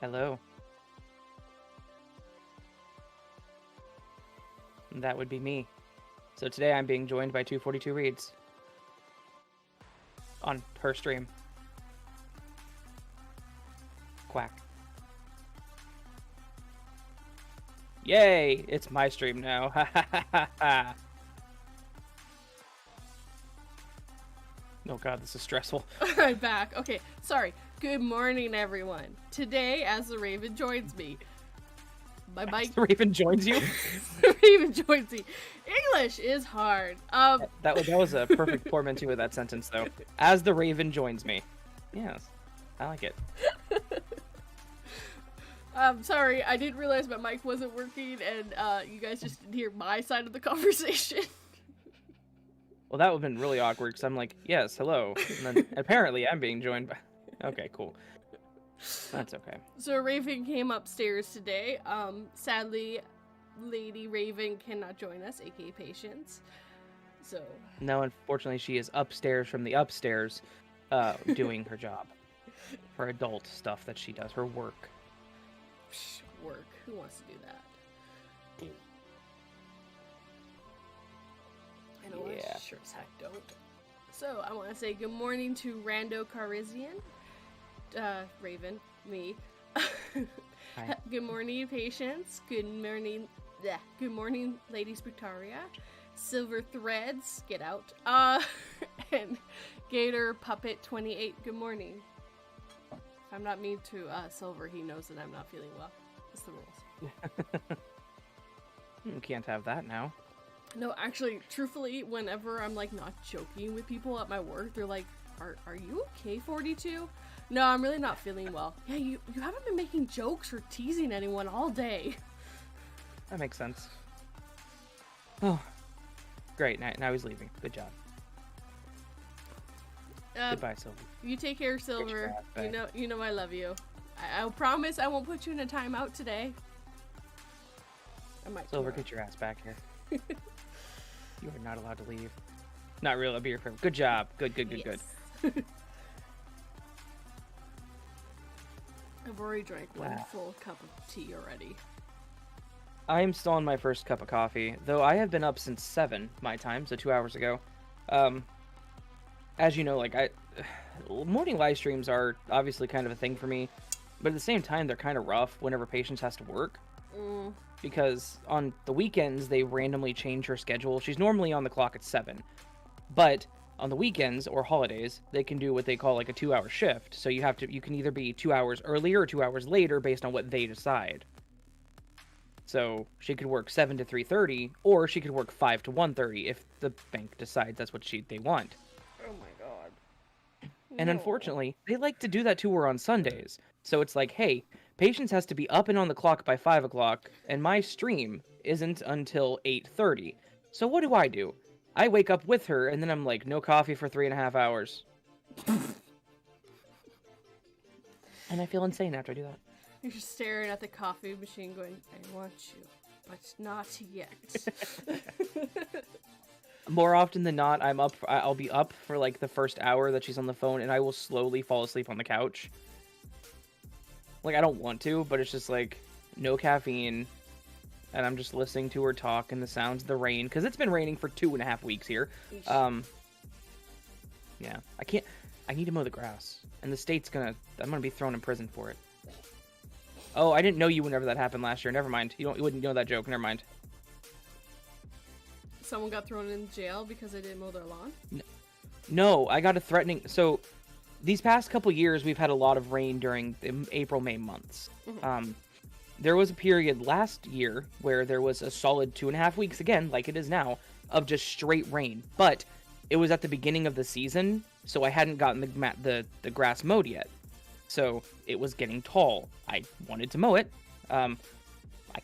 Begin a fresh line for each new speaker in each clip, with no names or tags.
Hello. That would be me. So today I'm being joined by 242 Reads on her stream. Quack. Yay! It's my stream now. Ha ha ha ha ha. Oh god, this is stressful.
I'm back. Okay, sorry. Good morning, everyone. Today, as the Raven joins me, my mic.
The Raven joins you?
The Raven joins me. English is hard.
That was a perfect portmanteau of that sentence, though. As the Raven joins me. Yes, I like it.
Sorry, I didn't realize my mic wasn't working, and you guys just didn't hear my side of the conversation.
Well, that would have been really awkward, because I'm like, yes, hello. And then apparently I'm being joined by... Okay, cool. That's okay.
So Raven came upstairs today. Sadly, Lady Raven cannot join us, aka Patience. So...
No, unfortunately, she is upstairs from the upstairs, doing her job. Her adult stuff that she does, her work.
Work. Who wants to do that? I know
Yeah.
I sure as heck don't. So, I want to say good morning to Rando Carizian. Raven. Me.
Hi.
Good morning, Patience. Good morning... Bleh. Good morning, Lady Spectaria. Silver Threads. Get out. And Gator Puppet 28. Good morning. If I'm not mean to Silver, he knows that I'm not feeling well. That's the rules.
You can't have that now.
No, actually, truthfully, whenever I'm like not joking with people at my work, they're like, "Are you okay, 42?" No, I'm really not feeling well. Yeah, you haven't been making jokes or teasing anyone all day.
That makes sense. Oh, great. Now he's leaving. Good job. Goodbye, Sylvie.
You take care, Silver. You know I love you. I promise I won't put you in a timeout today. I might.
Silver, get your ass back here. You are not allowed to leave. Not really. I'll be your friend. Good job. Good.
Yes. I've already drank one full cup of tea already.
I'm still on my first cup of coffee, though I have been up since 7 my time, so 2 hours ago. As you know, like morning live streams are obviously kind of a thing for me, but at the same time they're kind of rough whenever Patience has to work. Because on the weekends they randomly change her schedule. She's normally on the clock at 7, but on the weekends or holidays they can do what they call like a 2-hour shift. So you can either be 2 hours earlier or 2 hours later based on what they decide. So she could work 7 to 3:30, or she could work 5 to 1:30 if the bank decides that's what they want.
Oh my god.
And
No.
unfortunately, they like to do that to her on Sundays. So it's like, hey, Patience has to be up and on the clock by 5 o'clock, and my stream isn't until 8:30. So what do? I wake up with her, and then I'm like, no coffee for 3.5 hours. And I feel insane after I do that.
You're just staring at the coffee machine going, I want you, but not yet.
More often than not, I'll be up for like the first hour that she's on the phone, and I will slowly fall asleep on the couch. Like, I don't want to, but it's just like, no caffeine, and I'm just listening to her talk and the sounds of the rain, because it's been raining for 2.5 weeks here. Yeah, I need to mow the grass, and I'm gonna be thrown in prison for it. Oh, I didn't know you whenever that happened last year. Never mind. You wouldn't know that joke. Never mind.
Someone got thrown in jail because they didn't mow their lawn?
No, I got a threatening... So, these past couple years, we've had a lot of rain during the April, May months.
Mm-hmm.
There was a period last year where there was a solid 2.5 weeks, again, like it is now, of just straight rain. But it was at the beginning of the season, so I hadn't gotten the grass mowed yet. So it was getting tall. I wanted to mow it. I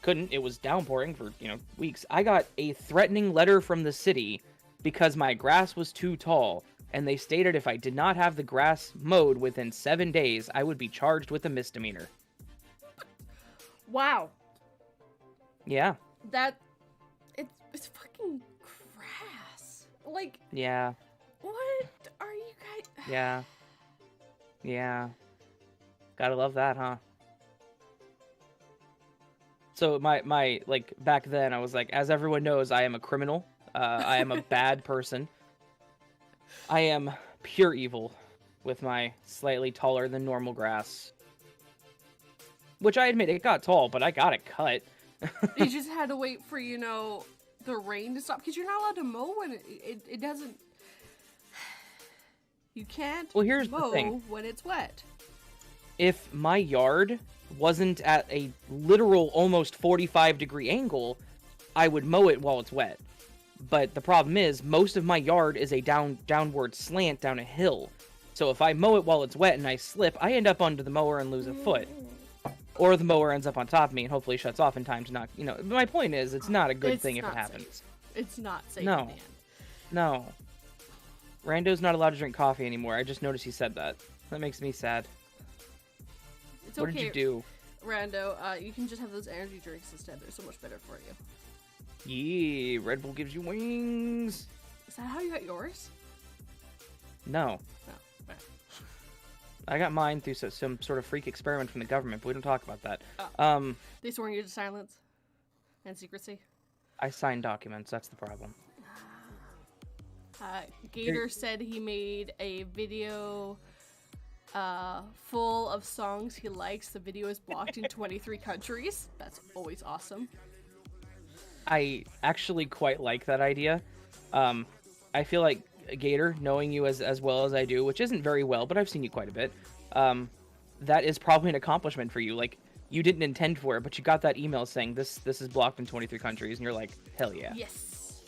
couldn't. It was downpouring for, weeks. I got a threatening letter from the city because my grass was too tall, and they stated if I did not have the grass mowed within 7 days, I would be charged with a misdemeanor.
Wow.
Yeah.
It's fucking grass. Like,
Yeah.
what are you guys...
Yeah. Yeah. Gotta love that, huh? So my like back then I was like, as everyone knows, I am a criminal. I am a bad person. I am pure evil with my slightly taller than normal grass. Which I admit, it got tall, but I got it cut.
You just had to wait for, the rain to stop, because you're not allowed to mow when it doesn't... You can't
here's the
mow
thing.
when it's wet.
If my yard wasn't at a literal almost 45-degree angle, I would mow it while it's wet. But the problem is, most of my yard is a downward slant down a hill. So if I mow it while it's wet and I slip, I end up under the mower and lose a foot. Or the mower ends up on top of me and hopefully shuts off in time to not, my point is, it's not a good thing if it happens.
Safe. It's not safe
No.
in the end.
No. Rando's not allowed to drink coffee anymore. I just noticed he said that. That makes me sad.
It's
What
okay,
did you do?
Rando, you can just have those energy drinks instead. They're so much better for you.
Yeah, Red Bull gives you wings.
Is that how you got yours?
No.
No.
I got mine through some sort of freak experiment from the government, but we don't talk about that.
They sworn you to silence and secrecy.
I signed documents. That's the problem.
Gator said he made a video full of songs he likes. The video is blocked in 23 countries. That's always awesome.
I actually quite like that idea. I feel like, Gator, knowing you as well as I do, which isn't very well, but I've seen you quite a bit, that is probably an accomplishment for you. Like, you didn't intend for it, but you got that email saying this is blocked in 23 countries, and you're like, hell yeah.
Yes.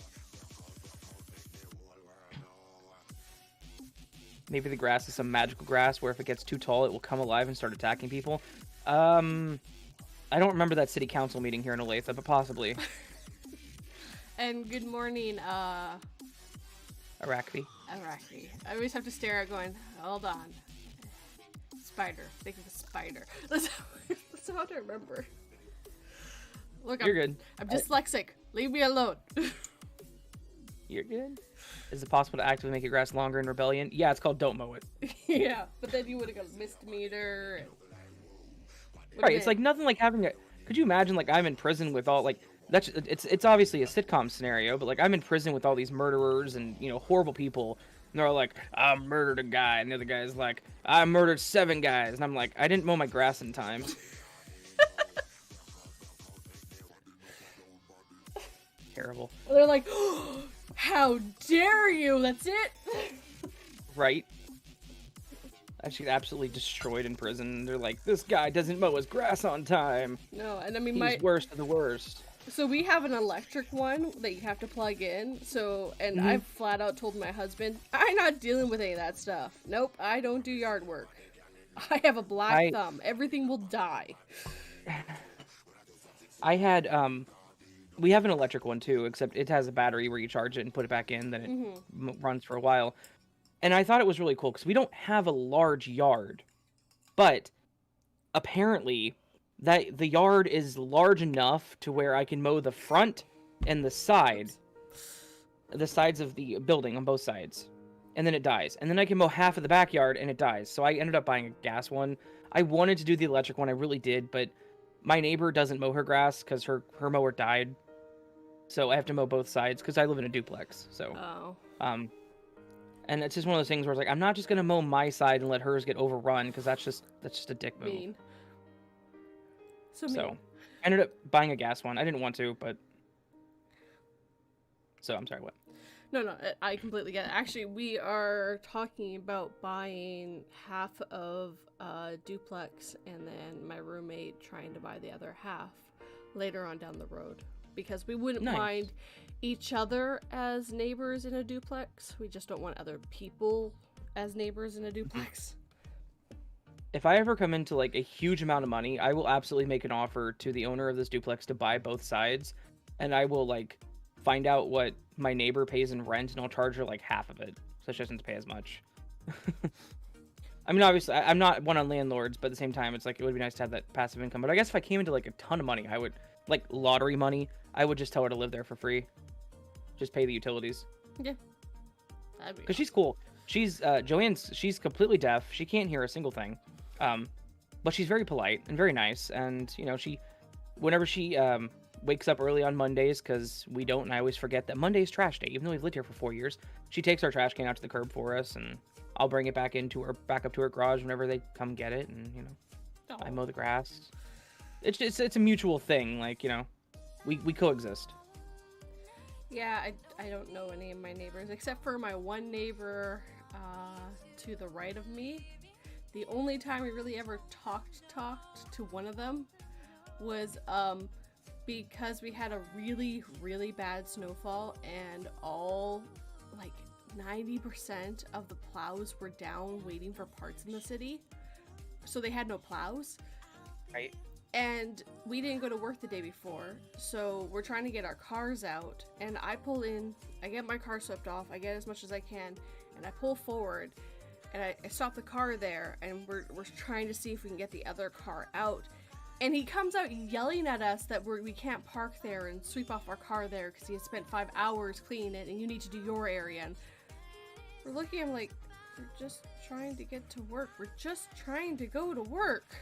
Maybe the grass is some magical grass where if it gets too tall, it will come alive and start attacking people. I don't remember that city council meeting here in Olathe, but possibly.
And good morning,
Arachne.
I always have to stare at going, hold on. Spider. Think of the spider. That's how to remember. Look,
You're good.
I'm dyslexic. Leave me alone.
You're good. Is it possible to actively make your grass longer in Rebellion? Yeah, it's called Don't Mow It.
Yeah, but then you would have got a misdemeanor.
Right, it's like nothing like having a... Could you imagine, like, I'm in prison with all, like... It's obviously a sitcom scenario, but, like, I'm in prison with all these murderers and, horrible people. And they're all like, I murdered a guy. And the other guy's like, I murdered 7 guys. And I'm like, I didn't mow my grass in time. Terrible.
They're like, oh, how dare you? That's it.
Right? I just get absolutely destroyed in prison. They're like, this guy doesn't mow his grass on time.
No, and I mean,
He's worst of the worst.
So we have an electric one that you have to plug in. So, and I've flat out told my husband, I'm not dealing with any of that stuff. Nope, I don't do yard work. I have a black thumb. Everything will die.
I had, we have an electric one too, except it has a battery where you charge it and put it back in, then it runs for a while. And I thought it was really cool because we don't have a large yard, but apparently that the yard is large enough to where I can mow the front and the sides of the building on both sides, and then it dies. And then I can mow half of the backyard and it dies. So I ended up buying a gas one. I wanted to do the electric one, I really did, but my neighbor doesn't mow her grass because her mower died. So I have to mow both sides because I live in a duplex. So, and it's just one of those things where it's like, I'm not just gonna mow my side and let hers get overrun because that's just a dick move.
Mean. So
I ended up buying a gas one. I didn't want to, but so I'm sorry. What?
No, I completely get it. Actually, we are talking about buying half of a duplex and then my roommate trying to buy the other half later on down the road. Because we wouldn't mind each other as neighbors in a duplex. We just don't want other people as neighbors in a duplex.
If I ever come into like a huge amount of money, I will absolutely make an offer to the owner of this duplex to buy both sides, and I will like find out what my neighbor pays in rent, and I'll charge her like half of it, so she doesn't pay as much. I mean, obviously, I'm not one on landlords, but at the same time, it's like it would be nice to have that passive income. But I guess if I came into like a ton of money, I would like lottery money. I would just tell her to live there for free, just pay the utilities.
Yeah,
because she's cool. She's she's completely deaf. She can't hear a single thing. But she's very polite and very nice, and she whenever she wakes up early on Mondays, because we don't, and I always forget that Monday's trash day, even though we've lived here for 4 years. She takes our trash can out to the curb for us, and I'll bring it back up to her garage whenever they come get it, and I mow the grass. It's a mutual thing, like we coexist.
Yeah, I don't know any of my neighbors except for my one neighbor to the right of me. The only time we really ever talked to one of them was because we had a really, really bad snowfall, and all, like, 90% of the plows were down waiting for parts in the city. So they had no plows.
Right.
And we didn't go to work the day before, so we're trying to get our cars out, and I pull in, I get my car swept off, I get as much as I can, and I pull forward, and I stop the car there, and we're trying to see if we can get the other car out. And he comes out yelling at us that we can't park there and sweep off our car there because he has spent 5 hours cleaning it and you need to do your area. And we're looking at him like, we're just trying to get to work. We're just trying to go to work.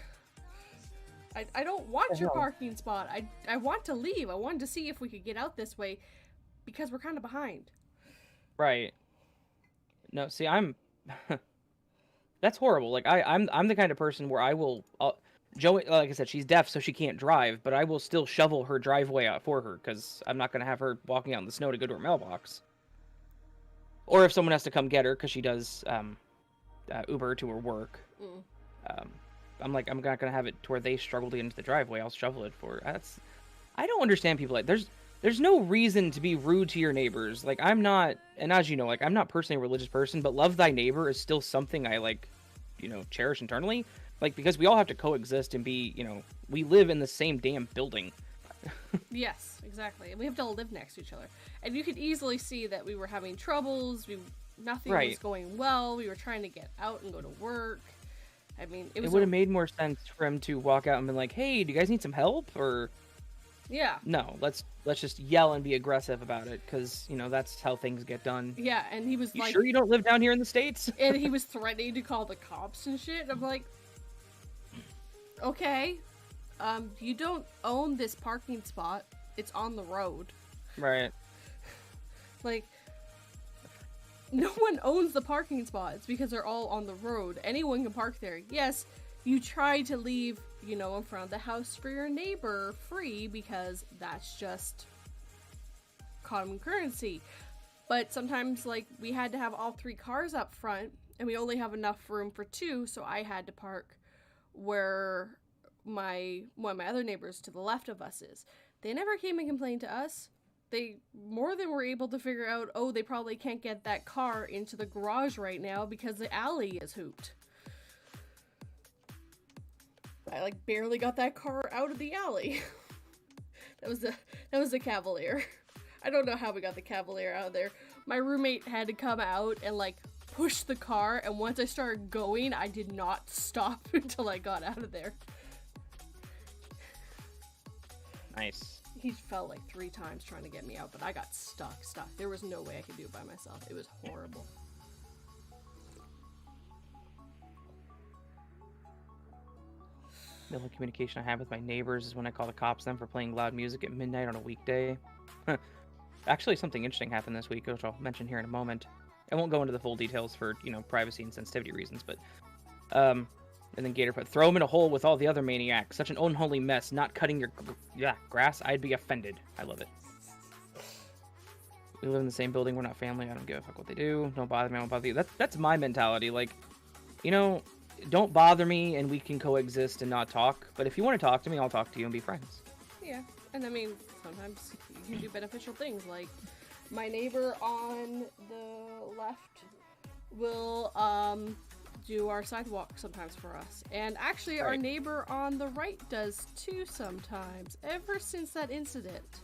I don't want your parking spot. I want to leave. I wanted to see if we could get out this way because we're kind of behind.
Right. No, see, that's horrible. Like I'm the kind of person where I will Joey, like I said, she's deaf, so she can't drive, but I will still shovel her driveway out for her because I'm not going to have her walking out in the snow to go to her mailbox. Or if someone has to come get her because she does Uber to her work, I'm not going to have it to where they struggle to get into the driveway. I'll shovel it for her. I don't understand people like there's no reason to be rude to your neighbors. Like I'm not, and as you know, like I'm not personally a religious person, but love thy neighbor is still something I like, cherish internally. Like, because we all have to coexist and be, we live in the same damn building.
Yes, exactly. And we have to live next to each other. And you could easily see that we were having troubles. Nothing was going well. We were trying to get out and go to work. I mean, it
would have made more sense for him to walk out and be like, hey, do you guys need some help? Or,
yeah.
No, let's just yell and be aggressive about it, because, that's how things get done.
Yeah, and he was
you sure you don't live down here in the States?
And he was threatening to call the cops and shit. I'm like, okay, you don't own this parking spot. It's on the road.
Right.
Like, no one owns the parking spots because they're all on the road. Anyone can park there. Yes, you try to leave, in front of the house for your neighbor free because that's just common currency. But sometimes, like, we had to have all 3 cars up front and we only have enough room for 2, so I had to park where one of my other neighbors to the left of us is. They never came and complained to us. They more than were able to figure out, oh, they probably can't get that car into the garage right now because the alley is hooped. I barely got that car out of the alley. that was a Cavalier. I don't know how we got the Cavalier out of there. My roommate had to come out and push the car, and once I started going, I did not stop until I got out of there.
Nice.
He fell 3 times trying to get me out, but I got stuck. There was no way I could do it by myself. It was horrible.
The only communication I have with my neighbors is when I call the cops them for playing loud music at midnight on a weekday. Actually, something interesting happened this week, which I'll mention here in a moment. I won't go into the full details for, privacy and sensitivity reasons, but, and then Gator put, throw him in a hole with all the other maniacs. Such an unholy mess, not cutting your grass. I'd be offended. I love it. We live in the same building. We're not family. I don't give a fuck what they do. Don't bother me. I won't bother you. That's my mentality. Like, don't bother me and we can coexist and not talk. But if you want to talk to me, I'll talk to you and be friends.
Yeah. And I mean, sometimes you can do beneficial things. Like, my neighbor on the left will, do our sidewalk sometimes for us. And actually, our neighbor on the right does too sometimes, ever since that incident.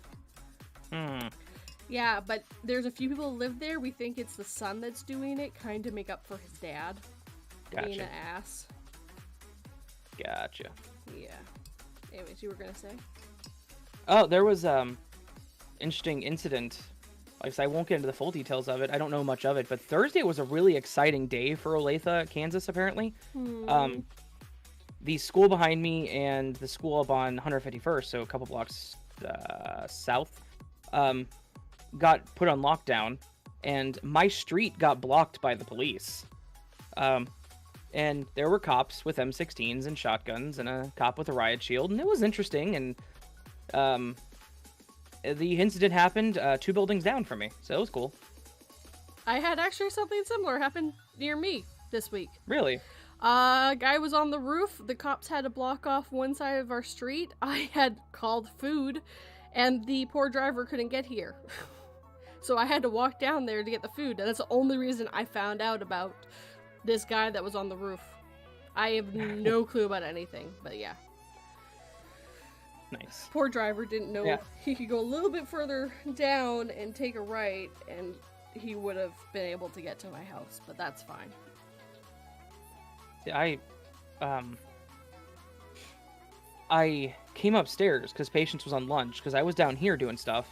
Yeah, but there's a few people who live there. We think it's the son that's doing it, kind of make up for his dad being an ass.
Gotcha.
Yeah. Anyways, you were gonna say?
Oh, there was interesting incident. Like I said, I won't get into the full details of it. I don't know much of it, but Thursday was a really exciting day for Olathe, Kansas, apparently. the school behind me and the school up on 151st, so a couple blocks south, got put on lockdown, and my street got blocked by the police. And there were cops with M16s and shotguns and a cop with a riot shield, and it was interesting. And the incident happened 2 buildings down from me, so it was cool.
I had actually something similar happen near me this week.
Really?
Guy was on the roof. The cops had to block off one side of our street. I had called food, and the poor driver couldn't get here. So I had to walk down there to get the food, and that's the only reason I found out about this guy that was on the roof. I have no clue about anything, but yeah.
Nice.
Poor driver didn't know he could go a little bit further down and take a right, and he would have been able to get to my house, but that's fine.
I came upstairs because Patience was on lunch, because I was down here doing stuff.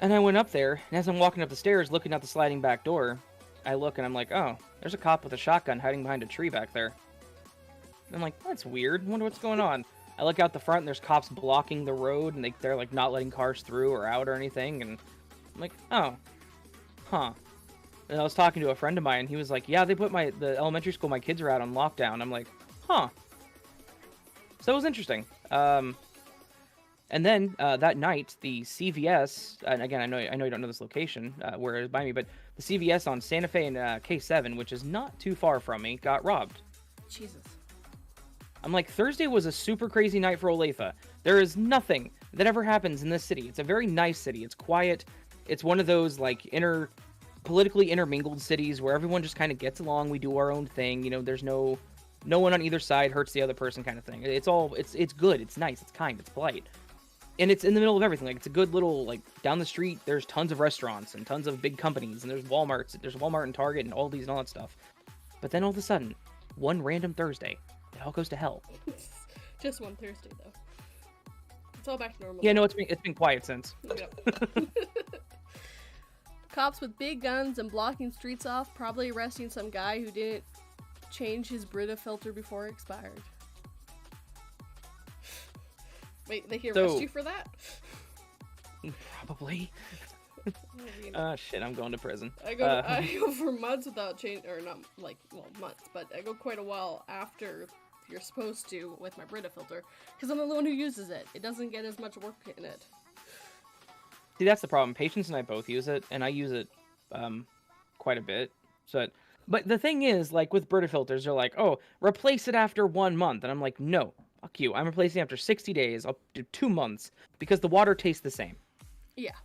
And I went up there, and as I'm walking up the stairs, looking out the sliding back door, I look and I'm like, oh, there's a cop with a shotgun hiding behind a tree back there. And I'm like, that's weird. I wonder what's going on. I look out the front, and there's cops blocking the road, and they're like not letting cars through or out or anything. And I'm like, oh, huh. And I was talking to a friend of mine, and he was like, yeah, they put the elementary school my kids are at on lockdown. I'm like, huh. So it was interesting. And then that night, the CVS, and again, I know you don't know this location where it is by me, but the CVS on Santa Fe and K7, which is not too far from me, got robbed.
Jesus.
I'm like, Thursday was a super crazy night for Olathe. There is nothing that ever happens in this city. It's a very nice city. It's quiet. It's one of those like politically intermingled cities where everyone just kind of gets along. We do our own thing. You know, there's no one on either side hurts the other person kind of thing. It's good. It's nice. It's kind. It's polite. And it's in the middle of everything. Like, it's a good little, like, down the street, there's tons of restaurants and tons of big companies, and there's Walmarts. There's Walmart and Target and Aldi's and all that stuff. But then all of a sudden, one random Thursday, it all goes to hell.
Just one Thursday, though. It's all back to normal.
Yeah, no, it's been quiet since.
Yep. Cops with big guns and blocking streets off, probably arresting some guy who didn't change his Brita filter before it expired. Wait, they can arrest you for that?
Probably. Shit, I'm going to prison.
I go for months without change, or not like, well, months, but I go quite a while after you're supposed to with my Brita filter, because I'm the one who uses it. It doesn't get as much work in it.
See, that's the problem. Patience and I both use it, and I use it quite a bit. But the thing is, like, with Brita filters, they're like, oh, replace it after 1 month. And I'm like, no, fuck you. I'm replacing after 60 days, up to 2 months, because the water tastes the same.
Yeah.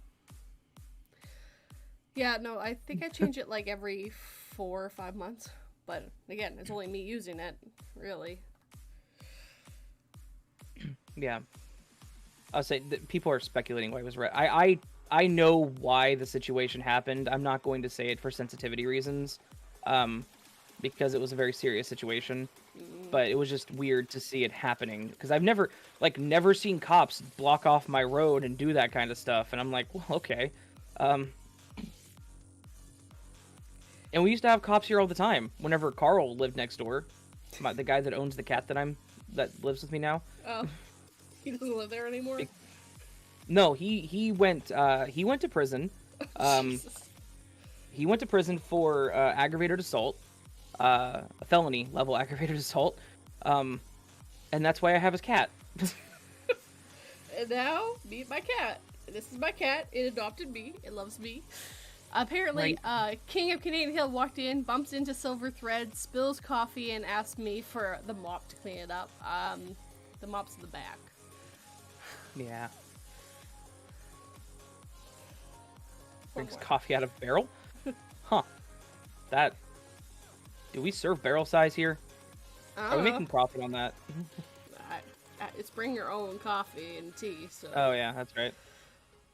Yeah, no, I think I change it like every 4 or 5 months. But again, it's only me using it, really.
Yeah. I'll say that people are speculating why it was red. I know why the situation happened. I'm not going to say it for sensitivity reasons, because it was a very serious situation. But it was just weird to see it happening, because I've never seen cops block off my road and do that kind of stuff. And I'm like, well, okay. And we used to have cops here all the time. Whenever Carl lived next door, the guy that owns the cat that lives with me now.
Oh, he doesn't live there anymore.
No, he went to prison. He went to prison for aggravated assault, a felony level aggravated assault, and that's why I have his cat.
And now, meet my cat. This is my cat. It adopted me. It loves me. Apparently, right. King of Canadian Hill walked in, bumps into Silver Thread, spills coffee, and asked me for the mop to clean it up. The mop's in the back.
Yeah. Drinks coffee out of barrel? Huh. Do we serve barrel size here? Are we making profit on that?
It's bring your own coffee and tea, so...
Oh, yeah, that's right.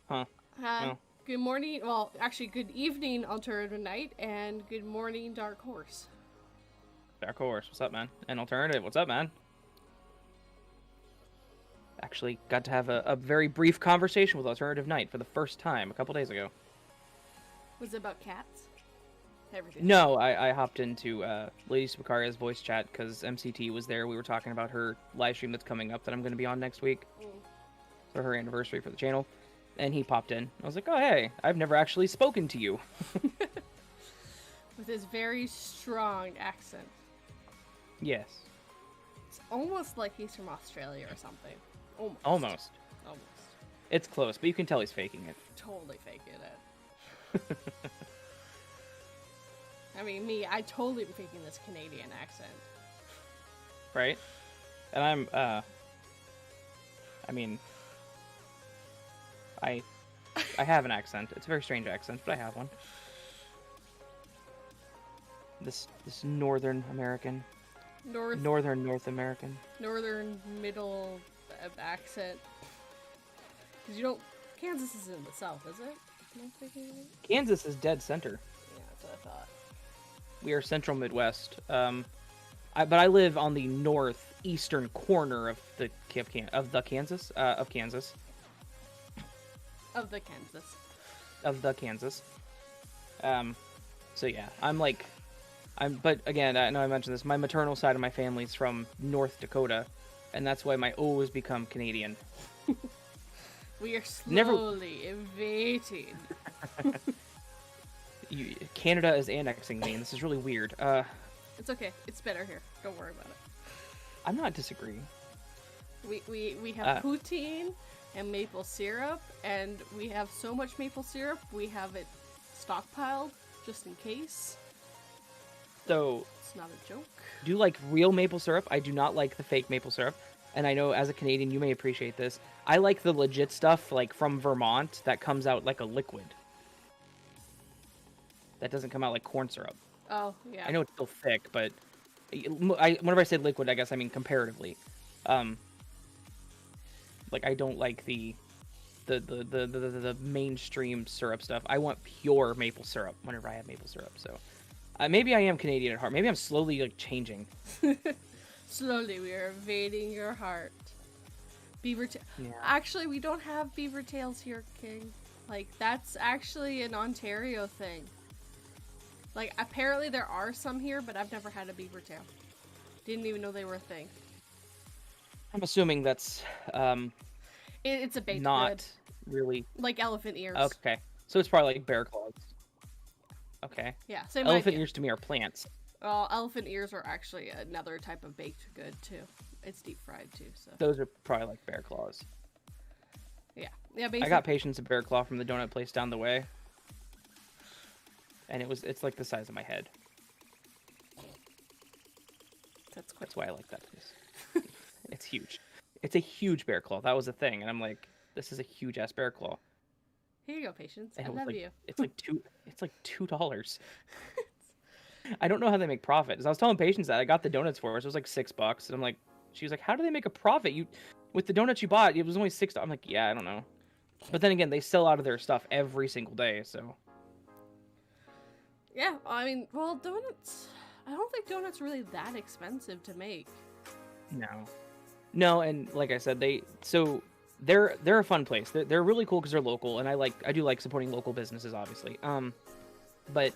Huh. Well.
Good morning, well, actually, good evening, Alternative Night, and good morning, Dark Horse.
Dark Horse, what's up, man? And Alternative, what's up, man? Actually, got to have a very brief conversation with Alternative Night for the first time a couple days ago.
Was it about cats? Everything.
No, I hopped into Lady Spicaria's voice chat because MCT was there. We were talking about her live stream that's coming up that I'm going to be on next week for her anniversary for the channel. And he popped in. I was like, oh, hey, I've never actually spoken to you.
With his very strong accent.
Yes.
It's almost like he's from Australia or something.
Almost. It's close, but you can tell he's faking it.
Totally faking it. I mean, I totally am faking this Canadian accent.
Right? And I'm, I mean, I have an accent. It's a very strange accent, but I have one. This Northern American. Northern North American.
Northern middle accent. Because you don't... Kansas is in the south, is it? Am I thinking right?
Kansas is dead center.
Yeah, that's what I thought.
We are central Midwest. But I live on the northeastern corner of the Kansas.
Of the Kansas.
So yeah, but again, I know I mentioned this, my maternal side of my family is from North Dakota, and that's why my O has become Canadian.
We are slowly invading.
Canada is annexing me, and this is really weird.
It's okay. It's better here. Don't worry about it.
I'm not disagreeing.
We have poutine and maple syrup, and we have so much maple syrup, we have it stockpiled just in case.
So
it's not a joke.
Do you like real maple syrup? I do not like the fake maple syrup. And I know as a Canadian, you may appreciate this. I like the legit stuff, like from Vermont, that comes out like a liquid. That doesn't come out like corn syrup.
Oh, yeah.
I know it's still thick, but whenever I say liquid, I guess I mean comparatively. Like I don't like the mainstream syrup stuff. I want pure maple syrup whenever I have maple syrup. So maybe I am Canadian at heart. Maybe I'm slowly like changing.
Slowly, we are invading your heart. Beaver tail.
Yeah.
Actually, we don't have beaver tails here, King. Like, that's actually an Ontario thing. Like, apparently there are some here, but I've never had a beaver tail. Didn't even know they were a thing.
I'm assuming that's
it's a baked
not
good.
Really
like elephant ears.
Okay, so it's probably like bear claws. Okay.
Yeah, same
Elephant
idea.
ears to me are plants.
Well, elephant ears are actually another type of baked good too. It's deep fried too, so.
Those are probably like bear claws.
Yeah, yeah. Basically.
I got patience a bear claw from the donut place down the way, and it's like the size of my head. That's why I like that place. It's huge. It's a huge bear claw. That was a thing, and I'm like, this is a huge ass bear claw.
Here you go, Patience.
And
I love you.
It's like $2. I don't know how they make profit. As I was telling Patience that I got the donuts for her, so it was like $6, and I'm like, she was like, how do they make a profit? With the donuts you bought, it was only $6. I'm like, yeah, I don't know. But then again, they sell out of their stuff every single day, so.
Yeah, I mean, well, donuts. I don't think donuts are really that expensive to make.
No, and like I said, they're a fun place. They're really cool because they're local, and I do like supporting local businesses, obviously. But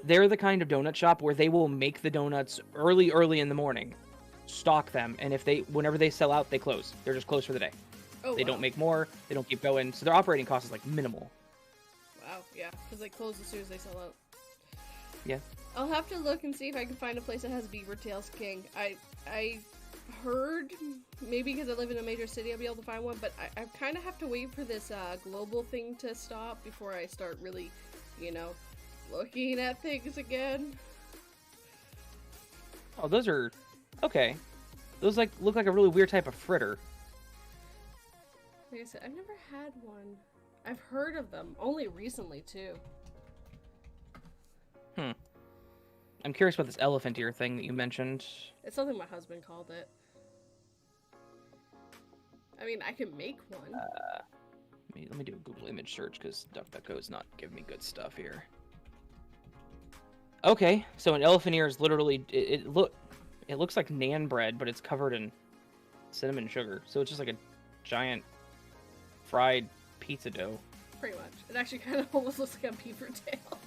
they're the kind of donut shop where they will make the donuts early in the morning, stock them, and whenever they sell out, they close. They're just closed for the day.
Oh,
they don't make more. They don't keep going. So their operating cost is like minimal.
Wow, yeah, because they close as soon as they sell out.
Yeah.
I'll have to look and see if I can find a place that has beaver tails, King. I heard, maybe because I live in a major city I'll be able to find one, but I kind of have to wait for this global thing to stop before I start really, looking at things again.
Oh, those are... Okay. Those look like a really weird type of fritter.
Like I said, I've never had one. I've heard of them, only recently, too.
I'm curious about this elephant ear thing that you mentioned.
It's something my husband called it. I mean, I can make one.
Let me do a Google image search because DuckDuckGo's not giving me good stuff here. Okay, so an elephant ear is literally it looks like naan bread, but it's covered in cinnamon sugar. So it's just like a giant fried pizza dough.
Pretty much. It actually kind of almost looks like a beaver tail.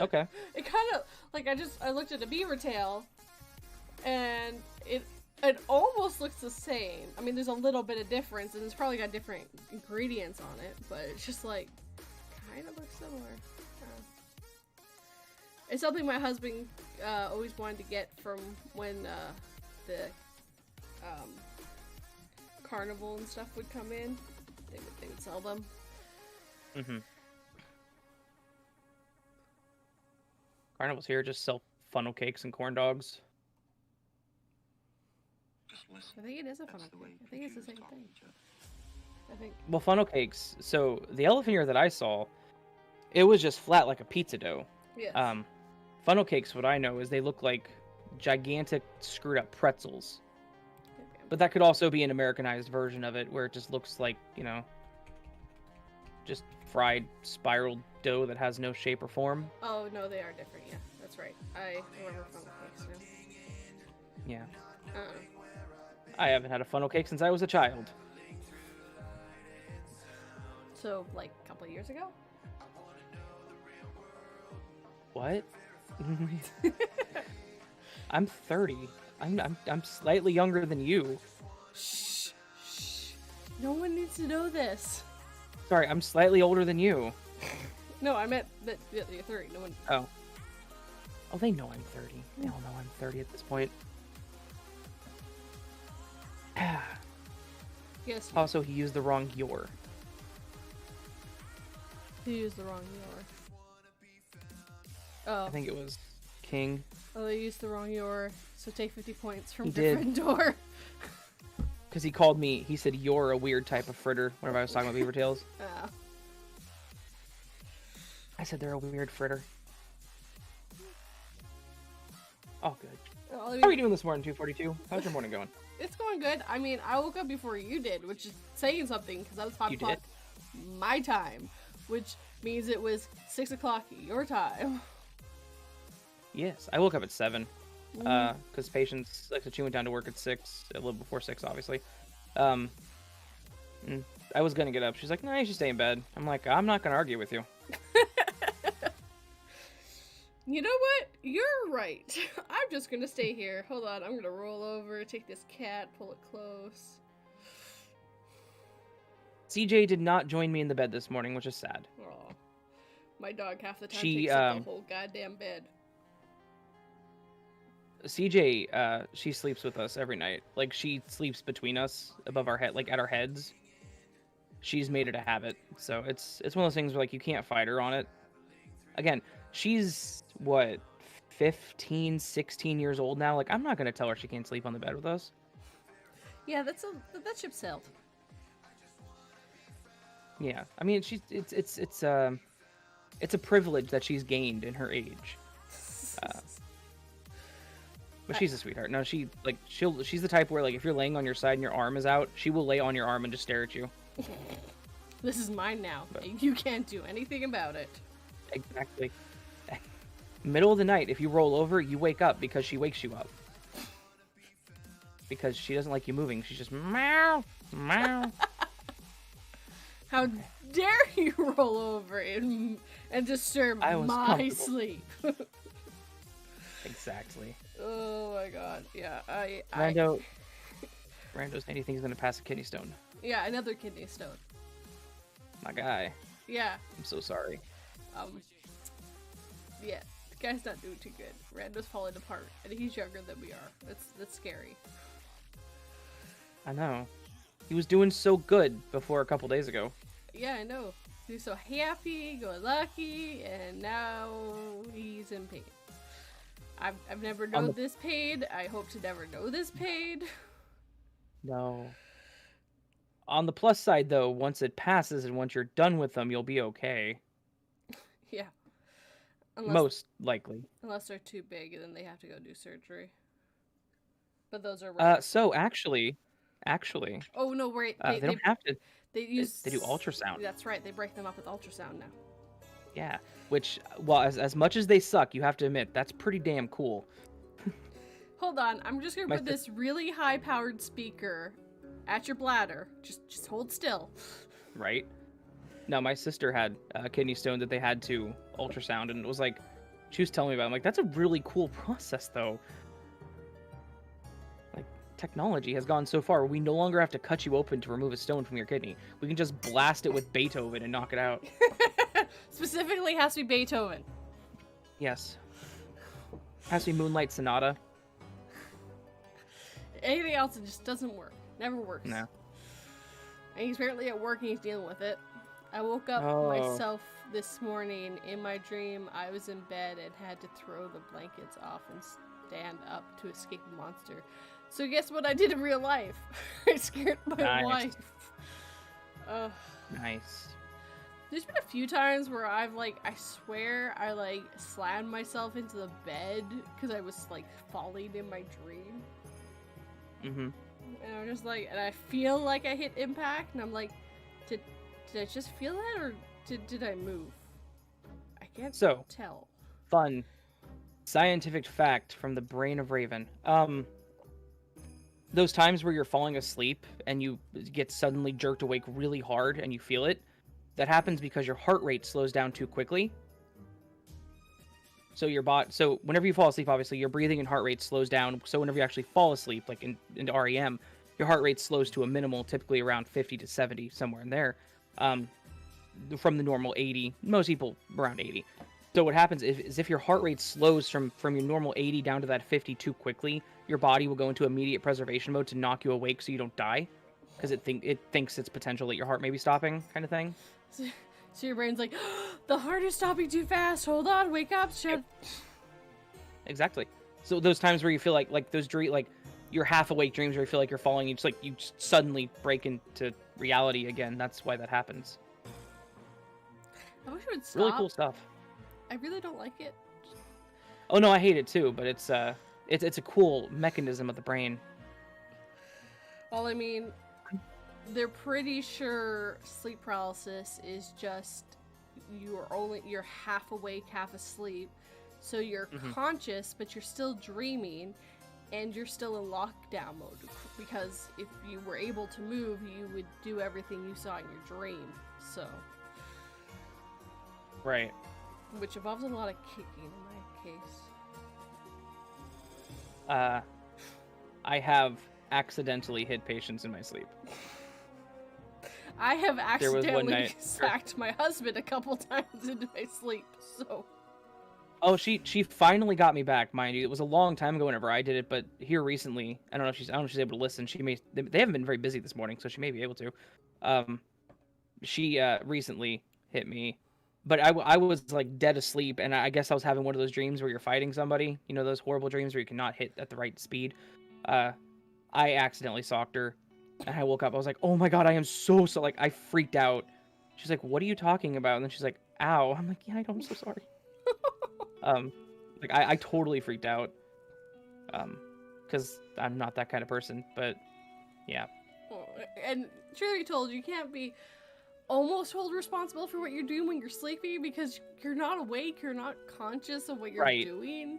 Okay.
It kind of, like, I looked at a beaver tail, and it almost looks the same. I mean, there's a little bit of difference, and it's probably got different ingredients on it, but it's just, like, kind of looks similar. It's something my husband always wanted to get from when the carnival and stuff would come in. They would sell them.
Mm-hmm. Carnivals here just sell funnel cakes and corn dogs.
I think it is a funnel cake. I think it's the same thing. I think.
Well, funnel cakes. So the elephant ear that I saw, it was just flat like a pizza dough.
Yes.
Funnel cakes, what I know is they look like gigantic screwed up pretzels.
Okay.
But that could also be an Americanized version of it, where it just looks like, just fried spiraled dough that has no shape or form.
Oh, no, they are different. Yeah, that's right. I remember funnel cakes now.
Yeah.
Uh-uh.
I haven't had a funnel cake since I was a child.
So, like, a couple of years ago?
What? I'm 30. I'm slightly younger than you.
Shh. No one needs to know this.
Sorry, I'm slightly older than you.
No, I meant that you're 30. No one.
Oh. Oh, they know I'm 30. They all know I'm 30 at this point.
Yes.
Also, he used the wrong your.
He used the wrong your. Oh.
I think it was King.
Oh, they used the wrong your. So take 50 points from
He did.
Gryffindor.
Because he said you're a weird type of fritter whenever I was talking about beaver tails. I said they're a weird fritter. Oh, good.
Well,
How are you doing this morning, 242? How's your morning going?
It's going good. I mean, I woke up before you did, which is saying something, because that was 5
You
o'clock my time, which means it was 6 o'clock your time.
Yes, I woke up at 7. Because Patience, like, so she went down to work at 6, a little before 6, obviously. I was gonna get up. She's like, no, you should stay in bed. I'm like, I'm not gonna argue with you.
You know what? You're right. I'm just gonna stay here. Hold on, I'm gonna roll over, take this cat, pull it close.
CJ did not join me in the bed this morning, which is sad.
Aw. My dog half the time
She,
takes up the whole goddamn bed.
CJ, she sleeps with us every night. Like, she sleeps between us, above our head, like, at our heads. She's made it a habit. So it's one of those things where, like, you can't fight her on it. Again, she's, what, 15, 16 years old now? Like, I'm not going to tell her she can't sleep on the bed with us.
Yeah, that ship sailed.
Yeah, I mean, it's a privilege that she's gained in her age. But she's a sweetheart. No, she's the type where, like, if you're laying on your side and your arm is out, she will lay on your arm and just stare at you.
This is mine now.
But
you can't do anything about it.
Exactly. Middle of the night, if you roll over, you wake up because she wakes you up. Because she doesn't like you moving. She's just meow, meow.
How dare you roll over and disturb my sleep?
Exactly.
Oh my god. Yeah,
Rando's saying he thinks he's gonna pass a kidney stone.
Yeah, another kidney stone.
My guy.
Yeah.
I'm so sorry.
Yeah, the guy's not doing too good. Rando's falling apart, and he's younger than we are. That's scary.
I know. He was doing so good before a couple days ago.
Yeah, I know. He was so happy, go lucky, and now he's in pain. I've never known this pain. I hope to never know this pain.
No. On the plus side, though, once it passes and once you're done with them, you'll be okay.
Yeah.
Most likely.
Unless they're too big, and then they have to go do surgery. But those are rare.
So actually.
Oh no, wait.
They don't have to.
They
do ultrasound.
That's right. They break them up with ultrasound now.
Yeah, which, well, as much as they suck, you have to admit that's pretty damn cool.
Hold on, I'm just gonna put this really high-powered speaker at your bladder. Just hold still.
Right. No, my sister had a kidney stone that they had to ultrasound, and it was like She was telling me about it. I'm like, that's a really cool process, though. Like, technology has gone so far. We no longer have to cut you open to remove a stone from your kidney. We can just blast it with Beethoven and knock it out.
Specifically has to be Beethoven.
Yes. Has to be Moonlight Sonata.
Anything else, it just doesn't work. Never works.
No.
And he's apparently at work and he's dealing with it. I woke up myself this morning. In my dream, I was in bed and had to throw the blankets off and stand up to escape a monster. So guess what I did in real life? I scared my wife.
Nice.
There's been a few times where I swear I slammed myself into the bed because I was falling in my dream.
Mm-hmm.
And I'm just and I feel like I hit impact, and I'm like, did I just feel that, or did I move? I can't tell.
Fun scientific fact from the brain of Raven. Those times where you're falling asleep and you get suddenly jerked awake really hard and you feel it, that happens because your heart rate slows down too quickly. So so whenever you fall asleep, obviously your breathing and heart rate slows down. So whenever you actually fall asleep, like into REM, your heart rate slows to a minimal, typically around 50 to 70, somewhere in there, from the normal 80. Most people around 80. So what happens is if your heart rate slows from your normal 80 down to that 50 too quickly, your body will go into immediate preservation mode to knock you awake so you don't die, because it thinks it's potential that your heart may be stopping, kind of thing.
So your brain's like, the heart is stopping too fast. Hold on, wake up.
Yep. Exactly. So those times where you feel like those your half awake dreams where you feel like you're falling, you just suddenly break into reality again. That's why that happens.
I wish it would stop.
Really cool stuff.
I really don't like it.
Oh no, I hate it too, but it's a cool mechanism of the brain.
Well, I mean, they're pretty sure sleep paralysis is just you're half awake, half asleep. So you're conscious, but you're still dreaming, and you're still in lockdown mode. Because if you were able to move, you would do everything you saw in your dream. So.
Right.
Which involves a lot of kicking in my case.
I have accidentally hit patients in my sleep.
I have accidentally sacked my husband a couple times into my sleep, so...
Oh, she finally got me back, mind you. It was a long time ago whenever I did it, but here recently, I don't know if she's able to listen. They haven't been very busy this morning, so she may be able to. She recently hit me, but I was dead asleep, and I guess I was having one of those dreams where you're fighting somebody. You know, those horrible dreams where you cannot hit at the right speed. I accidentally socked her, and I woke up. I was like, oh my god, I am so I freaked out. She's like, what are you talking about? And then she's like, ow. I'm like, yeah, I know, I'm so sorry. I totally freaked out, because I'm not that kind of person, but yeah.
And truth be told, you can't be almost held responsible for what you're doing when you're sleepy, because you're not awake, you're not conscious of what you're doing.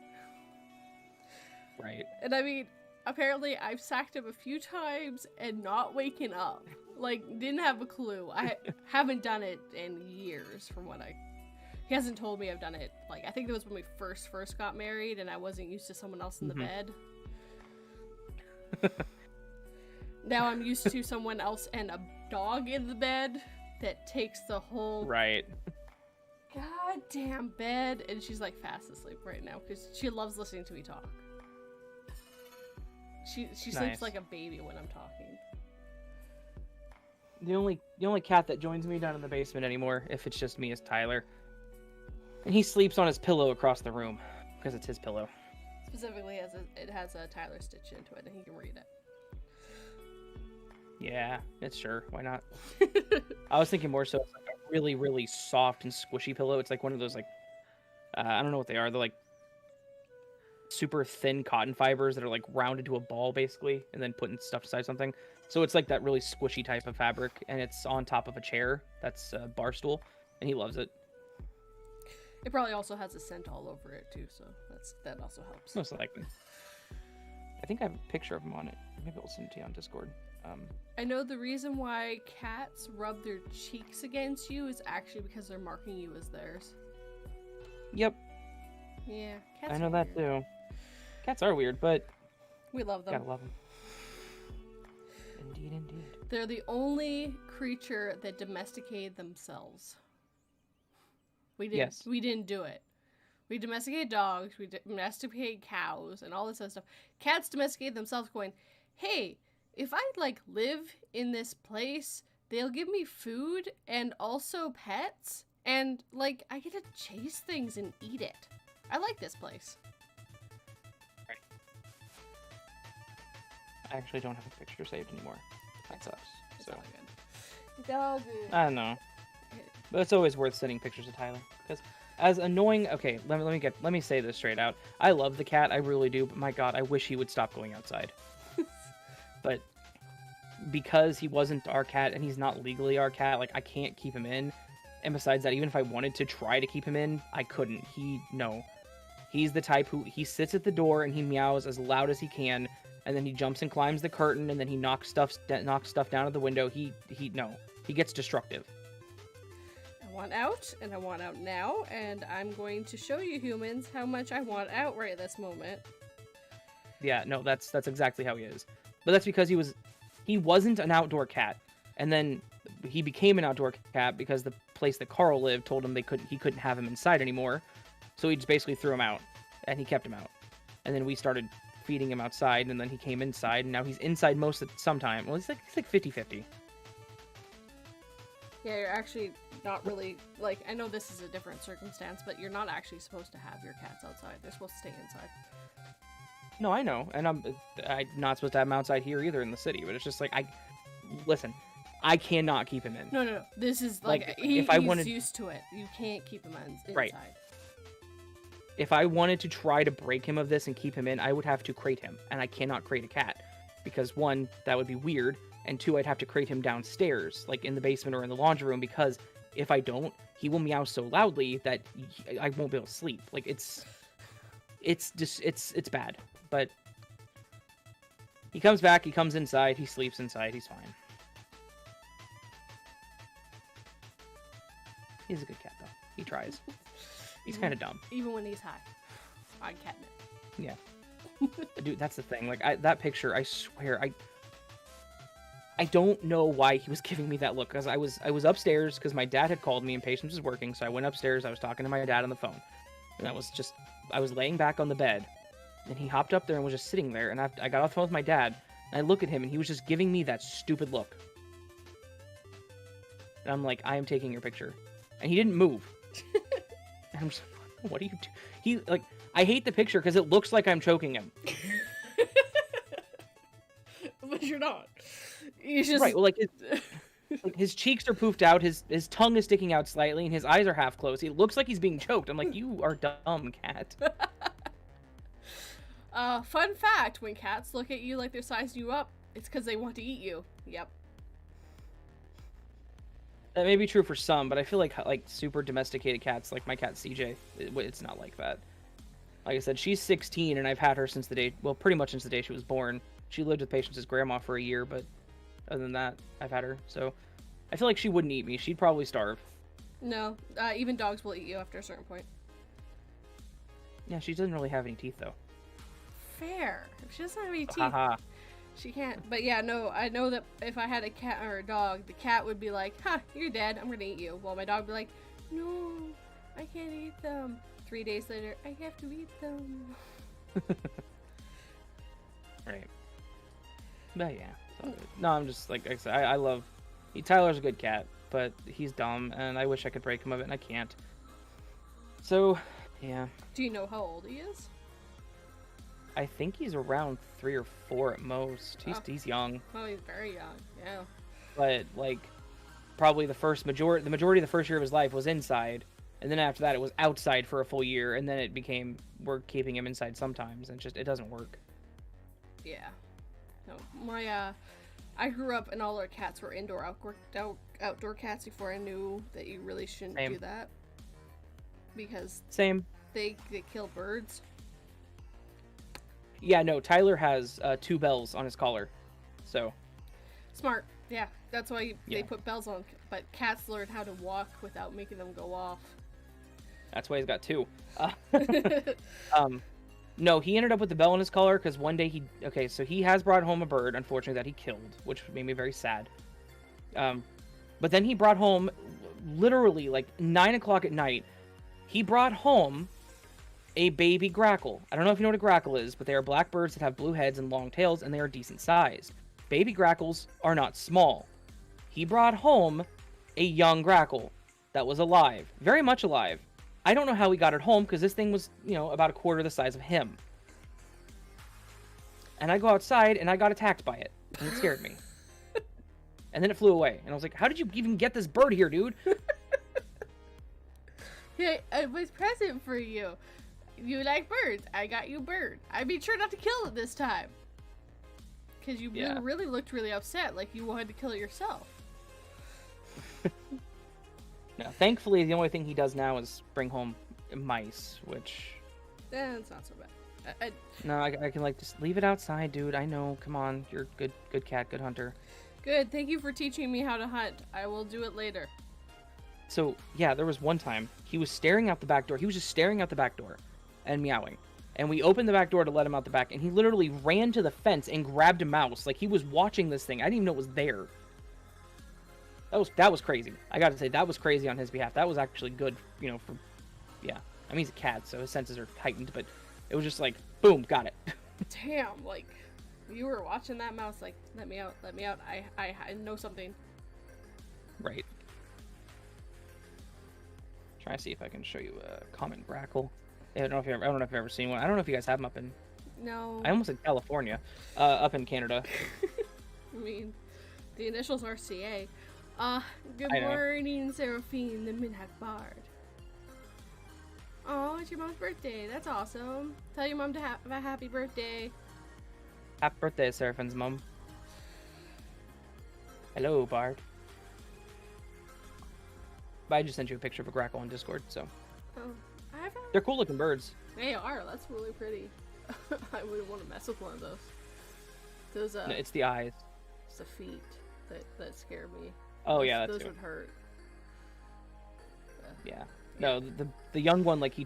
Right.
And I mean, apparently I've sacked him a few times and not waking up. Didn't have a clue. I haven't done it in years from what He hasn't told me I've done it. I think it was when we first got married and I wasn't used to someone else in the bed. Now I'm used to someone else and a dog in the bed that takes the whole goddamn bed, and she's fast asleep right now because she loves listening to me talk. She sleeps like a baby when I'm talking.
The only cat that joins me down in the basement anymore, if it's just me, is Tyler. And he sleeps on his pillow across the room, because it's his pillow.
Specifically, it has a Tyler stitch into it, and he can read it.
Yeah, it's sure. Why not? I was thinking more so it's a really, really soft and squishy pillow. It's one of those, I don't know what they are. They're super thin cotton fibers that are rounded to a ball, basically, and then putting stuff inside something. So it's that really squishy type of fabric, and it's on top of a chair that's a bar stool, and he loves it.
It probably also has a scent all over it too, so that also helps.
Most likely. I think I have a picture of him on it. Maybe I'll send it to you on Discord.
I know the reason why cats rub their cheeks against you is actually because they're marking you as theirs.
Yep.
Yeah, cats
I know
are
that
weird.
too. Cats are weird, but
We love them.
gotta love them. Indeed, indeed.
They're the only creature that domesticated themselves. We didn't do it. We domesticated dogs, we domesticated cows, and all this other stuff. Cats domesticated themselves, going, "Hey, if I like live in this place, they'll give me food and also pets, and like I get to chase things and eat it. I like this place."
I actually don't have a picture saved anymore. That sucks.
It's
So
all good. It's all good.
I don't know, but it's always worth sending pictures of Tyler because as annoying. Okay, let me say this straight out. I love the cat, I really do. But my God, I wish he would stop going outside. But because he wasn't our cat and he's not legally our cat, like I can't keep him in. And besides that, even if I wanted to try to keep him in, I couldn't. He's the type who he sits at the door and he meows as loud as he can, and then he jumps and climbs the curtain, and then he knocks stuff down at the window. He gets destructive.
I want out, and I want out now, and I'm going to show you humans how much I want out right this moment.
Yeah, no, that's exactly how he is. But that's because he wasn't an outdoor cat, and then he became an outdoor cat because the place that Carl lived told him he couldn't have him inside anymore. So he just basically threw him out, and he kept him out. And then we started feeding him outside, and then he came inside, and now he's inside most of the time. Well, he's like 50-50.
Yeah, you're actually not really, like, I know this is a different circumstance, but you're not actually supposed to have your cats outside. They're supposed to stay inside.
No, I know, and I'm not supposed to have him outside here either in the city, but it's just like, listen, I cannot keep him in.
No. This is,
Like,
he's used to it. You can't keep him inside.
Right. If I wanted to try to break him of this and keep him in, I would have to crate him, and I cannot crate a cat. Because one, that would be weird, and two, I'd have to crate him downstairs, like in the basement or in the laundry room, because if I don't, he will meow so loudly that I won't be able to sleep. Like, it's bad. But he comes back, he comes inside, he sleeps inside, he's fine. He's a good cat, though. He tries. He's kind of dumb.
Even when he's high. On catnip.
Yeah. Dude, that's the thing. Like, that picture, I swear, I don't know why he was giving me that look. Because I was upstairs because my dad had called me and Patience was working. So I went upstairs. I was talking to my dad on the phone. And I was laying back on the bed. And he hopped up there and was just sitting there. And I got off the phone with my dad. And I look at him and he was just giving me that stupid look. And I'm like, I am taking your picture. And he didn't move. And I'm just like, what do you do? I hate the picture because it looks like I'm choking him.
But you're not. You just...
Right, well, like his cheeks are poofed out, his tongue is sticking out slightly, and his eyes are half closed. It looks like he's being choked. I'm like, you are dumb, cat.
Fun fact, when cats look at you like they're sizing you up, it's because they want to eat you. Yep.
That may be true for some, but I feel like super domesticated cats, like my cat CJ, it's not like that. Like I said, she's 16, and I've had her pretty much since the day she was born. She lived with Patience's grandma for a year, but other than that, I've had her. So I feel like she wouldn't eat me. She'd probably starve.
No, even dogs will eat you after a certain point.
Yeah, she doesn't really have any teeth, though.
Fair. If she doesn't have any teeth,
Haha.
she can't. But yeah, no, I know that if I had a cat or a dog, the cat would be like, "Ha, you're dead. I'm gonna eat you." While my dog would be like, "No, I can't eat them." 3 days later, I have to eat them.
Right. But yeah. No, I'm just like I said, I love. Tyler's a good cat, but he's dumb, and I wish I could break him of it, and I can't. So, yeah.
Do you know how old he is?
I think he's around 3 or 4 at most. He's young.
Oh, he's very young. Yeah.
But like, probably the majority of the first year of his life was inside, and then after that it was outside for a full year, and then it became we're keeping him inside sometimes, and it doesn't work.
Yeah. No, I grew up and all our cats were outdoor cats before I knew that you really shouldn't do that. Because
Same.
They kill birds.
Yeah, no, Tyler has 2 bells on his collar. So.
Smart. Yeah, that's why they put bells on. But cats learn how to walk without making them go off.
That's why he's got 2. No, he ended up with the bell in his collar because one day so he has brought home a bird, unfortunately, that he killed, which made me very sad. But then he brought home, literally, like, 9 o'clock at night, he brought home a baby grackle. I don't know if you know what a grackle is, but they are black birds that have blue heads and long tails, and they are decent sized. Baby grackles are not small. He brought home a young grackle that was alive, very much alive. I don't know how he got it home, because this thing was, about a quarter the size of him. And I go outside, and I got attacked by it, and it scared me. And then it flew away, and I was like, how did you even get this bird here, dude?
Yeah, it was present for you. You like birds. I got you bird. I made sure not to kill it this time. Because you really looked really upset, like you wanted to kill it yourself.
No, thankfully, the only thing he does now is bring home mice, which...
It's not so bad.
No, I can, like, just leave it outside, dude. I know. Come on. You're a good cat, good hunter.
Good. Thank you for teaching me how to hunt. I will do it later.
So, yeah, there was one time, he was staring out the back door. He was just staring out the back door and meowing. And we opened the back door to let him out the back, and he literally ran to the fence and grabbed a mouse. Like, he was watching this thing. I didn't even know it was there. That was crazy. I gotta say, that was crazy on his behalf. That was actually good, yeah. I mean, he's a cat, so his senses are heightened, but it was just like, boom, got it.
Damn, like, you were watching that mouse, like, let me out. I know something.
Right. Try to see if I can show you a common grackle. I don't know if you've ever seen one. I don't know if you guys have them up in...
No.
I almost said California. Up in Canada.
I mean, the initials are CA. Good morning, Seraphine, the Midnight Bard. Oh, it's your mom's birthday. That's awesome. Tell your mom to have a happy birthday.
Happy birthday, Seraphine's mom. Hello, Bard. But I just sent you a picture of a grackle on Discord, so...
Oh,
They're cool looking birds.
They are. That's really pretty. I wouldn't want to mess with one of those. Those,
No, it's the eyes.
It's the feet that scare me.
Oh, yeah,
those would hurt.
Yeah. No, the young one, like, he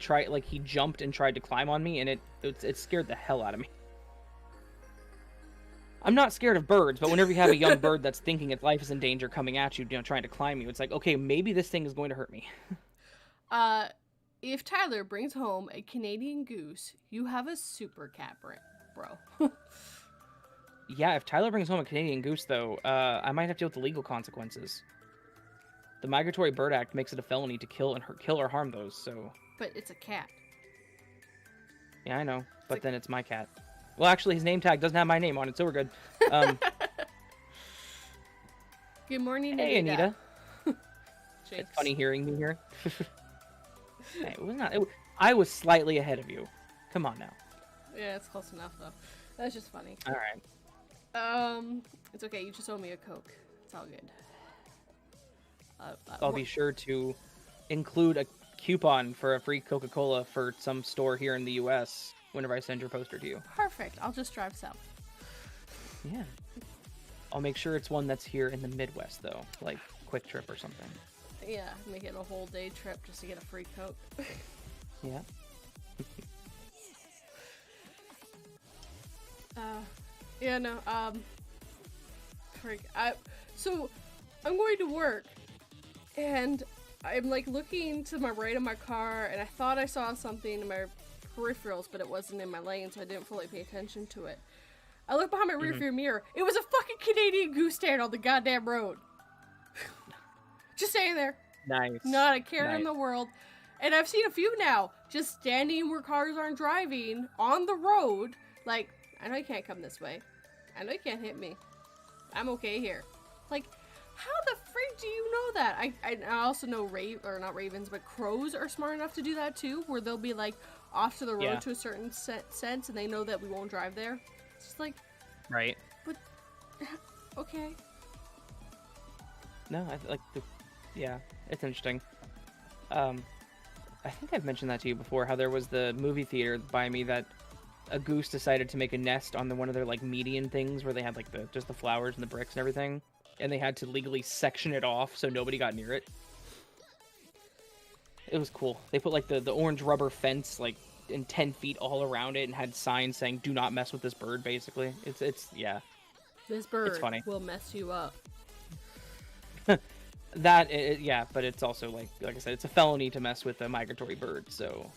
jumped and tried to climb on me, and it scared the hell out of me. I'm not scared of birds, but whenever you have a young bird that's thinking its life is in danger coming at you, trying to climb you, it's like, okay, maybe this thing is going to hurt me.
If Tyler brings home a Canadian goose, you have a super cat, bro.
Yeah, if Tyler brings home a Canadian goose, though, I might have to deal with the legal consequences. The Migratory Bird Act makes it a felony to kill or harm those, so...
But it's a cat.
Yeah, I know, but then it's my cat. Well, actually, his name tag doesn't have my name on it, so we're good.
Good morning,
Hey, Anita.
It's
funny hearing me here. Hey, it was not. I was slightly ahead of you. Come on now.
Yeah, it's close enough, though. That's just funny.
All right.
It's okay. You just owe me a Coke. It's all good.
I'll be sure to include a coupon for a free Coca-Cola for some store here in the U.S. whenever I send your poster to you.
Perfect. I'll just drive south.
Yeah. I'll make sure it's one that's here in the Midwest, though, like Quick Trip or something.
Yeah, make it a whole day trip just to get a free Coke.
Yeah.
Yeah, no, so, I'm going to work, and I'm, like, looking to my right of my car, and I thought I saw something in my peripherals, but it wasn't in my lane, so I didn't fully pay attention to it. I looked behind my rearview mirror. It was a fucking Canadian goose stand on the goddamn road. Just staying there.
Nice.
Not a care in the world. And I've seen a few now, just standing where cars aren't driving, on the road, like, I know you can't come this way. I know you can't hit me. I'm okay here. Like, how the freak do you know that? I also know not ravens, but crows are smart enough to do that too, where they'll be like off to the road to a certain sense, and they know that we won't drive there. It's just like,
right.
But okay.
No, yeah, it's interesting. I think I've mentioned that to you before, how there was the movie theater by me that a goose decided to make a nest on one of their, like, median things where they had, like, just the flowers and the bricks and everything, and they had to legally section it off so nobody got near it. It was cool. They put like the orange rubber fence like in 10 feet all around it and had signs saying "Do not mess with this bird." Basically, it's yeah,
This bird
it's funny.
will mess you up.
Yeah, but it's also like I said, it's a felony to mess with a migratory bird. So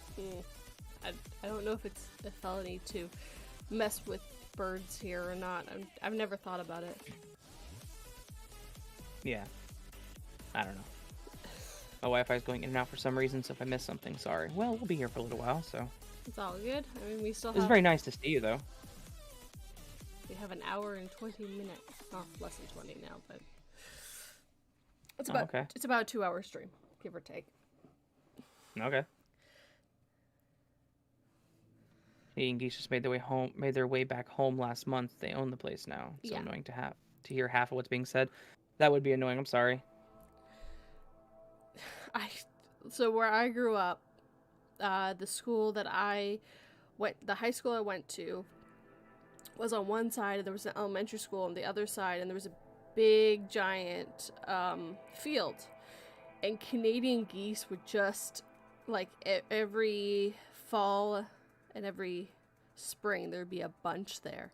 I don't know if it's a felony to mess with birds here or not. I've never thought about it.
yeah, I don't know. My Wi-Fi is going in and out for some reason, so if I miss something, sorry. Well, we'll be here for a little while, so.
It's all good. I mean, we still have...
It's very nice to see you, though.
We have an hour and 20 minutes. Oh, less than 20 now, but... It's about a 2-hour stream, give or take.
Okay. Eating geese just made their way back home last month. They own the place now. So annoying to hear half of what's being said. That would be annoying. I'm sorry.
So where I grew up, the high school I went to was on one side, there was an elementary school on the other side, and there was a big giant field, and Canadian geese would just like every fall and every spring there'd be a bunch there.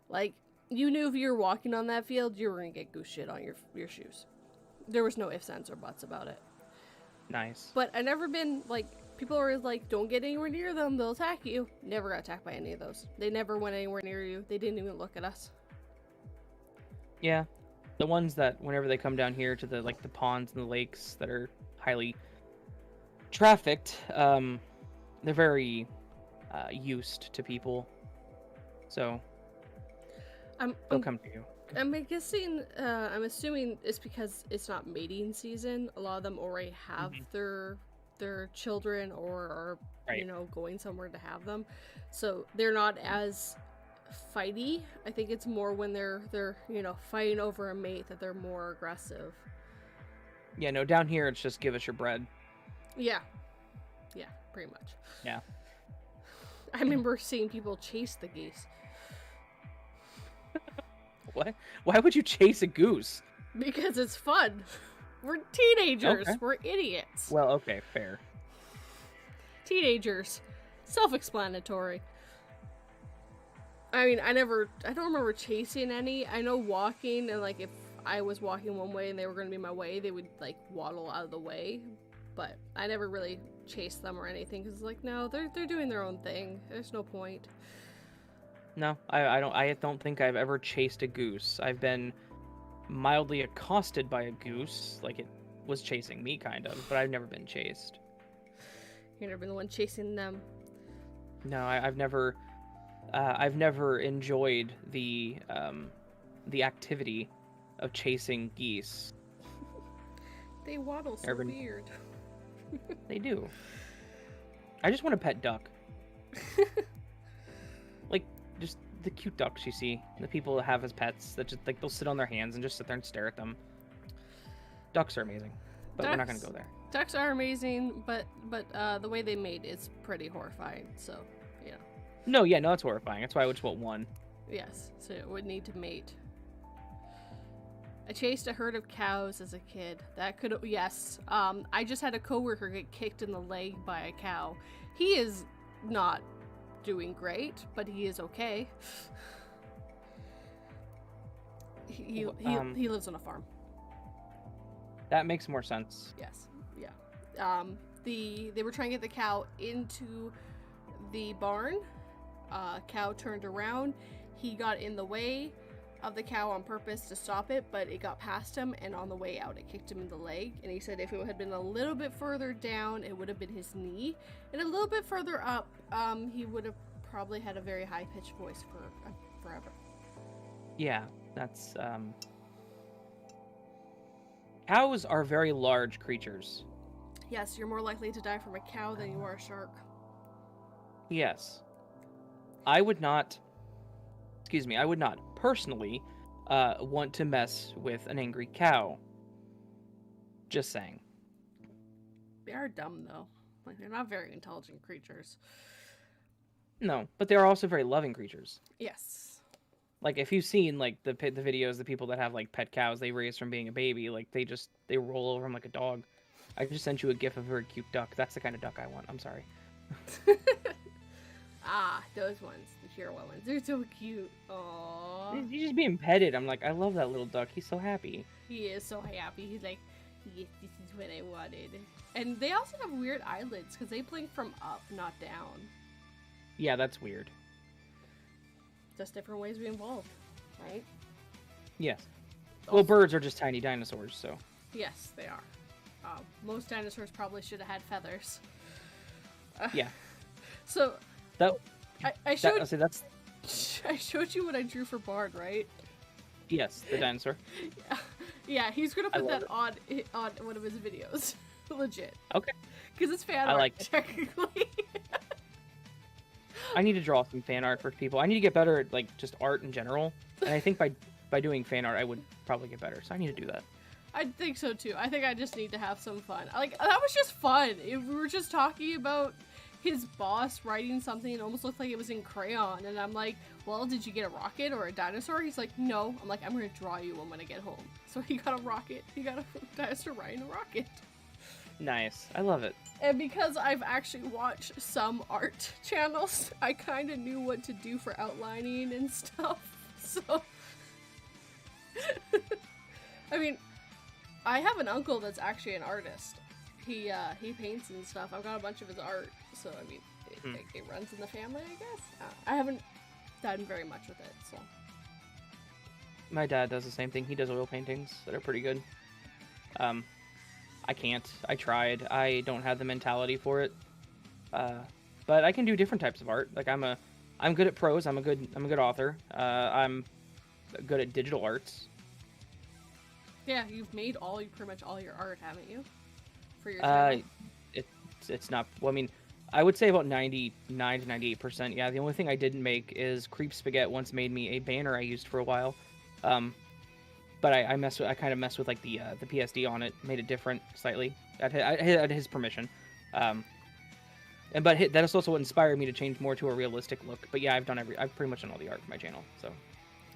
Like, you knew if you were walking on that field you were gonna get goose shit on your shoes. There was no ifs, ands, or buts about it.
Nice.
But I never been, like, people were like, don't get anywhere near them, they'll attack you. Never got attacked by any of those. They never went anywhere near you. They didn't even look at us.
Yeah. The ones that, whenever they come down here to the ponds and the lakes that are highly trafficked, they're very used to people. So, they'll come to you.
I'm assuming it's because it's not mating season. A lot of them already have their children or are,
right,
going somewhere to have them. So they're not as fighty. I think it's more when they're fighting over a mate that they're more aggressive.
Yeah, no, down here it's just give us your bread.
Yeah. Yeah, pretty much.
Yeah.
I remember seeing people chase the geese.
What? Why would you chase a goose?
Because it's fun. We're teenagers.
Okay.
We're idiots.
Well, okay, fair.
Teenagers. Self-explanatory. I mean, I don't remember chasing any. I know walking, and like if I was walking one way and they were going to be in my way, they would like waddle out of the way. But I never really chased them or anything because it's like, no, they're doing their own thing. There's no point.
No, I don't think I've ever chased a goose. I've been mildly accosted by a goose, like it was chasing me kind of, but I've never been chased.
You've never been the one chasing them?
No, I've never enjoyed the activity of chasing geese.
They waddle so weird.
They do. I just want a pet duck. Like, just the cute ducks you see, the people that have as pets, that just like they'll sit on their hands and just sit there and stare at them. Ducks are amazing, but we're not gonna go there.
Ducks are amazing, but the way they mate is pretty horrifying. So, yeah.
No, it's horrifying. That's why I just want one.
Yes, so it would need to mate. I chased a herd of cows as a kid. Yes. I just had a coworker get kicked in the leg by a cow. He is not doing great, but he is okay. He lives on a farm.
That makes more sense.
Yes. Yeah. They were trying to get the cow into the barn. Cow turned around. He got in the way of the cow on purpose to stop it, but it got past him, and on the way out it kicked him in the leg. And he said if it had been a little bit further down, it would have been his knee, and a little bit further up, he would have probably had a very high-pitched voice for forever.
Yeah, that's cows are very large creatures.
Yes, you're more likely to die from a cow than you are a shark.
Yes. I would not personally want to mess with an angry cow. Just saying.
They are dumb, though. Like, they're not very intelligent creatures.
No, but they are also very loving creatures.
Yes.
Like, if you've seen, like, the videos, the people that have, like, pet cows they raise from being a baby, like, they roll over them like a dog. I just sent you a gif of a very cute duck. That's the kind of duck I want. I'm sorry.
Ah, those ones, the Chihuahua ones. They're so cute. Aww.
He's just being petted. I'm like, I love that little duck. He's so happy.
He is so happy. He's like, yes, this is what I wanted. And they also have weird eyelids because they blink from up, not down.
Yeah, that's weird.
Just different ways we evolve, right?
Yes.
Also,
Well, birds are just tiny dinosaurs, so.
yes, they are. Most dinosaurs probably should have had feathers.
Yeah.
So
That.
I showed.
That, that's.
I showed you what I drew for Bard, right?
Yes, the dinosaur.
Yeah, he's gonna put that
it.
on one of his videos. Legit.
Okay.
Because it's fan
I
art,
like it.
technically.
I need to draw some fan art for people. I need to get better at like just art in general, and I think by doing fan art, I would probably get better. So I need to do that.
I think so too. I think I just need to have some fun. Like, that was just fun. We were just talking about his boss writing something and almost looked like it was in crayon, and I'm like, well, did you get a rocket or a dinosaur? He's like, no. I'm like, I'm gonna draw you one when I get home. So he got a rocket. He got a dinosaur riding a rocket.
Nice. I love it.
And because I've actually watched some art channels, I kind of knew what to do for outlining and stuff. So, I mean, I have an uncle that's actually an artist. He paints and stuff. I've got a bunch of his art, so I mean, it runs in the family, I guess. I haven't done very much with it, so.
My dad does the same thing. He does oil paintings that are pretty good. I can't. I tried. I don't have the mentality for it. But I can do different types of art. Like I'm good at prose. I'm a good author. I'm good at digital arts.
Yeah, you've made pretty much all your art, haven't you? For your channel?
It's not. Well, I mean, I would say about 99 to 98%. Yeah, the only thing I didn't make is Creep Spaghetti once made me a banner I used for a while. But I kind of messed with like the PSD on it, made it different slightly at his permission. But that is also what inspired me to change more to a realistic look. But yeah, I've pretty much done all the art for my channel. So.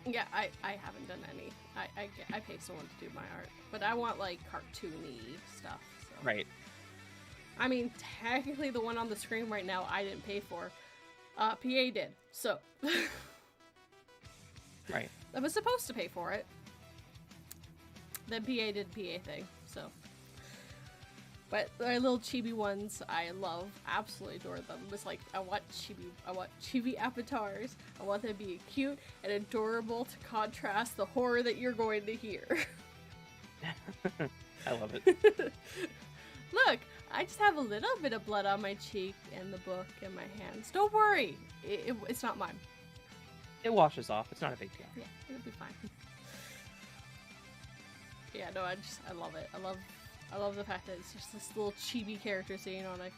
Yeah, I haven't done any. I pay someone to do my art, but I want like cartoony stuff. So.
Right.
I mean, technically, the one on the screen right now I didn't pay for. PA did, so.
Right.
I was supposed to pay for it. Then PA did PA thing, so. But my little chibi ones, I love, absolutely adore them. It's like, I want chibi avatars. I want them to be cute and adorable to contrast the horror that you're going to hear.
I love it.
Look, I just have a little bit of blood on my cheek and the book and my hands. Don't worry, it's not mine.
It washes off. It's not a big deal.
Yeah, it'll be fine. Yeah, no, I love it. I love the fact that it's just this little chibi character sitting on a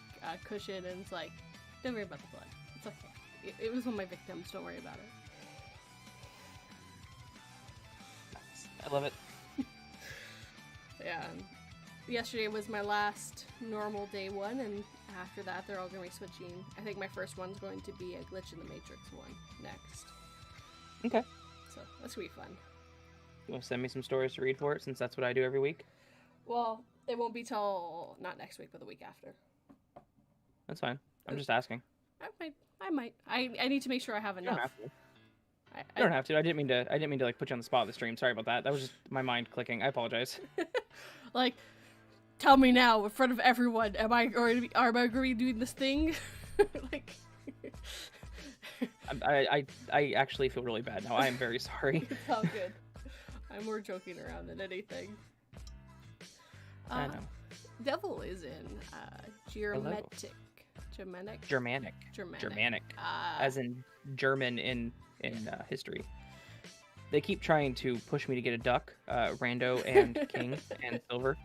cushion, and it's like, don't worry about the blood. It's okay. It was one of my victims. Don't worry about it.
I love it.
Yeah. Yesterday was my last normal day one, and after that, they're all going to be switching. I think my first one's going to be a Glitch in the Matrix one next.
Okay.
So that's going to be fun.
You want to send me some stories to read for it, since that's what I do every week?
Well, it won't be till not next week, but the week after.
That's fine. I'm just asking.
I might. I need to make sure I have enough.
You don't have to. You don't have to. I didn't mean to like put you on the spot of the stream. Sorry about that. That was just my mind clicking. I apologize.
Like, tell me now in front of everyone. Am I going to be doing this thing? Like.
I actually feel really bad now. I am very sorry.
It's all good. I'm more joking around than anything.
I know.
Devil is in Germanic.
As in German in history. They keep trying to push me to get a duck, Rando and King and Silver.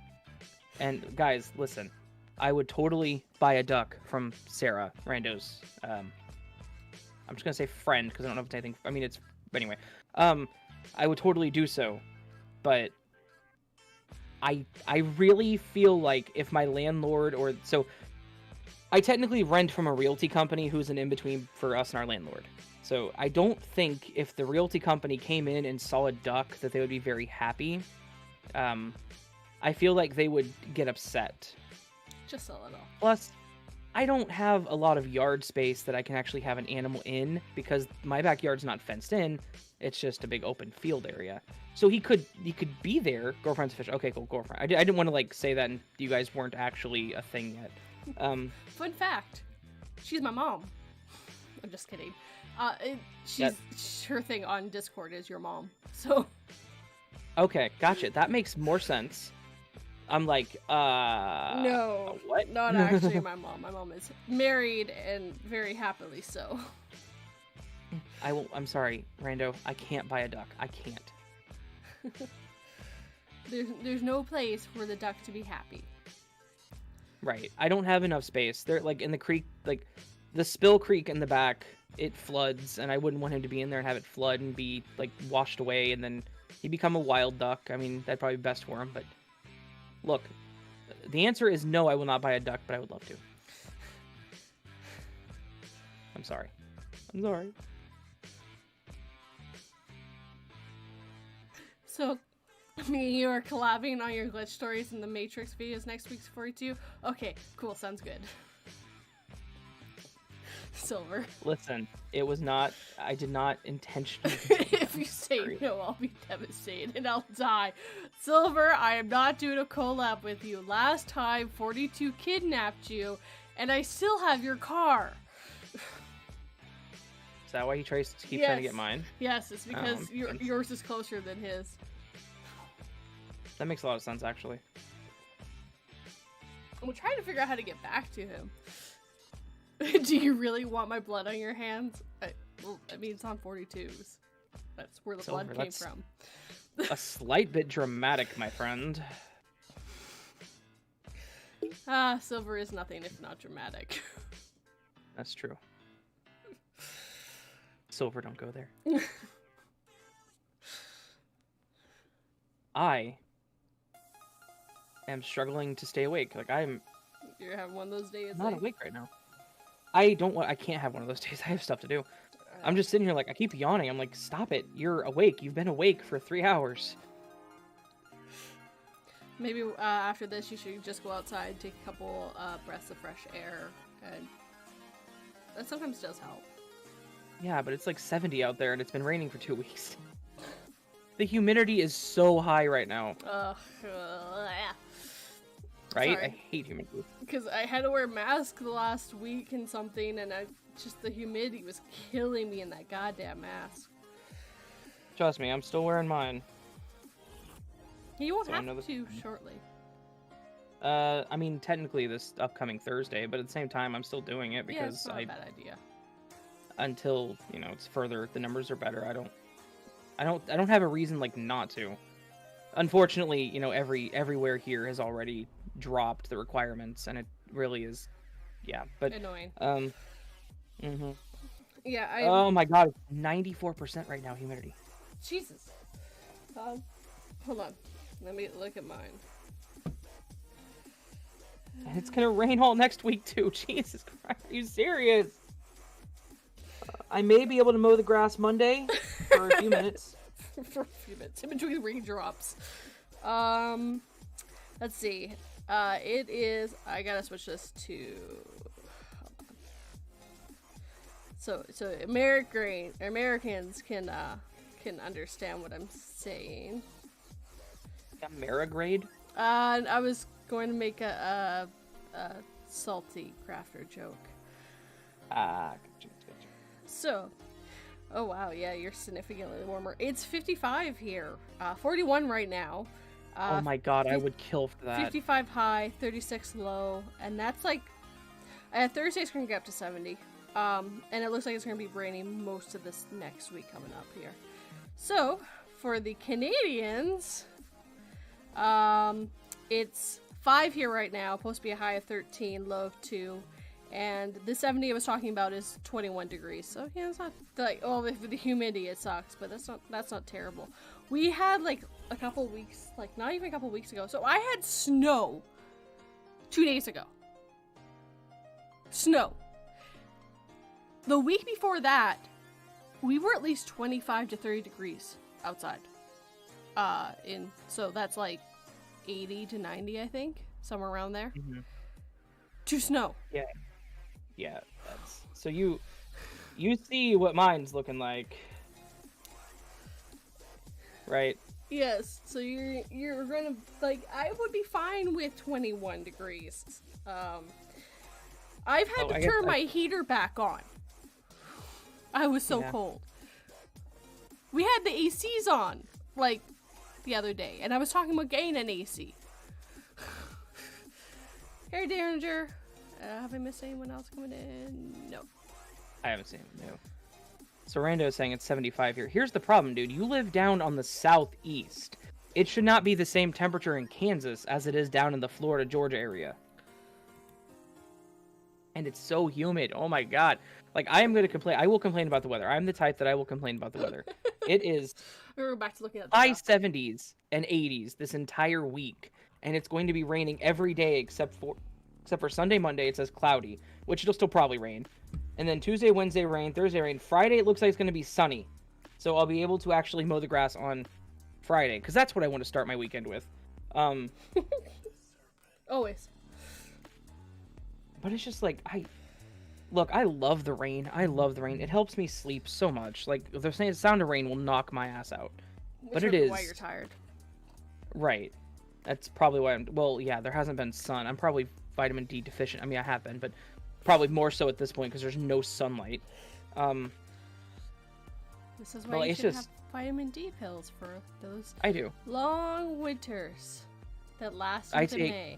And guys, listen, I would totally buy a duck from Sarah, Rando's. I'm just gonna say friend because I don't know if it's anything. I mean, it's anyway. I would totally do so, but I really feel like if my landlord I technically rent from a realty company who's an in-between for us and our landlord. So I don't think if the realty company came in and saw a duck that they would be very happy. I feel like they would get upset
Just a little.
Plus, I don't have a lot of yard space that I can actually have an animal in because my backyard's not fenced in. It's just a big open field area. So he could be there. Girlfriend's fish. Okay, cool, girlfriend. I didn't want to like say that and you guys weren't actually a thing yet.
Fun fact, she's my mom. I'm just kidding. Her thing on Discord is your mom. So.
Okay, gotcha. That makes more sense. I'm like,
no,
what?
Not actually my mom. My mom is married and very happily so.
I'm sorry, Rando. I can't buy a duck. I can't.
There's no place for the duck to be happy.
Right. I don't have enough space. They're like in the creek, like the spill creek in the back, it floods, and I wouldn't want him to be in there and have it flood and be like washed away, and then he become a wild duck. I mean, that'd probably be best for him, but look, the answer is no, I will not buy a duck, but I would love to. I'm sorry.
So, me and you are collabing on your glitch stories in the Matrix videos next week's 42? Okay, cool, sounds good. Silver.
Listen, it was not, I did not intentionally.
If you say no, I'll be devastated and I'll die. Silver, I am not doing a collab with you. Last time, 42 kidnapped you, and I still have your car.
Is that why he keeps trying to get mine?
Yes, it's because yours is closer than his.
That makes a lot of sense, actually.
I'm trying to figure out how to get back to him. Do you really want my blood on your hands? I mean, it's on 42s. That's where the blood came from.
A slight bit dramatic, my friend.
Silver is nothing if not dramatic.
That's true. Silver, don't go there. I am struggling to stay awake. Like,
You're having one of those days.
Not awake right now. I can't have one of those days. I have stuff to do. I'm just sitting here like, I keep yawning. I'm like, stop it. You're awake. You've been awake for 3 hours.
Maybe after this, you should just go outside, take a couple breaths of fresh air, and that sometimes does help.
Yeah, but it's like 70 out there, and it's been raining for 2 weeks. The humidity is so high right now. Right?
Sorry.
I hate humidity.
Because I had to wear a mask the last week and something, and the humidity was killing me in that goddamn mask.
Trust me, I'm still wearing mine.
You won't have to shortly.
I mean, technically this upcoming Thursday, but at the same time, I'm still doing it because
it's not a bad idea.
Until, it's further, the numbers are better. I don't have a reason like not to. Unfortunately, everywhere here has already dropped the requirements, and it really is, but
annoying.
Yeah. Oh my god, 94% right now humidity.
Jesus. Hold on. Let me look at mine.
And it's gonna rain all next week too. Jesus Christ, are you serious? I may be able to mow the grass Monday for a few minutes.
For a few minutes in between raindrops. Let's see. It is. I gotta switch this to. So Americans can understand what I'm saying.
Amerigrade?
I was going to make a salty crafter joke.
Gotcha.
So, oh wow, yeah, you're significantly warmer. It's 55 here, 41 right now.
Oh my god, I would kill for that.
55 high, 36 low, and that's like, Thursday's gonna get up to 70. And it looks like it's gonna be raining most of this next week coming up here. So, for the Canadians, it's 5 here right now, supposed to be a high of 13, low of 2. And the 70 I was talking about is 21 degrees. So yeah, it's not like, for the humidity it sucks, but that's not terrible. We had like a couple weeks, like not even a couple weeks ago. So I had snow 2 days ago. Snow. The week before that, we were at least 25 to 30 degrees outside. So that's like 80 to 90, I think, somewhere around there.
Mm-hmm.
to snow.
Yeah. Yeah. That's so you see what mine's looking like, right?
Yes. So you're gonna like I would be fine with 21 degrees. I've had to turn my heater back on. I was so cold. We had the ACs on like the other day, and I was talking about getting an AC. Hey, Derringer. Have I missed anyone else coming in? No.
I haven't seen him, no. So Rando is saying it's 75 here. Here's the problem, dude. You live down on the southeast. It should not be the same temperature in Kansas as it is down in the Florida, Georgia area. And it's so humid. Oh my god. Like, I am going to complain. I will complain about the weather. I'm the type that I will complain about the weather. It is
We're back to looking at
high 70s and 80s this entire week. And it's going to be raining every day except for Sunday, Monday. It says cloudy, which it'll still probably rain. And then Tuesday, Wednesday, rain. Thursday, rain. Friday, it looks like it's going to be sunny. So I'll be able to actually mow the grass on Friday. Because that's what I want to start my weekend with.
Always.
But it's just like, I love the rain. I love the rain. It helps me sleep so much. Like, they're saying the sound of rain will knock my ass out. But it is.
Why you're tired.
Right. That's probably why well, yeah, there hasn't been sun. I'm probably vitamin D deficient. I mean, I have been, but probably more so at this point because there's no sunlight.
This is why you should have vitamin D pills for those
I do.
long winters that last into May.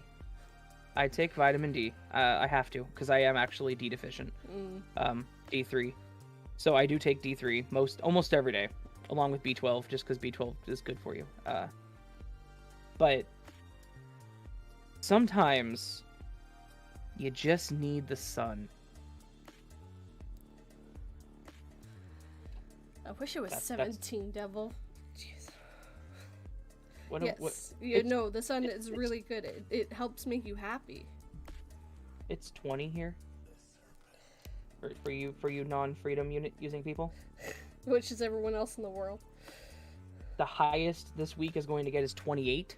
I take vitamin D. I have to because I am actually D deficient. D3. So I do take D3 almost every day, along with B12, just because B12 is good for you. But sometimes you just need the sun.
I wish it was 17, Devil. Jeez. No, the sun is really good. It helps make you happy.
It's 20 here. For you non-freedom unit using people.
Which is everyone else in the world.
The highest this week is going to get is 28.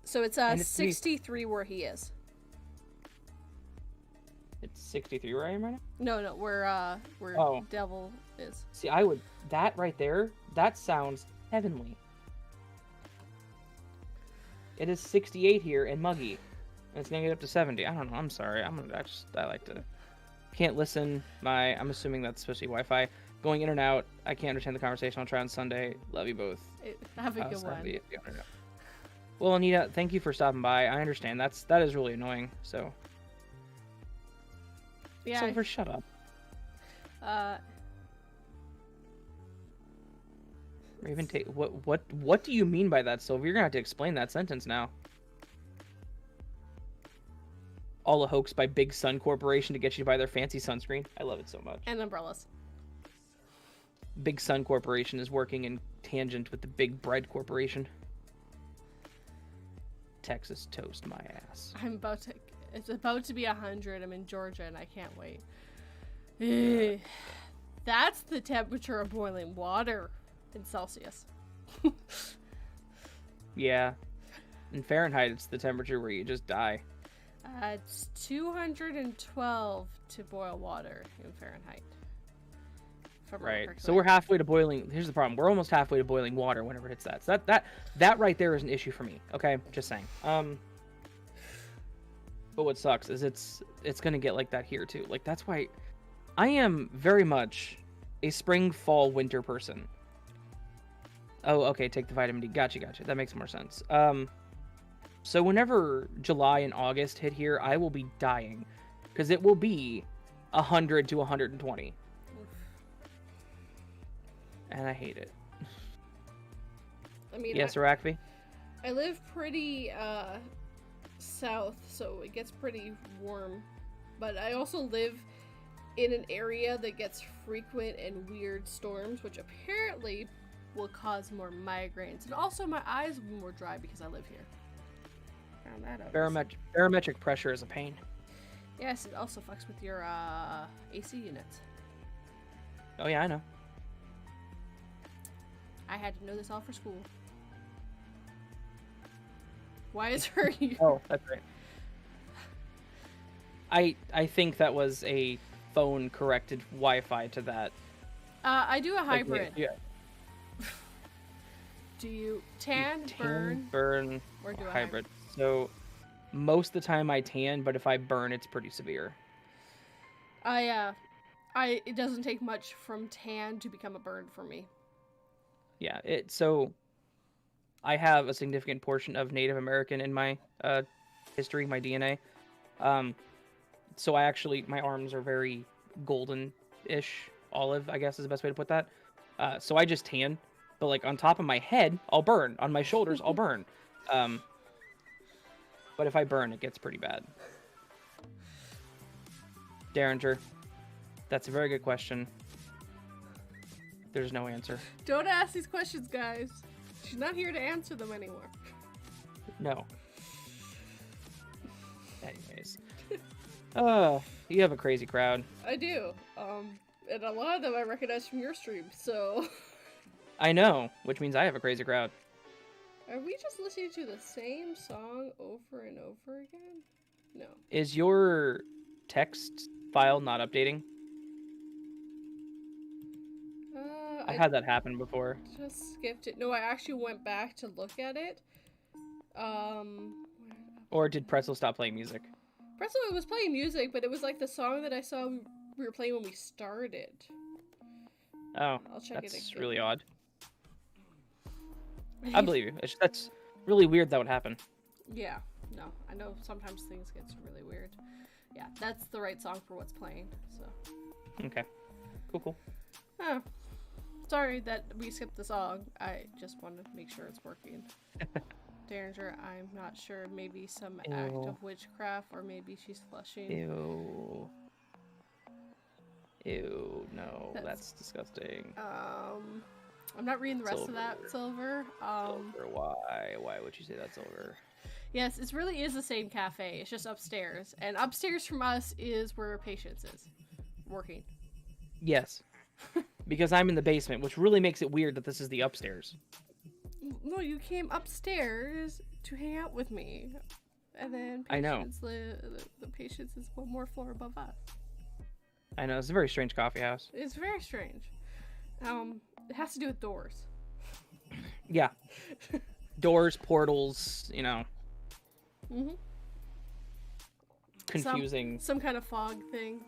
So it's 63 where he is.
It's 63 where I am right
No,
now?
where Devil is.
See, that right there, that sounds heavenly. It is 68 here and muggy. And it's gonna get up to 70. I don't know, I'm sorry. I like to... Can't listen. I'm assuming that's supposed to be Wi-Fi. Going in and out. I can't understand the conversation. I'll try on Sunday. Love you both.
Have a good one.
Well, Anita, thank you for stopping by. I understand. That is really annoying, so...
Yeah.
Silver, shut up. Raven, what do you mean by that, Silver? You're gonna have to explain that sentence now. All a hoax by Big Sun Corporation to get you to buy their fancy sunscreen. I love it so much.
And umbrellas.
Big Sun Corporation is working in tangent with the Big Bread Corporation. Texas toast my ass.
It's about to be 100. I'm in Georgia and I can't wait. That's the temperature of boiling water in Celsius.
Yeah. In Fahrenheit, it's the temperature where you just die.
It's 212 to boil water in Fahrenheit.
Right. So we're halfway to boiling. Here's the problem. We're almost halfway to boiling water whenever it hits that. So that right there is an issue for me. Okay, just saying. But what sucks is it's gonna get like that here too. Like, that's why I am very much a spring, fall, winter person. Oh, okay. Take the vitamin D. Gotcha. That makes more sense. So whenever July and August hit here, I will be dying because it will be 100 to 120. And I hate it.
I mean,
yes, Arakvi?
I live pretty south, so it gets pretty warm. But I also live in an area that gets frequent and weird storms, which apparently will cause more migraines. And also my eyes will be more dry because I live here. Found that out.
Barometric pressure is a pain.
Yes, it also fucks with your AC units.
Oh yeah, I know.
I had to know this all for school. Why is her...
Oh, that's right. I think that was a phone corrected Wi-Fi to that.
I do a hybrid.
Yeah.
Do you tan, burn,
or
do a
hybrid? So most of the time I tan, but if I burn, it's pretty severe.
It doesn't take much from tan to become a burn for me.
Yeah, so I have a significant portion of Native American in my history, my DNA. So my arms are very golden-ish, olive, I guess is the best way to put that. So I just tan, but like on top of my head, I'll burn. On my shoulders, I'll burn. But if I burn, it gets pretty bad. Derringer, that's a very good question. There's no answer.
Don't ask these questions, guys. She's not here to answer them anymore.
No. Anyways. You have a crazy crowd.
I do. And a lot of them I recognize from your stream, so...
I know, which means I have a crazy crowd.
Are we just listening to the same song over and over again? No.
Is your text file not updating? I had that happen before.
Just skipped it. No, I actually went back to look at it.
Or did Pretzel stop playing music?
Pretzel was playing music, but it was like the song that I saw we were playing when we started.
Oh,
I'll check
that's
it
really odd. I believe you. That's really weird that would happen.
Yeah, no, I know sometimes things get really weird. Yeah, that's the right song for what's playing, so.
Okay, cool.
Oh, sorry that we skipped the song. I just wanted to make sure it's working. Derringer, I'm not sure. Maybe some act of witchcraft, or maybe she's flushing.
Ew. Ew, no, that's disgusting.
I'm not reading the rest of that, Silver.
Silver, why? Why would you say that, Silver?
Yes, it really is the same cafe. It's just upstairs. And upstairs from us is where Patience is working.
Yes. Because I'm in the basement, which really makes it weird that this is the upstairs.
No, you came upstairs to hang out with me. And then Patience, the Patience is one more floor above us.
I know, it's a very strange coffee house.
It's very strange. It has to do with doors.
Yeah. Doors, portals, you know.
Mm-hmm.
Confusing.
Some kind of fog thing.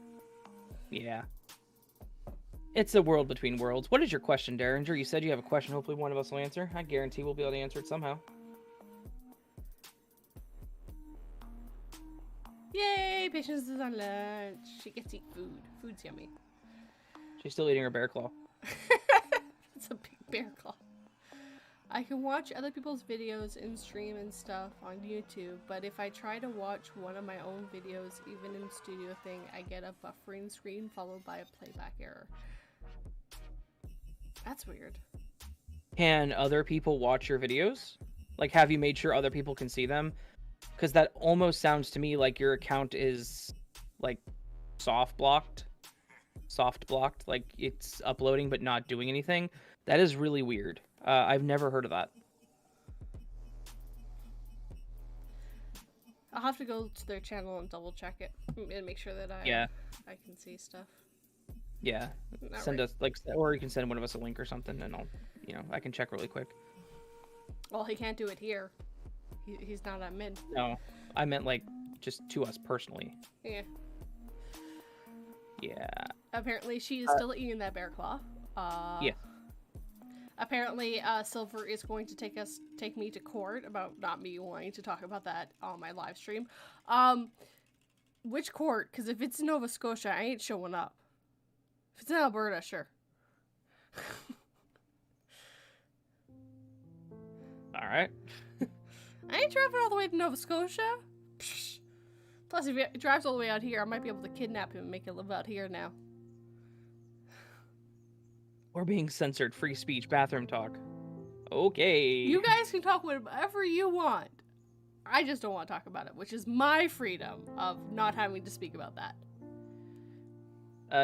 Yeah. It's a world between worlds. What is your question, Derringer? You said you have a question. Hopefully one of us will answer. I guarantee we'll be able to answer it somehow.
Yay! Patience is on lunch. She gets to eat food. Food's yummy.
She's still eating her bear claw.
It's a big bear claw. I can watch other people's videos in stream and stuff on YouTube, but if I try to watch one of my own videos, even in studio thing, I get a buffering screen followed by a playback error. That's weird.
Can other people watch your videos? Like, have you made sure other people can see them? Because that almost sounds to me like your account is, like, soft blocked, like it's uploading but not doing anything. That is really weird. I've never heard of that.
I'll have to go to their channel and double check it and make sure that I can see stuff.
Yeah, send us or you can send one of us a link or something, and I can check really quick.
Well, he can't do it here. He's not admin.
No, I meant like just to us personally.
Yeah.
Yeah.
Apparently, she is still eating that bear claw.
Yeah.
Apparently, Silver is going to take me to court about not me wanting to talk about that on my live stream. Which court? Because if it's in Nova Scotia, I ain't showing up. If it's in Alberta, sure.
All right.
I ain't driving all the way to Nova Scotia. Psh. Plus, if he drives all the way out here, I might be able to kidnap him and make him live out here now.
We're being censored. Free speech. Bathroom talk. Okay.
You guys can talk whatever you want. I just don't want to talk about it, which is my freedom of not having to speak about that.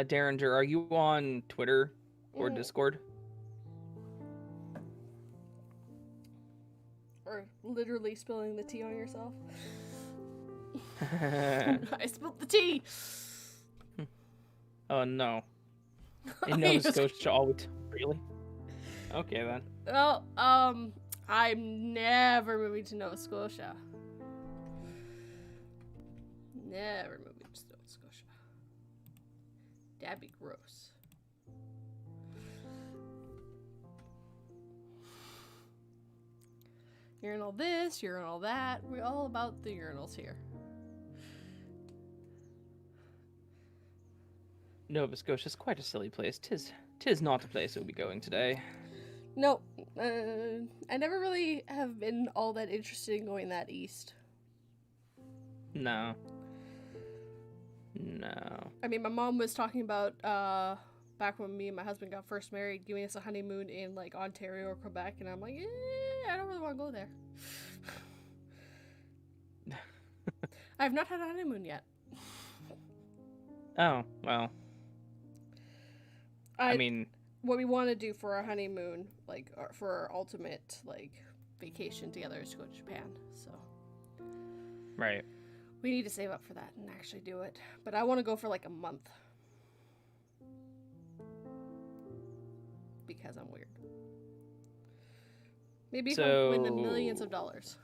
Derringer, are you on Twitter or Discord?
Or literally spilling the tea on yourself? I spilled the tea.
Oh no. In Nova Scotia, all we really? Okay then.
Well, I'm never moving to Nova Scotia. Never moving to Nova Scotia. That'd be gross. Urinal this, urinal that. We're all about the urinals here.
Nova Scotia's quite a silly place. Tis not a place we'll be going today.
No, I never really have been all that interested in going that east.
No.
I mean, my mom was talking about, back when me and my husband got first married, giving us a honeymoon in, like, Ontario or Quebec, and I'm like, I don't really want to go there. I have not had a honeymoon yet.
Oh, well. I mean...
What we want to do for our honeymoon, like, for our ultimate, like, vacation together is to go to Japan, so...
Right.
We need to save up for that and actually do it. But I want to go for, like, a month. Because I'm weird. Maybe if I win the millions of dollars.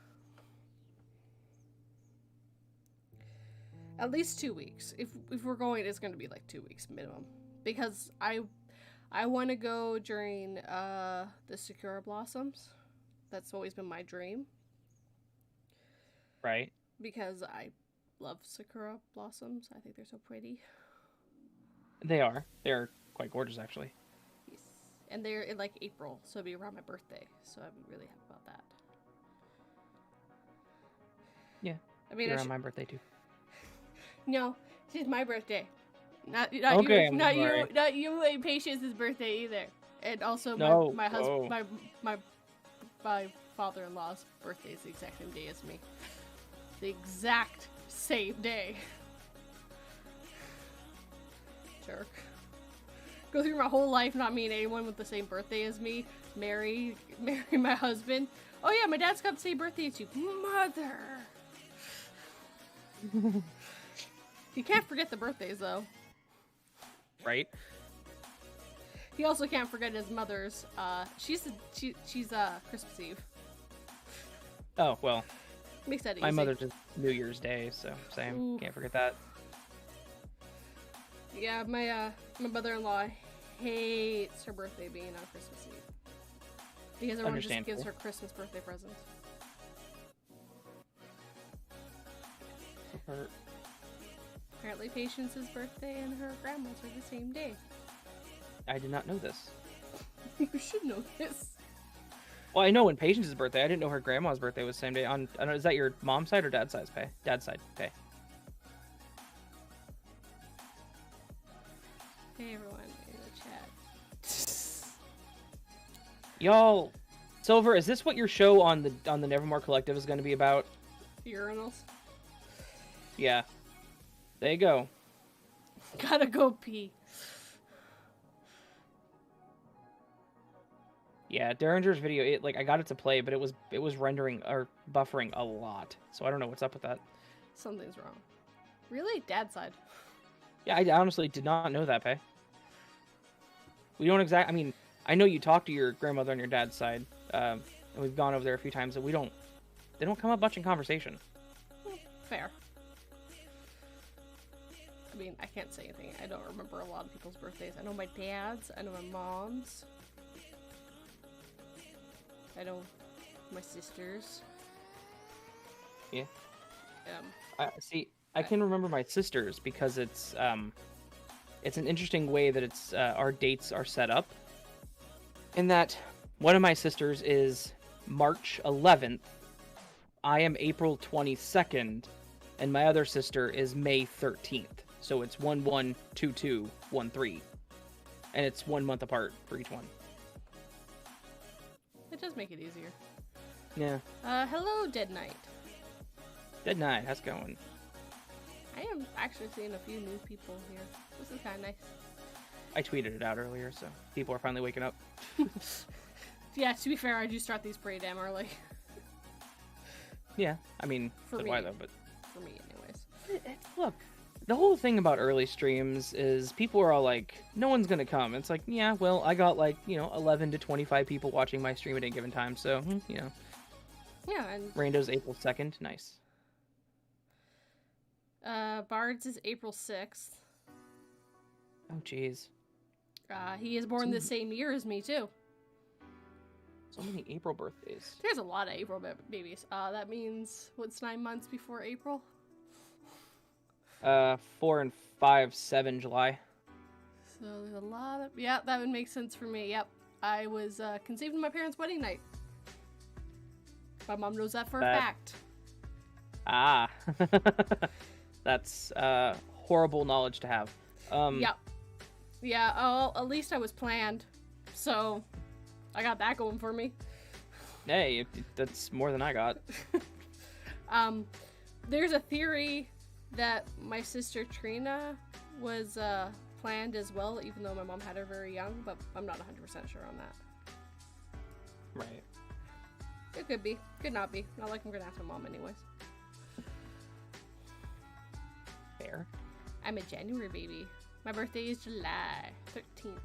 At least 2 weeks. If we're going, it's going to be like 2 weeks minimum. Because I want to go during the Sakura blossoms. That's always been my dream.
Right.
Because I love Sakura blossoms. I think they're so pretty.
They are. They're quite gorgeous, actually.
Yes. And they're in, like, April, so it'll be around my birthday. So I'm really happy about that.
Yeah.
I mean,
around my birthday, too.
No, it's my birthday. Not
okay,
you, not you and Patience's birthday either. And also my husband, my father-in-law's birthday is the exact same day as me. The exact same day. Jerk. Go through my whole life not meeting anyone with the same birthday as me. Marry my husband. Oh yeah, my dad's got the same birthday as you. Mother. You can't forget the birthdays, though.
Right?
He also can't forget his mother's. She's Christmas Eve.
Oh, well.
Makes that easy.
My mother just New Year's Day, so same. Ooh. Can't forget that.
Yeah, my mother-in-law hates her birthday being on Christmas Eve. Because everyone just gives her Christmas birthday presents. Apparently Patience's birthday and her grandma's are the same day.
I did not know this.
You should know this.
Well, I know when Patience's birthday. I didn't know her grandma's birthday was the same day. I don't know, is that your mom's side or dad's side pay? Dad's side pay.
Hey everyone in the chat.
Y'all, Silver, is this what your show on the Nevermore Collective is going to be about?
Urinals?
Yeah. There you go.
Gotta go pee.
Yeah, Derringer's video, I got it to play, but it was rendering or buffering a lot. So I don't know what's up with that.
Something's wrong. Really? Dad's side.
Yeah, I honestly did not know that, Pay. We don't I mean, I know you talk to your grandmother on your dad's side, and we've gone over there a few times, and they don't come up much in conversation.
Fair. I mean, I can't say anything. I don't remember a lot of people's birthdays. I know my dad's, I know my mom's. I know my sister's.
Yeah. I can remember my sister's because it's an interesting way that it's our dates are set up. In that one of my sisters is March 11th, I am April 22nd, and my other sister is May 13th. So it's 112213, and it's 1 month apart for each one.
It does make it easier.
Yeah.
Hello, Dead Knight.
Dead Knight, how's it going?
I am actually seeing a few new people here. This is kind of nice.
I tweeted it out earlier, so people are finally waking up.
Yeah, to be fair, I do start these pretty damn early.
Yeah, I mean,
for me,
why though? But
for me, anyways.
Look, the whole thing about early streams is people are all like, no one's gonna come. It's like, yeah, well, I got like, 11 to 25 people watching my stream at any given time, so,
Yeah, and
Rando's April 2nd, nice.
Bard's is April 6th.
Oh, jeez.
He is born the same year as me, too.
So many April birthdays.
There's a lot of April babies. That means, what's 9 months before April?
4 and 5, 7 July.
So there's a lot of... Yeah, that would make sense for me. Yep. I was conceived on my parents' wedding night. My mom knows that for a fact.
Ah. That's horrible knowledge to have.
Yep. Yeah, oh, at least I was planned. So, I got that going for me.
Hey, that's more than I got.
There's a theory that my sister Trina was planned as well, even though my mom had her very young, but I'm not 100% sure on that.
Right.
It could be. Could not be. Not like I'm gonna ask my mom anyways.
Fair.
I'm a January baby. My birthday is July 13th.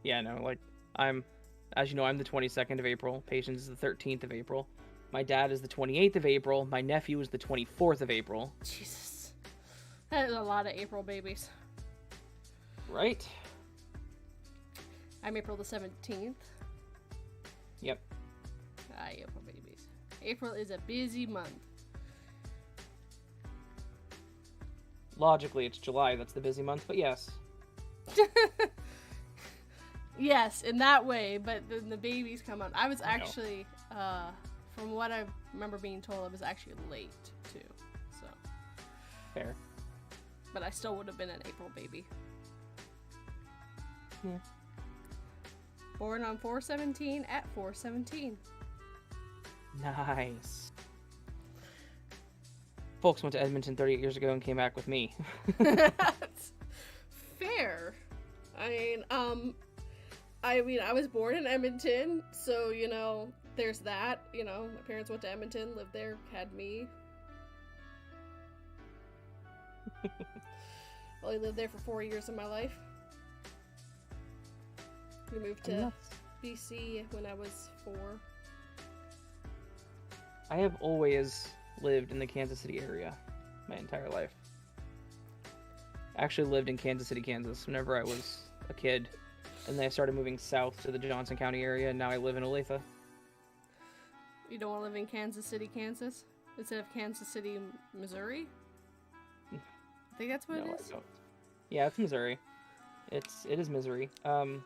Yeah, no, like, as you know, I'm the 22nd of April. Patience is the 13th of April. My dad is the 28th of April. My nephew is the 24th of April.
Jesus. That is a lot of April babies.
Right?
I'm April the 17th.
Yep.
April babies. April is a busy month.
Logically, it's July. That's the busy month, but yes.
Yes, in that way, but then the babies come out. I was actually, from what I remember being told, I was actually late, too. So.
Fair.
But I still would have been an April baby.
Yeah.
Born on 4/17 at 4/17.
Nice. Folks went to Edmonton 38 years ago and came back with me.
That's fair. I mean, I was born in Edmonton, so, there's that. My parents went to Edmonton, lived there, had me. Only lived there for 4 years of my life. We moved to BC when I was 4.
I have always lived in the Kansas City area my entire life. I actually lived in Kansas City, Kansas whenever I was a kid. And then I started moving south to the Johnson County area, and now I live in Olathe.
You don't want to live in Kansas City, Kansas? Instead of Kansas City, Missouri? I think that's what it is?
I don't. Yeah, it's Missouri. It is Missouri. No,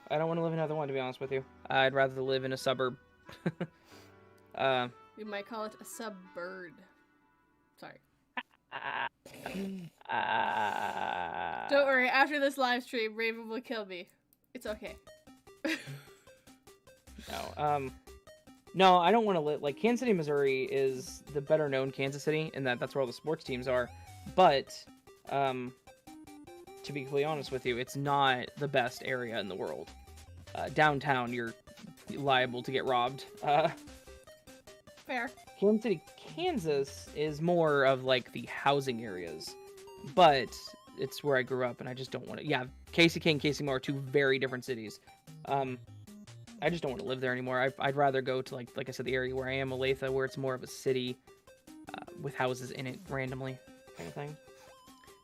I don't want to live in either one, to be honest with you. I'd rather live in a suburb.
We might call it a suburb. Sorry. Don't worry, after this live stream, Raven will kill me. It's okay.
No, I don't want to live... Like, Kansas City, Missouri is the better-known Kansas City, and that's where all the sports teams are. But, to be completely honest with you, it's not the best area in the world. Downtown, you're liable to get robbed.
Fair.
Kansas City, Kansas is more of, like, the housing areas. But it's where I grew up, and I just don't want to... Yeah, Casey King, Casey Moore are two very different cities. I just don't want to live there anymore. I'd rather go to, like I said, the area where I am, Olathe, where it's more of a city with houses in it randomly, kind of thing.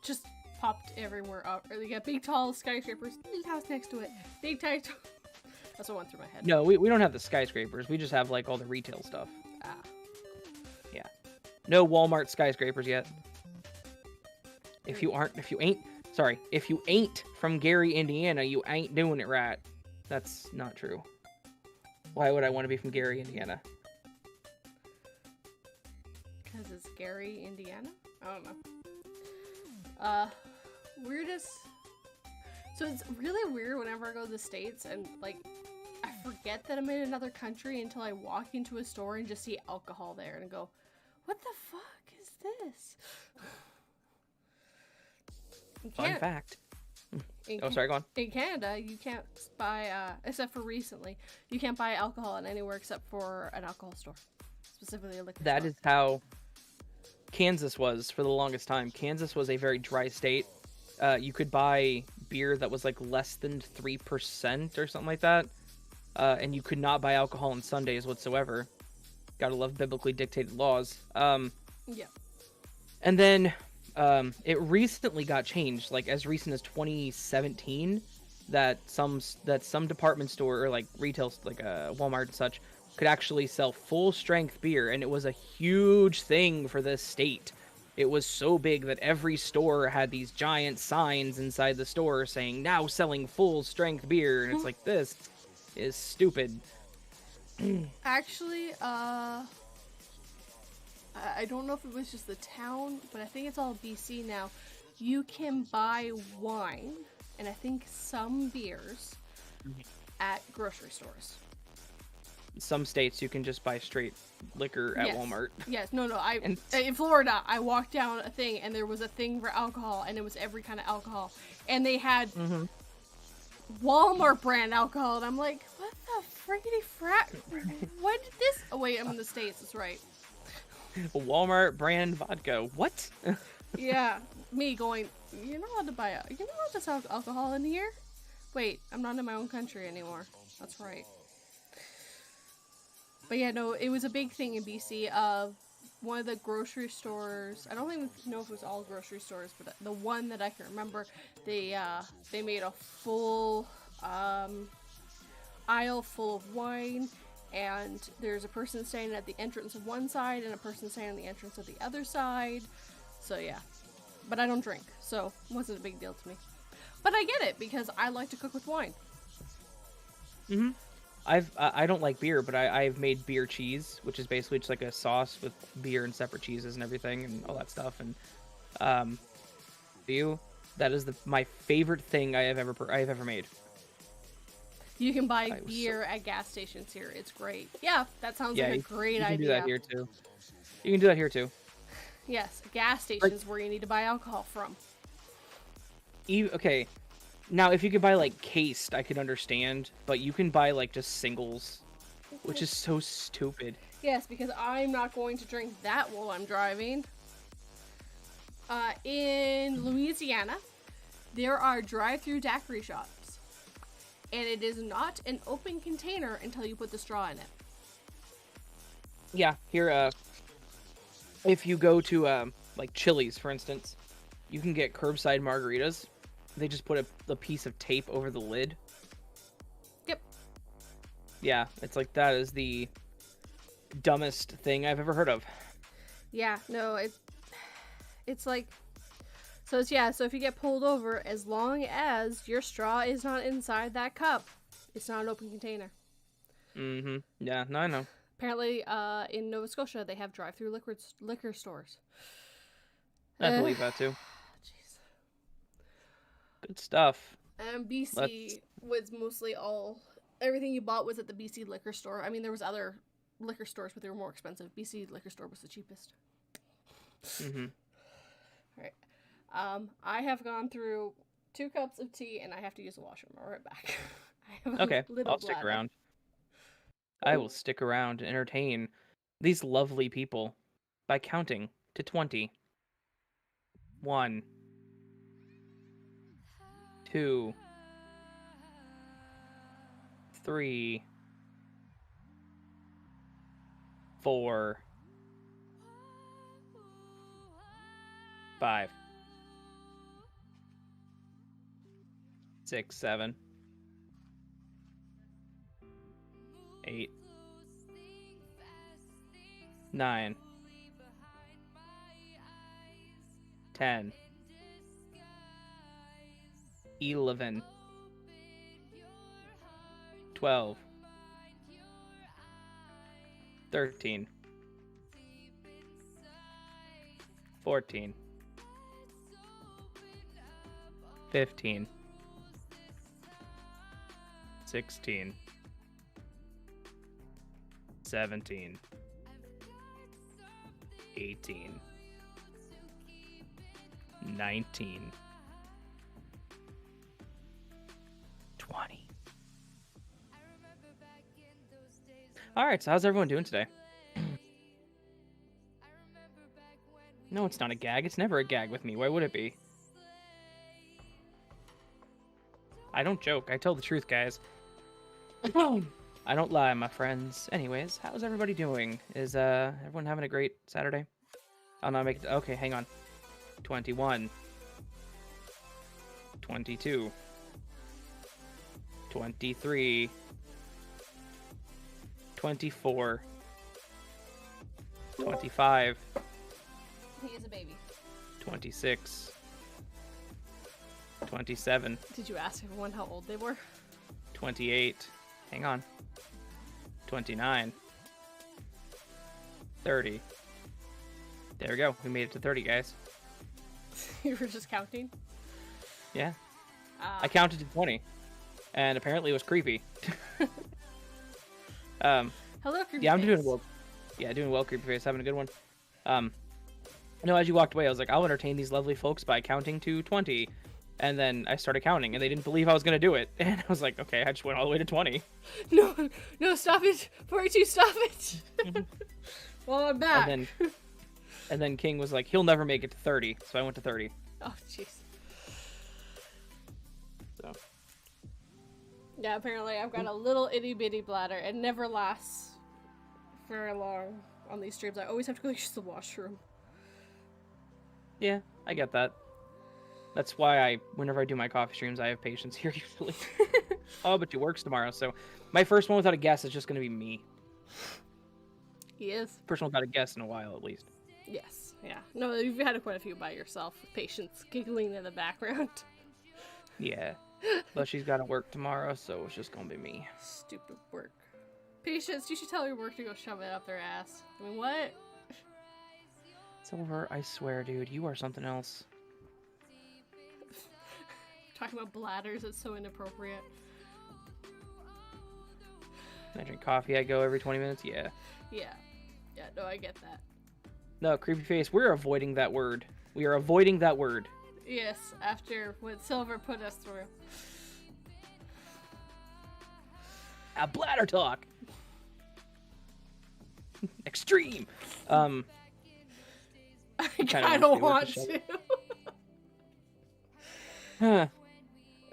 Just popped everywhere up. Or they got big, tall skyscrapers. Little house next to it. Big, tight... That's what went through my head.
No, we don't have the skyscrapers. We just have, like, all the retail stuff.
Ah.
Yeah. No Walmart skyscrapers yet. If you ain't from Gary, Indiana, you ain't doing it right. That's not true. Why would I want to be from Gary, Indiana?
Because it's Gary, Indiana? I don't know. Weirdest... So it's really weird whenever I go to the States and, like, I forget that I'm in another country until I walk into a store and just see alcohol there and go, what the fuck is this?
Fun fact. Sorry, go on.
In Canada, you can't buy, except for recently, you can't buy alcohol in anywhere except for an alcohol store, specifically a liquor store.
That is how Kansas was for the longest time. Kansas was a very dry state. You could buy beer that was like less than 3% or something like that, and you could not buy alcohol on Sundays whatsoever. Gotta love biblically dictated laws.
Yeah.
And then it recently got changed, like as recent as 2017, that some department store or like retail, like Walmart and such, could actually sell full strength beer, and it was a huge thing for this state. It was so big that every store had these giant signs inside the store saying now selling full strength beer, and it's like, this is stupid.
Actually, I don't know if it was just the town, but I think it's all BC now. You can buy wine and I think some beers at grocery stores.
Some states you can just buy straight liquor at Walmart.
Yes, no. In Florida, I walked down a thing and there was a thing for alcohol, and it was every kind of alcohol, and they had Walmart brand alcohol, and I'm like, what the friggity frat? What did this? Oh wait, I'm in the States. That's right.
Walmart brand vodka. What?
Yeah, me going, you're not allowed to buy you're not allowed to sell alcohol in here? Wait, I'm not in my own country anymore. That's right. But yeah, no, it was a big thing in BC. One of the grocery stores, I don't even know if it was all grocery stores, but the one that I can remember, they made a full aisle full of wine, and there's a person standing at the entrance of one side and a person standing at the entrance of the other side. So yeah, but I don't drink, so it wasn't a big deal to me. But I get it because I like to cook with wine.
I don't like beer, but I've made beer cheese, which is basically just like a sauce with beer and separate cheeses and everything and all that stuff. And that is my favorite thing I have ever made.
You can buy beer at gas stations here. It's great. Yeah, that sounds like a great idea.
You can do that here too. You can do that here too.
Yes, gas stations where you need to buy alcohol from.
Okay. Now, if you could buy, like, cased, I could understand, but you can buy, like, just singles, which is so stupid.
Yes, because I'm not going to drink that while I'm driving. In Louisiana, there are drive-through daiquiri shops, and it is not an open container until you put the straw in it.
Yeah, here, if you go to, like, Chili's, for instance, you can get curbside margaritas. They just put a piece of tape over the lid.
Yep.
Yeah, it's like, that is the dumbest thing I've ever heard of.
Yeah, no, it's like, so if you get pulled over, as long as your straw is not inside that cup, it's not an open container.
Yeah, no, I know.
Apparently, in Nova Scotia, they have drive-through liquor stores.
I believe that too. Good stuff.
BC was mostly everything you bought was at the BC liquor store. I mean, there was other liquor stores, but they were more expensive. BC liquor store was the cheapest. Alright. I have gone through 2 cups of tea, and I have to use the washroom. I'll be right back.
Okay, I'll stick around. I will stick around to entertain these lovely people by counting to 20. 1, 2, 3, 4, 5, 6, 7, 8, 9, 10, 11, 12, 13, 14, 15, 16, 17, 18, 19, 20. All right, so how's everyone doing today? No, it's not a gag. It's never a gag with me. Why would it be? I don't joke. I tell the truth, guys. I don't lie, my friends. Anyways, how's everybody doing? Is everyone having a great Saturday? I'll not make it. Okay, hang on. 21. 22. 23. 24. 25.
He is a baby.
26. 27.
Did you ask everyone how old they were?
28. Hang on. 29. 30. There we go. We made it to 30, guys.
You were just counting?
Yeah. I counted to 20. And apparently it was creepy.
Hello, creepy
yeah, I'm
face.
doing well. Yeah, doing well, creepy face. Having a good one. No, as you walked away, I was like, I'll entertain these lovely folks by counting to 20. And then I started counting, and they didn't believe I was going to do it. And I was like, okay, I just went all the way to 20.
No, stop it. 42, stop it. Well, I'm back.
And then King was like, he'll never make it to 30. So I went to 30.
Oh, jeez.
So.
Yeah, apparently I've got a little itty-bitty bladder. It never lasts very long on these streams. I always have to go use the washroom.
Yeah, I get that. That's why whenever I do my coffee streams, I have patients here usually. Oh, but she works tomorrow, so my first one without a guest is just going to be me.
He is.
First one without a guest in a while, at least.
Yes, yeah. No, you've had quite a few by yourself. Patients giggling in the background.
Yeah. But she's got to work tomorrow, so it's just going to be me.
Stupid work. Patients, you should tell your work to go shove it up their ass. I mean, what?
Silver, I swear, dude, you are something else.
Talking about bladders, it's so inappropriate.
I drink coffee, I go every 20 minutes, yeah.
Yeah, no, I get that.
No, creepy face, we're avoiding that word. We are avoiding that word.
Yes, after what Silver put us through.
A bladder talk! Extreme!
I kind of want to.
Huh.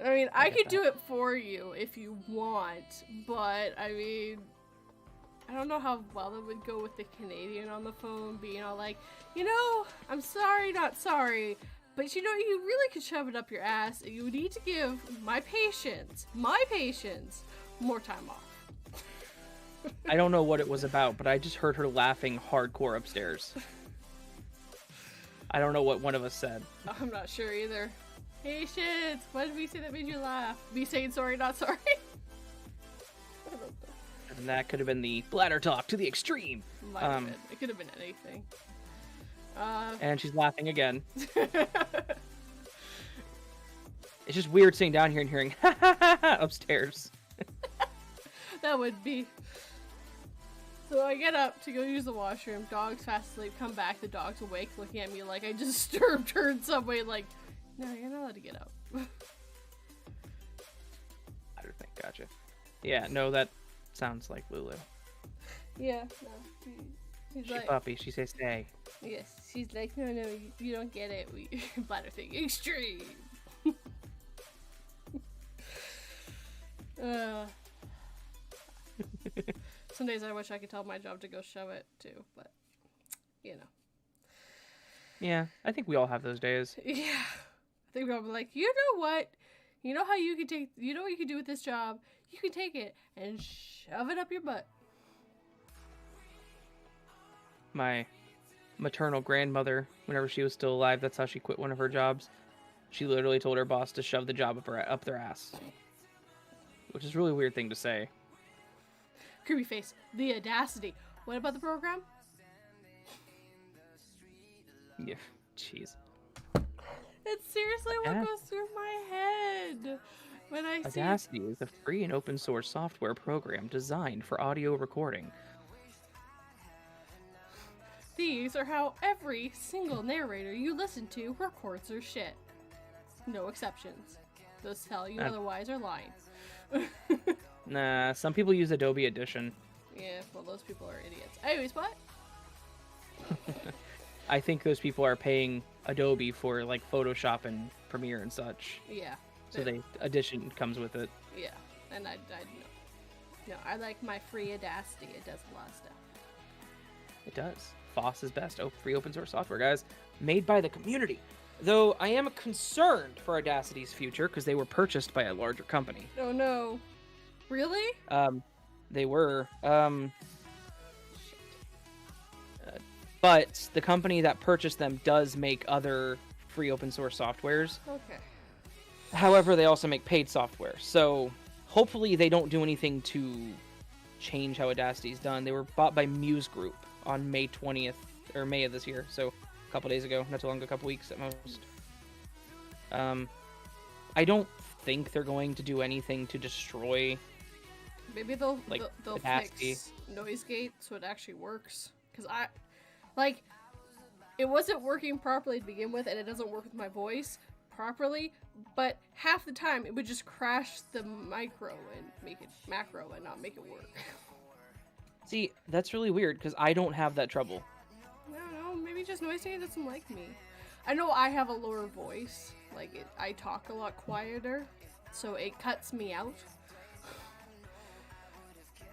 I mean, I could do it for you if you want, but I mean, I don't know how well it would go with the Canadian on the phone being all like, I'm sorry, not sorry, but you really could shove it up your ass, and you need to give my patients, more time off.
I don't know what it was about, but I just heard her laughing hardcore upstairs. I don't know what one of us said.
I'm not sure either. Patience! What did we say that made you laugh? Me saying sorry, not sorry?
And that could have been the bladder talk to the extreme.
Might have been. It could have been anything.
And she's laughing again. It's just weird sitting down here and hearing ha ha ha ha upstairs.
That would be. So I get up to go use the washroom. Dog's fast asleep. Come back. The dog's awake, looking at me like I just disturbed her in some way. Like, no, you're not allowed to get up.
I don't think. Gotcha. Yeah. No, that sounds like Lulu.
Yeah. No. She's like,
puppy. She says stay.
Yes. She's like, no, you don't get it. We bladder thing extreme. Some days I wish I could tell my job to go shove it too, but
Yeah, I think we all have those days.
Yeah, I think we'll be like, you know what? You know how you can take? You know what you can do with this job? You can take it and shove it up your butt.
My maternal grandmother, whenever she was still alive, that's how she quit one of her jobs. She literally told her boss to shove the job up their ass. Which is a really weird thing to say.
Creepy face. The audacity. What about the program?
Yeah, jeez.
It's seriously what goes through my head when I see...
Audacity is a free and open source software program designed for audio recording.
These are how every single narrator you listen to records their shit. No exceptions. Those tell you
Uh,
otherwise are lying.
Nah, some people use Adobe Edition.
Yeah, well, those people are idiots. Anyways, what?
I think those people are paying Adobe for like Photoshop and Premiere and such.
Yeah.
So Edition comes with it.
Yeah, and I no, I like my free Audacity. It does a lot of stuff.
It does. FOSS is best. Oh, free open source software, guys. Made by the community. Though I am concerned for Audacity's future because they were purchased by a larger company.
Oh no. Really?
They were. But the company that purchased them does make other free open source softwares.
Okay.
However, they also make paid software. So hopefully they don't do anything to change how Audacity is done. They were bought by Muse Group on May 20th, or May of this year. So a couple days ago, not too long ago, a couple weeks at most. I don't think they're going to do anything to destroy.
Maybe they'll
Audacity.
fix noise gate so it actually works. Because it wasn't working properly to begin with, and it doesn't work with my voice properly, but half the time it would just crash the micro and make it macro and not make it work.
See, that's really weird because I don't have that trouble.
I don't know, maybe just noise gate doesn't like me. I know I have a lower voice, I talk a lot quieter, so it cuts me out.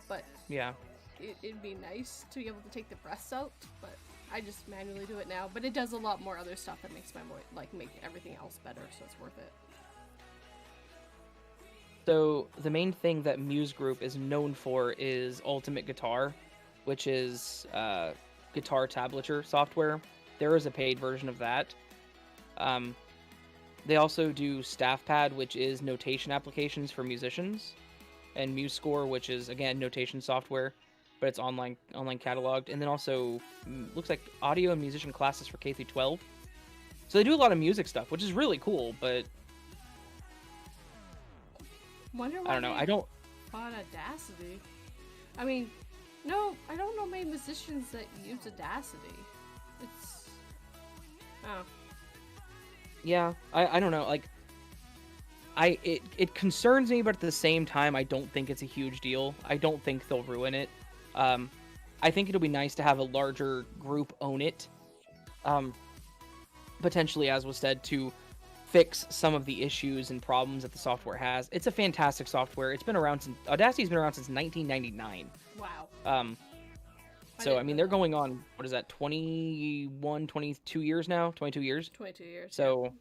But
Yeah.
it'd be nice to be able to take the breaths out, but I just manually do it now. But it does a lot more other stuff that makes my voice, make everything else better, so it's worth it.
So the main thing that Muse Group is known for is Ultimate Guitar, which is guitar tablature software. There is a paid version of that. They also do StaffPad, which is notation applications for musicians, and MuseScore, which is again notation software, but it's online cataloged. And then also looks like audio and musician classes for K through 12. So they do a lot of music stuff, which is really cool. But
Wonder why
I don't know. I don't.
bought Audacity. I mean, no, I don't know many musicians that use Audacity. It's
Yeah, I don't know. It concerns me, but at the same time, I don't think it's a huge deal. I don't think they'll ruin it. I think it'll be nice to have a larger group own it. Potentially, as was said, to fix some of the issues and problems that the software has. It's a fantastic software. It's been around since Audacity's been around since 1999.
wow.
So I mean, they're going on, what is that, 21, 22 years now? 22 years?
22 years.
So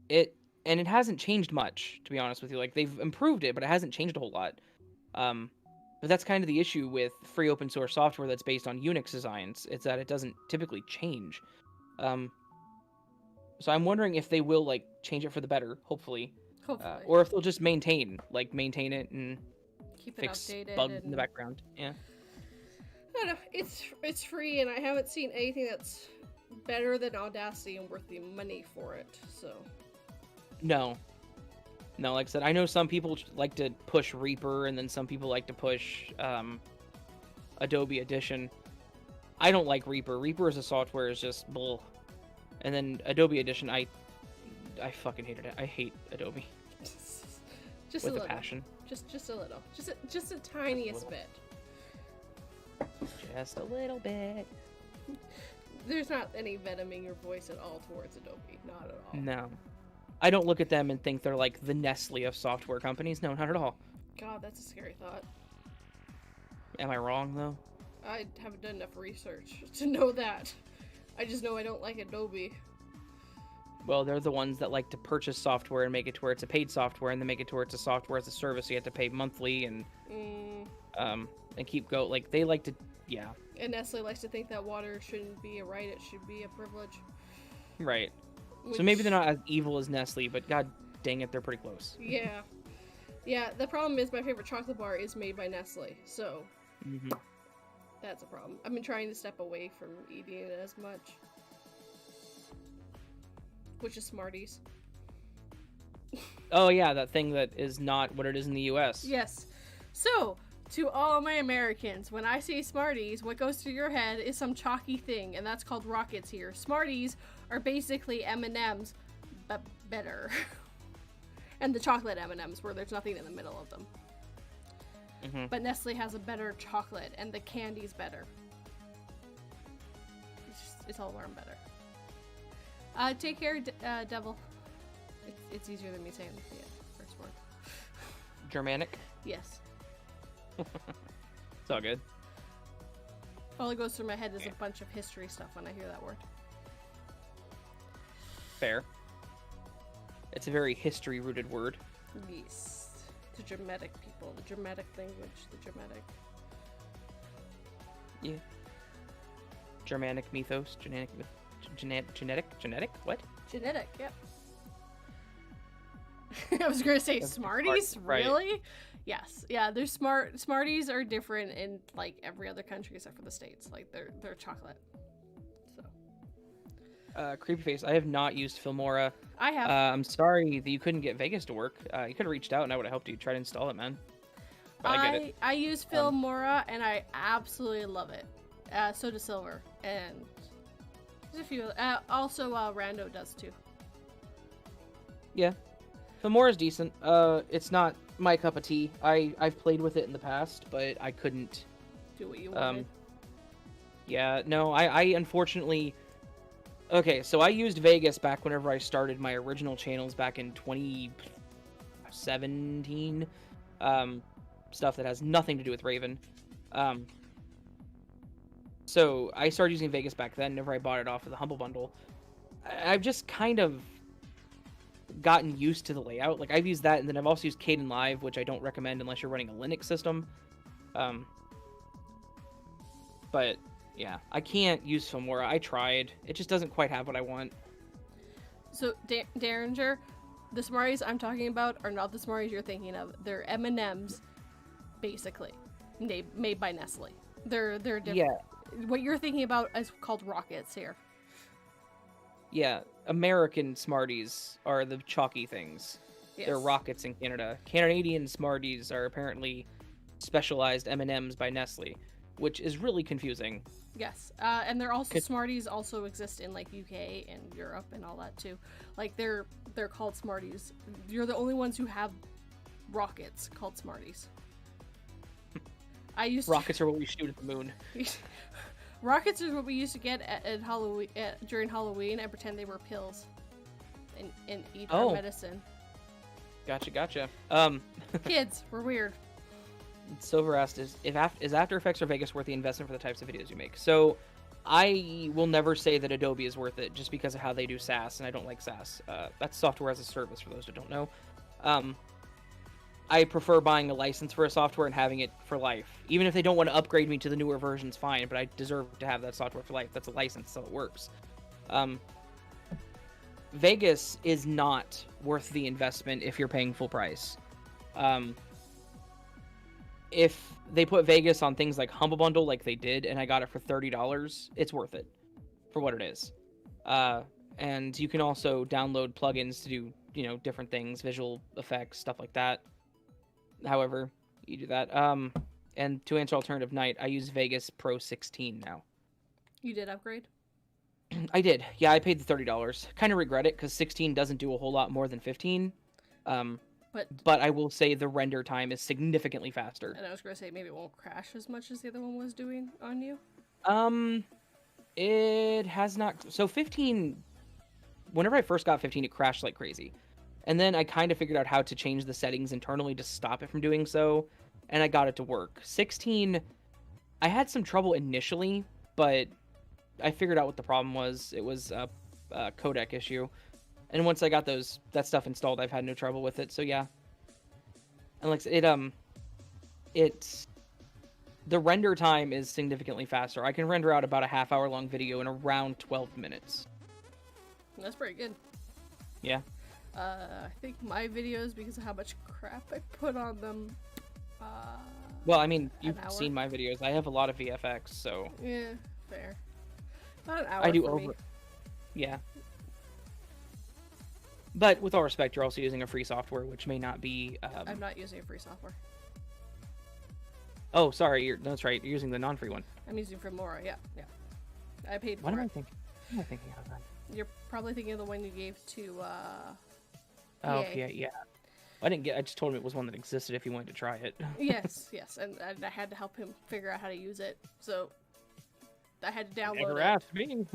it hasn't changed much, to be honest with you. They've improved it, but it hasn't changed a whole lot. But that's kind of the issue with free open source software that's based on Unix designs. It's that it doesn't typically change. So I'm wondering if they will change it for the better, hopefully. Or if they'll just maintain it and
keep it
fix
updated
bugs in the background. Yeah.
I don't know. It's free, and I haven't seen anything that's better than Audacity and worth the money for it. So.
No, like I said, I know some people like to push Reaper, and then some people like to push Adobe Edition. I don't like Reaper. Reaper as a software is just bull. And then Adobe Edition, I fucking hated it. I hate Adobe.
Just
with
a
a
little.
passion.
Just a little. Just a tiniest bit.
Just a little bit.
There's not any venoming your voice at all towards Adobe. Not at all.
No. I don't look at them and think they're like the Nestle of software companies. No, not at all.
God, that's a scary thought.
Am I wrong, though?
I haven't done enough research to know that. I just know I don't like Adobe.
Well, they're the ones that like to purchase software and make it to where it's a paid software, and then make it to where it's a software as a service. So you have to pay monthly and keep go. They like to, yeah.
And Nestle likes to think that water shouldn't be a right; it should be a privilege.
Right. So maybe they're not as evil as Nestle, but god dang it, they're pretty close.
Yeah. Yeah, the problem is my favorite chocolate bar is made by Nestle, so that's a problem. I've been trying to step away from eating it as much. Which is Smarties.
Oh yeah, that thing that is not what it is in the US.
Yes. So, to all my Americans, when I say Smarties, what goes through your head is some chalky thing, and that's called Rockets here. Smarties are basically M&Ms, but better. And the chocolate M&Ms, where there's nothing in the middle of them.
Mm-hmm.
But Nestle has a better chocolate, and the candy's better. It's all around better. Take care, Devil. It's easier than me saying the first word.
Germanic?
Yes.
It's all good.
All that goes through my head is a bunch of history stuff when I hear that word.
Fair. It's a very history-rooted word.
Yes. The Germanic people, the Germanic language, the Germanic.
Yeah. Germanic mythos, genetic, what?
Genetic, yep. I was gonna say Smarties,
right.
Really? Yes, yeah. They're Smarties are different in like every other country except for the States. Like they're chocolate. So.
Creepy face. I have not used Filmora.
I have.
I'm sorry that you couldn't get Vegas to work. You could have reached out and I would have helped you try to install it, man. But I get it.
I use Filmora and I absolutely love it. So does Silver, and there's a few. Also, Rando does too.
Yeah, Filmora's decent. It's not my cup of tea. I've played with it in the past, but I couldn't
do what you wanted.
Yeah, no, I unfortunately. Okay, so I used Vegas back whenever I started my original channels back in 2017. Stuff that has nothing to do with Raven. So I started using Vegas back then, whenever I bought it off of the Humble Bundle. I've just kind of gotten used to the layout. Like, I've used that, and then I've also used Kden Live, which I don't recommend unless you're running a Linux system. But, yeah, I can't use Filmora. I tried. It just doesn't quite have what I want.
So, Derringer, the Smarties I'm talking about are not the Smarties you're thinking of. They're M&Ms, basically, made by Nestle. They're different.
Yeah.
What you're thinking about is called Rockets here.
Yeah, American Smarties are the chalky things.
Yes.
They're Rockets in Canada. Canadian Smarties are apparently specialized M&Ms by Nestle, which is really confusing.
Yes, and they're also Smarties also exist in like UK and Europe and all that too. Like they're called Smarties. You're the only ones who have Rockets called Smarties.
Rockets are what we shoot at the moon.
Rockets is what we used to get at Halloween during Halloween and pretend they were pills, and eat our medicine.
Gotcha.
Kids, we're weird.
Silver asked, is After Effects or Vegas worth the investment for the types of videos you make? So, I will never say that Adobe is worth it just because of how they do SaaS, and I don't like SaaS. That's software as a service for those who don't know. I prefer buying a license for a software and having it for life. Even if they don't want to upgrade me to the newer versions, fine, but I deserve to have that software for life. That's a license, so it works. Vegas is not worth the investment if you're paying full price. If they put Vegas on things like Humble Bundle like they did, and I got it for $30, it's worth it for what it is. And you can also download plugins to do, different things, visual effects, stuff like that. However, you do that. And to answer Alternative Night, I use Vegas Pro 16 now.
You did upgrade?
I did. Yeah, I paid the $30. Kind of regret it because 16 doesn't do a whole lot more than 15. But I will say the render time is significantly faster.
And I was going to say maybe it won't crash as much as the other one was doing on you.
It has not. So 15, whenever I first got 15, it crashed like crazy. And then I kind of figured out how to change the settings internally to stop it from doing so, and I got it to work. 16, I had some trouble initially, but I figured out what the problem was. It was a codec issue. And once I got that stuff installed, I've had no trouble with it. So yeah. And like the render time is significantly faster. I can render out about a half-hour long video in around 12 minutes.
That's pretty good.
Yeah.
I think my videos, because of how much crap I put on them.
Well, I mean, you've seen my videos. I have a lot of VFX, so.
Yeah, fair. About an hour.
I do
for
over.
Me.
Yeah. But with all respect, you're also using a free software, which may not be.
I'm not using a free software.
Oh, sorry. That's right. You're using the non-free one.
I'm using Filmora. Yeah. I paid for
What
it.
am I thinking of that?
You're probably thinking of the one you gave to.
Oh, yeah. I just told him it was one that existed if he wanted to try it.
Yes, and I had to help him figure out how to use it. So I had to download
Never
it.
asked me.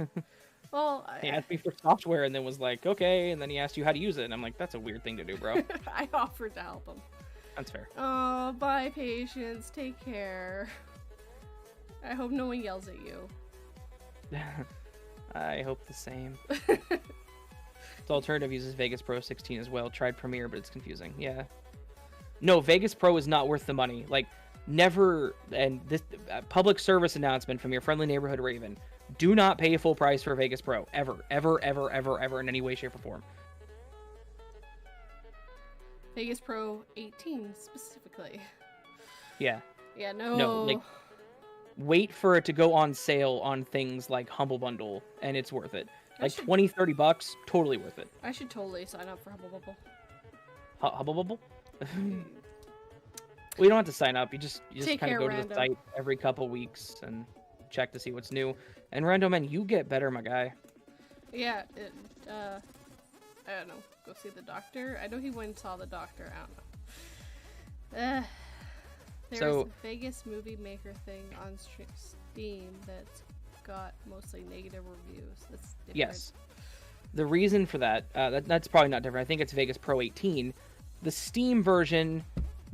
Well,
He asked me for software and then was like, okay, and then he asked you how to use it, and I'm like, that's a weird thing to do, bro.
I offered to help him.
That's fair.
Oh, bye, Patience. Take care. I hope no one yells at you.
I hope the same. Its alternative uses Vegas Pro 16 as well. Tried Premiere, but it's confusing. Yeah. No, Vegas Pro is not worth the money. Like, never, and this public service announcement from your friendly neighborhood Raven. Do not pay full price for Vegas Pro. Ever in any way, shape, or form.
Vegas Pro 18 specifically.
Yeah.
Yeah, no.
No, like, wait for it to go on sale on things like Humble Bundle, and it's worth it. Like $20-$30, totally worth it.
I should totally sign up for Humble Bundle.
Humble Bundle? Well, you don't have to sign up. You just kind of go to the site every couple weeks and check to see what's new. And Rando, man, you get better, my guy.
Yeah, I don't know. Go see the doctor. I know he went and saw the doctor. I don't know. There's a Vegas movie maker thing on Steam that's got mostly negative reviews. That's different.
Yes. The reason for that, that's probably not different. I think it's Vegas Pro 18. The Steam version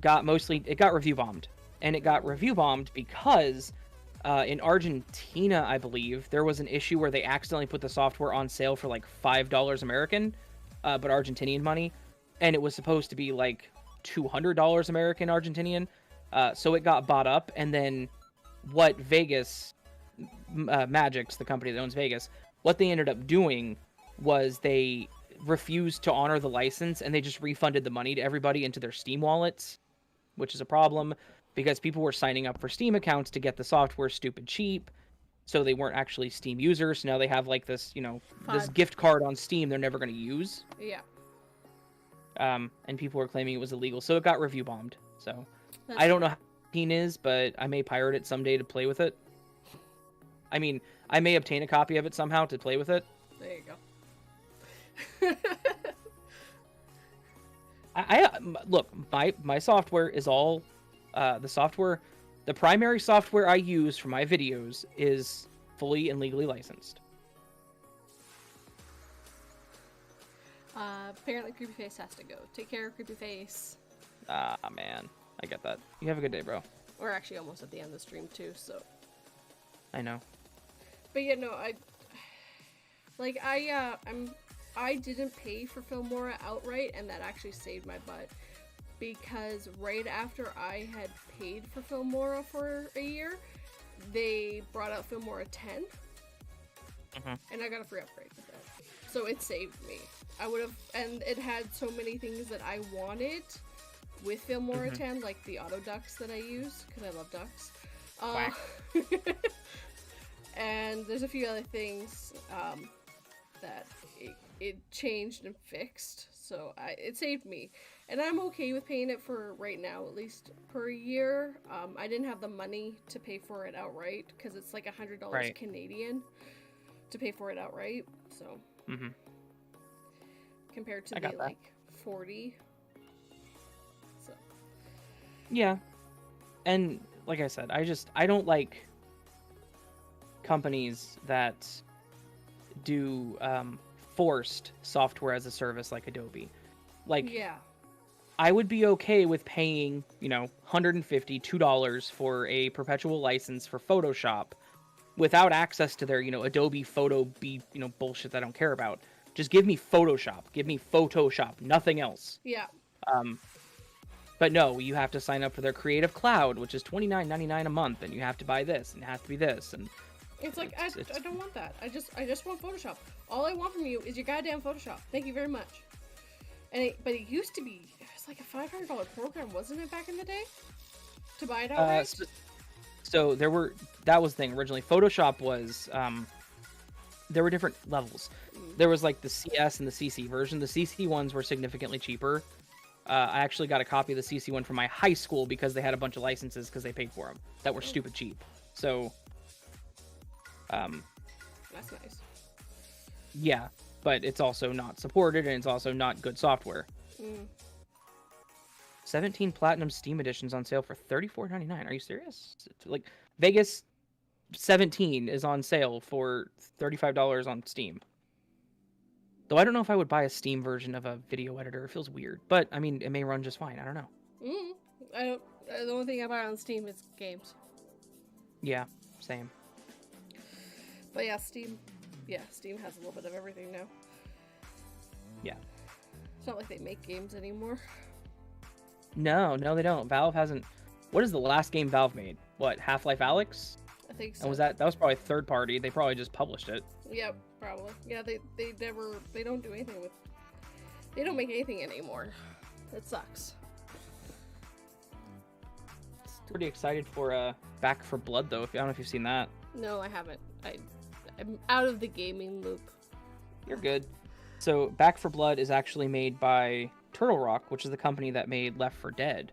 got review bombed. And it got review bombed because in Argentina, I believe, there was an issue where they accidentally put the software on sale for like $5 American, but Argentinian money. And it was supposed to be like $200 American Argentinian. So it got bought up. And then what Vegas, Magix, the company that owns Vegas, what they ended up doing was they refused to honor the license and they just refunded the money to everybody into their Steam wallets, which is a problem because people were signing up for Steam accounts to get the software stupid cheap. So they weren't actually Steam users. So now they have like this, this gift card on Steam they're never going to use.
Yeah.
And people were claiming it was illegal. So it got review bombed. So I don't know how it is, but I may pirate it someday to play with it. I mean, I may obtain a copy of it somehow to play with it.
There you go.
Look, my software is all the primary software I use for my videos is fully and legally licensed.
Apparently Creepyface has to go. Take care of Creepyface.
Ah, man. I get that. You have a good day, bro.
We're actually almost at the end of the stream, too, so.
I know.
But yeah, no, I didn't pay for Filmora outright, and that actually saved my butt. Because right after I had paid for Filmora for a year, they brought out Filmora 10. And I got a free upgrade with that. So it saved me. And it had so many things that I wanted with Filmora 10, like the auto ducks that I use, because I love ducks. And there's a few other things that it changed and fixed, so it saved me. And I'm okay with paying it for right now, at least per year. I didn't have the money to pay for it outright, because it's like $100 Canadian to pay for it outright, so. Compared to the, like, 40. So.
Yeah. And, like I said, I don't like companies that do forced software as a service like Adobe. Like, yeah. I would be okay with paying, $150, $2 for a perpetual license for Photoshop without access to their, Adobe Photo bullshit that I don't care about. Just give me Photoshop. Give me Photoshop. Nothing else.
Yeah.
But no, you have to sign up for their Creative Cloud, which is $29.99 a month, and you have to buy this, and it has to be this, and
it's like I don't want that. I just want Photoshop. All I want from you is your goddamn Photoshop. Thank you very much. But it used to be, it was like a $500 program, wasn't it, back in the day? To buy it outright?
So that was the thing. Originally, Photoshop was, there were different levels. There was like the CS and the CC version. The CC ones were significantly cheaper. I actually got a copy of the CC one from my high school because they had a bunch of licenses because they paid for them that were stupid cheap. So,
that's nice.
Yeah, but it's also not supported and it's also not good software. 17 Platinum Steam Editions on sale for $34.99. Are you serious? Like, Vegas 17 is on sale for $35 on Steam. Though I don't know if I would buy a Steam version of a video editor. It feels weird. But, I mean, it may run just fine. I don't know.
The only thing I buy on Steam is games.
Yeah, same.
But yeah, Steam has a little bit of everything now.
Yeah.
It's not like they make games anymore.
No, they don't. Valve hasn't... What is the last game Valve made? What, Half-Life Alyx?
I think so.
And was that was probably third party. They probably just published it.
Yep, probably. Yeah, they don't do anything with... They don't make anything anymore. It sucks.
Pretty excited for Back 4 Blood, though. I don't know if you've seen that.
No, I haven't. I'm out of the gaming loop.
You're good. So Back 4 Blood is actually made by Turtle Rock, which is the company that made Left 4 Dead.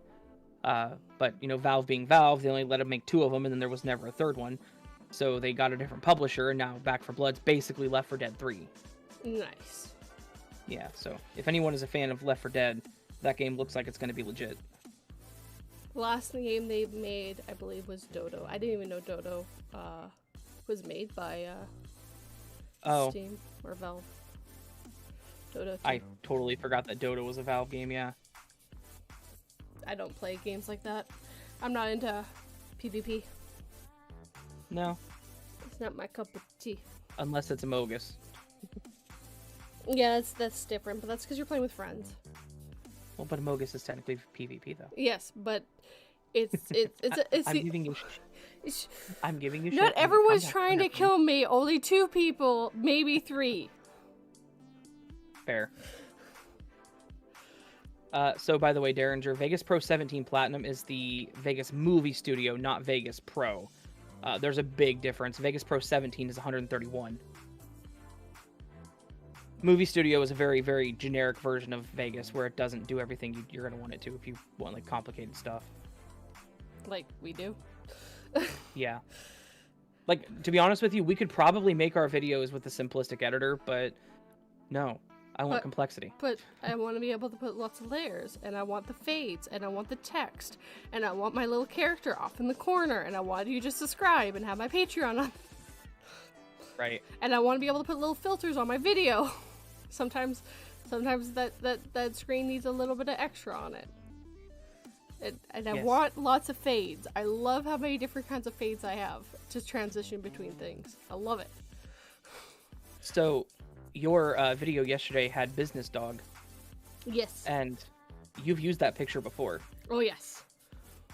But, you know, Valve being Valve, they only let them make 2 of them, and then there was never a third one. So they got a different publisher, and now Back 4 Blood's basically Left 4 Dead 3.
Nice.
Yeah, so if anyone is a fan of Left 4 Dead, that game looks like it's going to be legit.
The last game they made, I believe, was Dodo. I didn't even know Dodo was made by Steam or Valve. Dodo 2.
I totally forgot that Dodo was a Valve game, yeah.
I don't play games like that. I'm not into PvP.
No.
It's not my cup of tea.
Unless it's Amogus.
Yeah, that's different, but that's because you're playing with friends.
Well, but Amogus is technically PvP, though.
Yes, but it's
I'm giving you shit.
Not everyone's trying to kill me. Only 2 people, maybe 3.
Fair. So, by the way, Derringer, Vegas Pro 17 Platinum is the Vegas Movie Studio, not Vegas Pro. There's a big difference. Vegas Pro 17 is 131. Movie Studio is a very, very generic version of Vegas where it doesn't do everything you're going to want it to if you want, like, complicated stuff.
Like we do.
Yeah. Like, to be honest with you, we could probably make our videos with a simplistic editor, but no. I want complexity.
But I want to be able to put lots of layers, and I want the fades, and I want the text, and I want my little character off in the corner, and I want you to subscribe and have my Patreon on.
Right.
And I want to be able to put little filters on my video. Sometimes that screen needs a little bit of extra on it. And I want lots of fades. I love how many different kinds of fades I have to transition between things. I love it.
So, your video yesterday had Business Dog.
Yes.
And you've used that picture before.
Oh, yes.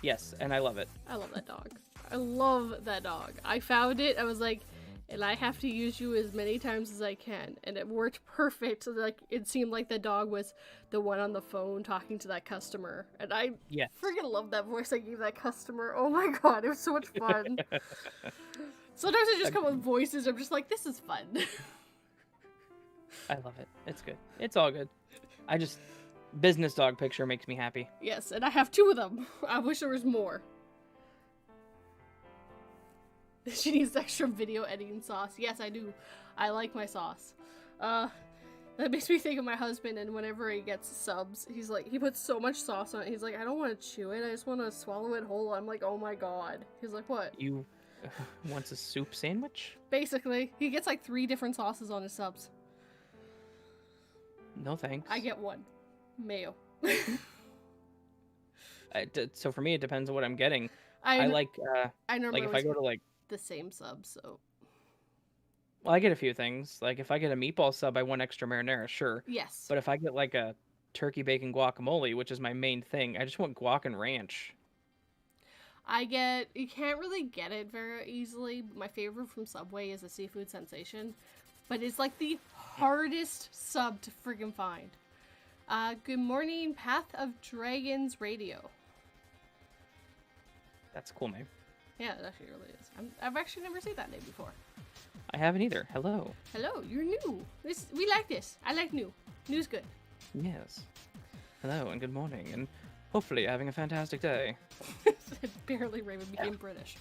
Yes, and I love it.
I love that dog. I love that dog. I found it. I was like, and I have to use you as many times as I can. And it worked perfect. So, like, it seemed like the dog was the one on the phone talking to that customer. And I freaking love that voice I gave that customer. Oh my god, it was so much fun. Sometimes I just come up with voices. I'm just like, this is fun.
I love it. It's good. It's all good. Business Dog picture makes me happy.
Yes, and I have 2 of them. I wish there was more. She needs extra video editing sauce. Yes, I do. I like my sauce. That makes me think of my husband, and whenever he gets subs, he's like, he puts so much sauce on it. He's like, I don't want to chew it. I just want to swallow it whole. I'm like, oh my god. He's like, what?
You wants a soup sandwich?
Basically. He gets like 3 different sauces on his subs.
No thanks.
I get 1. Mayo.
So for me, it depends on what I'm getting.
I
like
normally
if I go to like
the same sub, so.
Well, I get a few things. Like if I get a meatball sub, I want extra marinara, sure.
Yes.
But if I get like a turkey bacon guacamole, which is my main thing, I just want guac and ranch.
You can't really get it very easily. My favorite from Subway is a seafood sensation, but it's like the hardest sub to friggin' find. Good morning, Path of Dragons Radio.
That's a cool name.
Yeah, it actually really is. I've actually never seen that name before.
I haven't either. Hello.
Hello, you're new. We like this. I like new. New's good.
Yes. Hello and good morning, and hopefully having a fantastic day.
Barely Raven became British.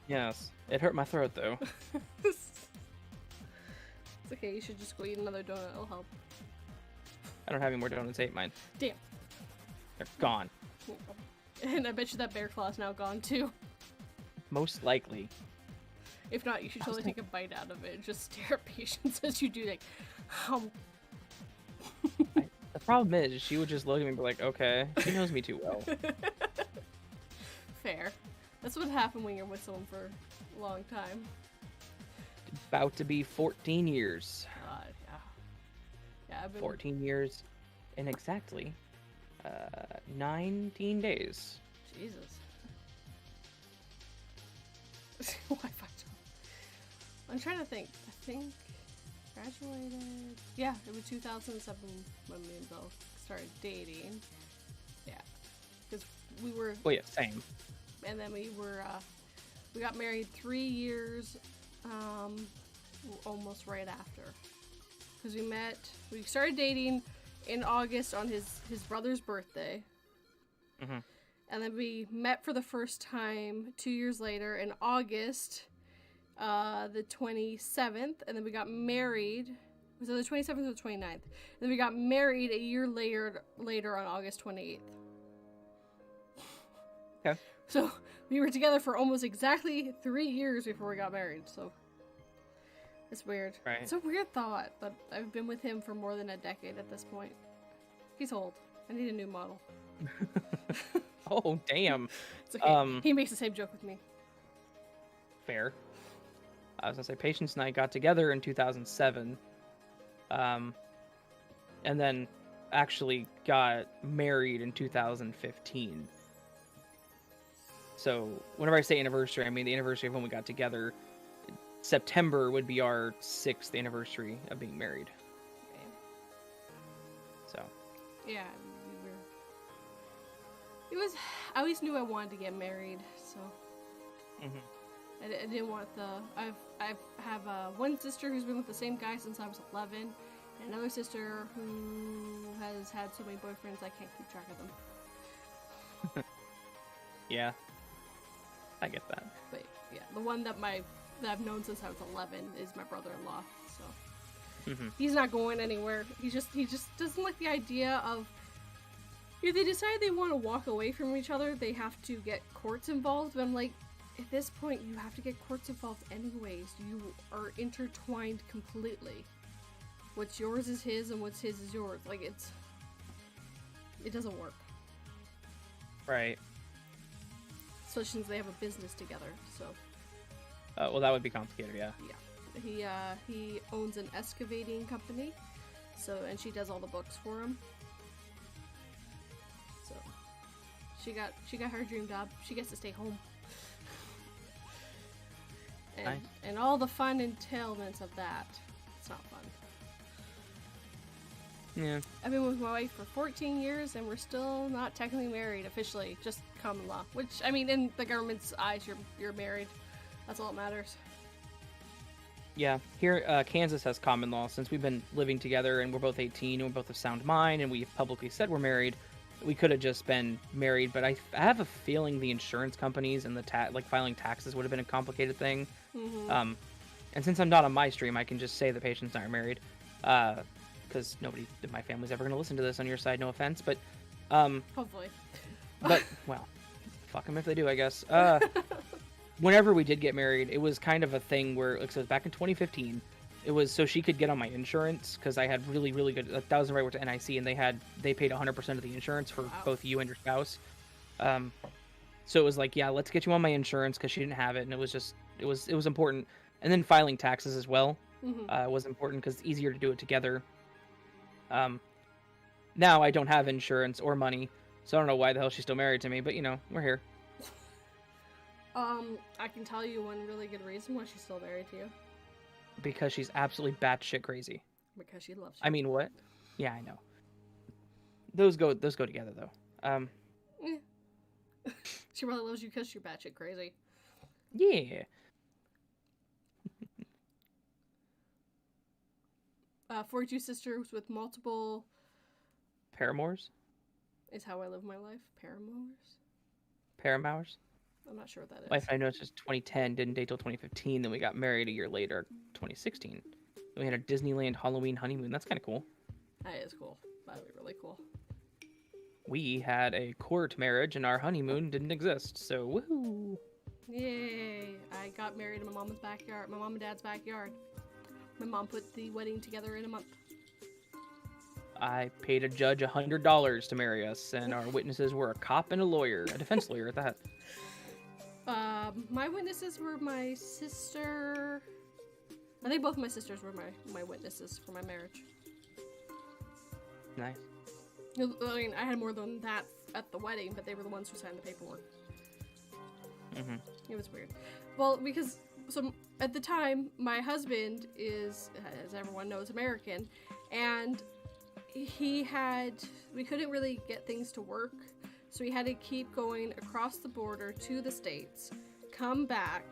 Yes. It hurt my throat, though.
It's okay, you should just go eat another donut. It'll help.
I don't have any more donuts. I ate mine.
Damn.
They're gone.
And I bet you that bear claw is now gone too.
Most likely.
If not, you should totally take a bite out of it and just stare at patients as you do, like,
The problem is, she would just look at me and be like, okay, she knows me too well.
Fair. That's what happened when you're with someone for a long time.
About to be 14 years.
Yeah. Yeah, I've been...
14 years in exactly 19 days.
Jesus. Wi-Fi. I'm trying to think. I think graduated. Yeah, it was 2007 when me and Bill started dating. Yeah, because we were.
Oh yeah, same.
And then we got married 3 years, almost right after. Because we started dating in August on his brother's birthday.
Mm-hmm.
And then we met for the first time 2 years later in August, the 27th. And then we got married. Was it the 27th or the 29th? And then we got married a year later on August 28th.
Okay.
So we were together for almost exactly 3 years before we got married. So it's weird.
Right.
It's a weird thought, but I've been with him for more than a decade at this point. He's old. I need a new model.
Oh, damn.
It's okay. He makes the same joke with me.
Fair. I was gonna say, Patience and I got together in 2007. And then actually got married in 2015. So whenever I say anniversary, I mean the anniversary of when we got together. September would be our 6th anniversary of being married.
Okay.
So.
Yeah, I always knew I wanted to get married, so.
Mm-hmm.
I didn't want I have one sister who's been with the same guy since I was 11, and another sister who has had so many boyfriends I can't keep track of them.
Yeah. I get that.
But yeah, the one that I've known since I was 11 is my brother-in-law. So he's not going anywhere. He just doesn't like the idea of if they decide they want to walk away from each other, they have to get courts involved. But I'm like, at this point, you have to get courts involved anyways. You are intertwined completely. What's yours is his, and what's his is yours. Like it doesn't work.
Right.
Especially since they have a business together, so.
Well, that would be complicated, yeah.
Yeah. He owns an excavating company, and she does all the books for him. So, she got her dream job. She gets to stay home.
Nice.
And all the fun entailments of that. It's not fun.
Yeah.
I've been with my wife for 14 years, and we're still not technically married officially, just common law. Which, I mean, in the government's eyes, you're married. That's all that matters.
Yeah. Here, Kansas has common law. Since we've been living together and we're both 18 and we're both of sound mind and we've publicly said we're married, we could have just been married. But I have a feeling the insurance companies and the filing taxes would have been a complicated thing. Mm-hmm. And since I'm not on my stream, I can just say the patients aren't married. Because nobody in my family's ever going to listen to this on your side, no offense, but
hopefully.
But well, fuck them if they do, I guess. Whenever we did get married, it was kind of a thing where, like, so back in 2015, it was so she could get on my insurance because I had really, really good. That was right with NIC, and they paid 100% of the insurance for both you and your spouse. So it was like, yeah, let's get you on my insurance because she didn't have it, and it was important. And then filing taxes as well was important because it's easier to do it together. Now I don't have insurance or money, so I don't know why the hell she's still married to me, but we're here.
I can tell you one really good reason why she's still married to you.
Because she's absolutely batshit crazy.
Because she loves you.
I mean, what? Yeah, I know. Those go together though.
She really loves you because you're batshit crazy.
Yeah.
42 sisters with multiple
paramours
is how I live my life.
Paramours.
I'm not sure what that is.
Wife I know it's just 2010, didn't date till 2015, then we got married a year later, 2016. Then we had a Disneyland Halloween honeymoon. That's kind of cool.
That is cool. That would be really cool.
we had a court marriage and our honeymoon didn't exist. So woohoo!
Yay! I got married in my mom's backyard, my mom and dad's backyard. My mom put the wedding together in a month.
I paid a judge $100 to marry us, and our witnesses were a cop and a lawyer, a defense lawyer at that.
My witnesses were my sister. I think both my sisters were my witnesses for my marriage.
Nice.
I mean, I had more than that at the wedding, but they were the ones who signed the paperwork.
Mm-hmm.
It was weird. Well, because at the time, my husband is, as everyone knows, American, and we couldn't really get things to work, so we had to keep going across the border to the States, come back,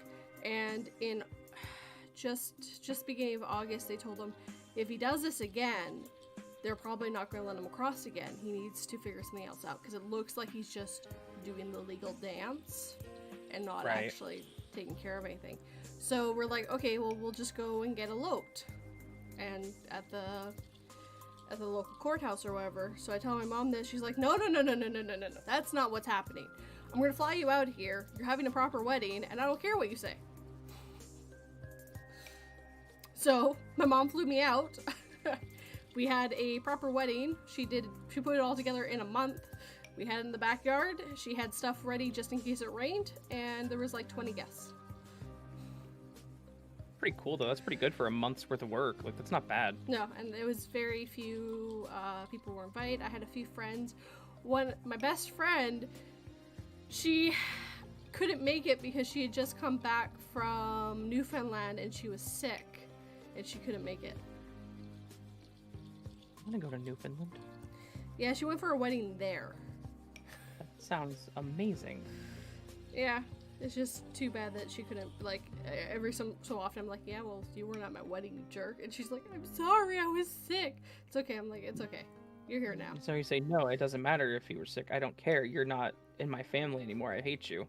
and in just beginning of August, they told him if he does this again, they're probably not going to let him across again. He needs to figure something else out, because it looks like he's just doing the legal dance and not actually taking care of anything. So we're like, okay, well, we'll just go and get eloped, and at the local courthouse or whatever. So I tell my mom this. She's like, no, that's not what's happening. I'm gonna fly you out here. You're having a proper wedding, and I don't care what you say. So my mom flew me out. We had a proper wedding. She put it all together in a month. We had it in the backyard. She had stuff ready just in case it rained, and there was like 20 guests.
Pretty cool though. That's pretty good for a month's worth of work. Like, that's not bad.
No, and it was very few people were invited. I had a few friends. My best friend, she couldn't make it because she had just come back from Newfoundland and she was sick, and she couldn't make it.
I'm gonna go to Newfoundland.
Yeah, she went for a wedding there.
That sounds amazing.
Yeah, it's just too bad that she couldn't, like, every so often I'm like, yeah, well, you weren't at my wedding, you jerk. And she's like, I'm sorry, I was sick. It's okay. I'm like, it's okay. You're here now.
So you say, no, it doesn't matter if you were sick. I don't care. You're not in my family anymore. I hate you.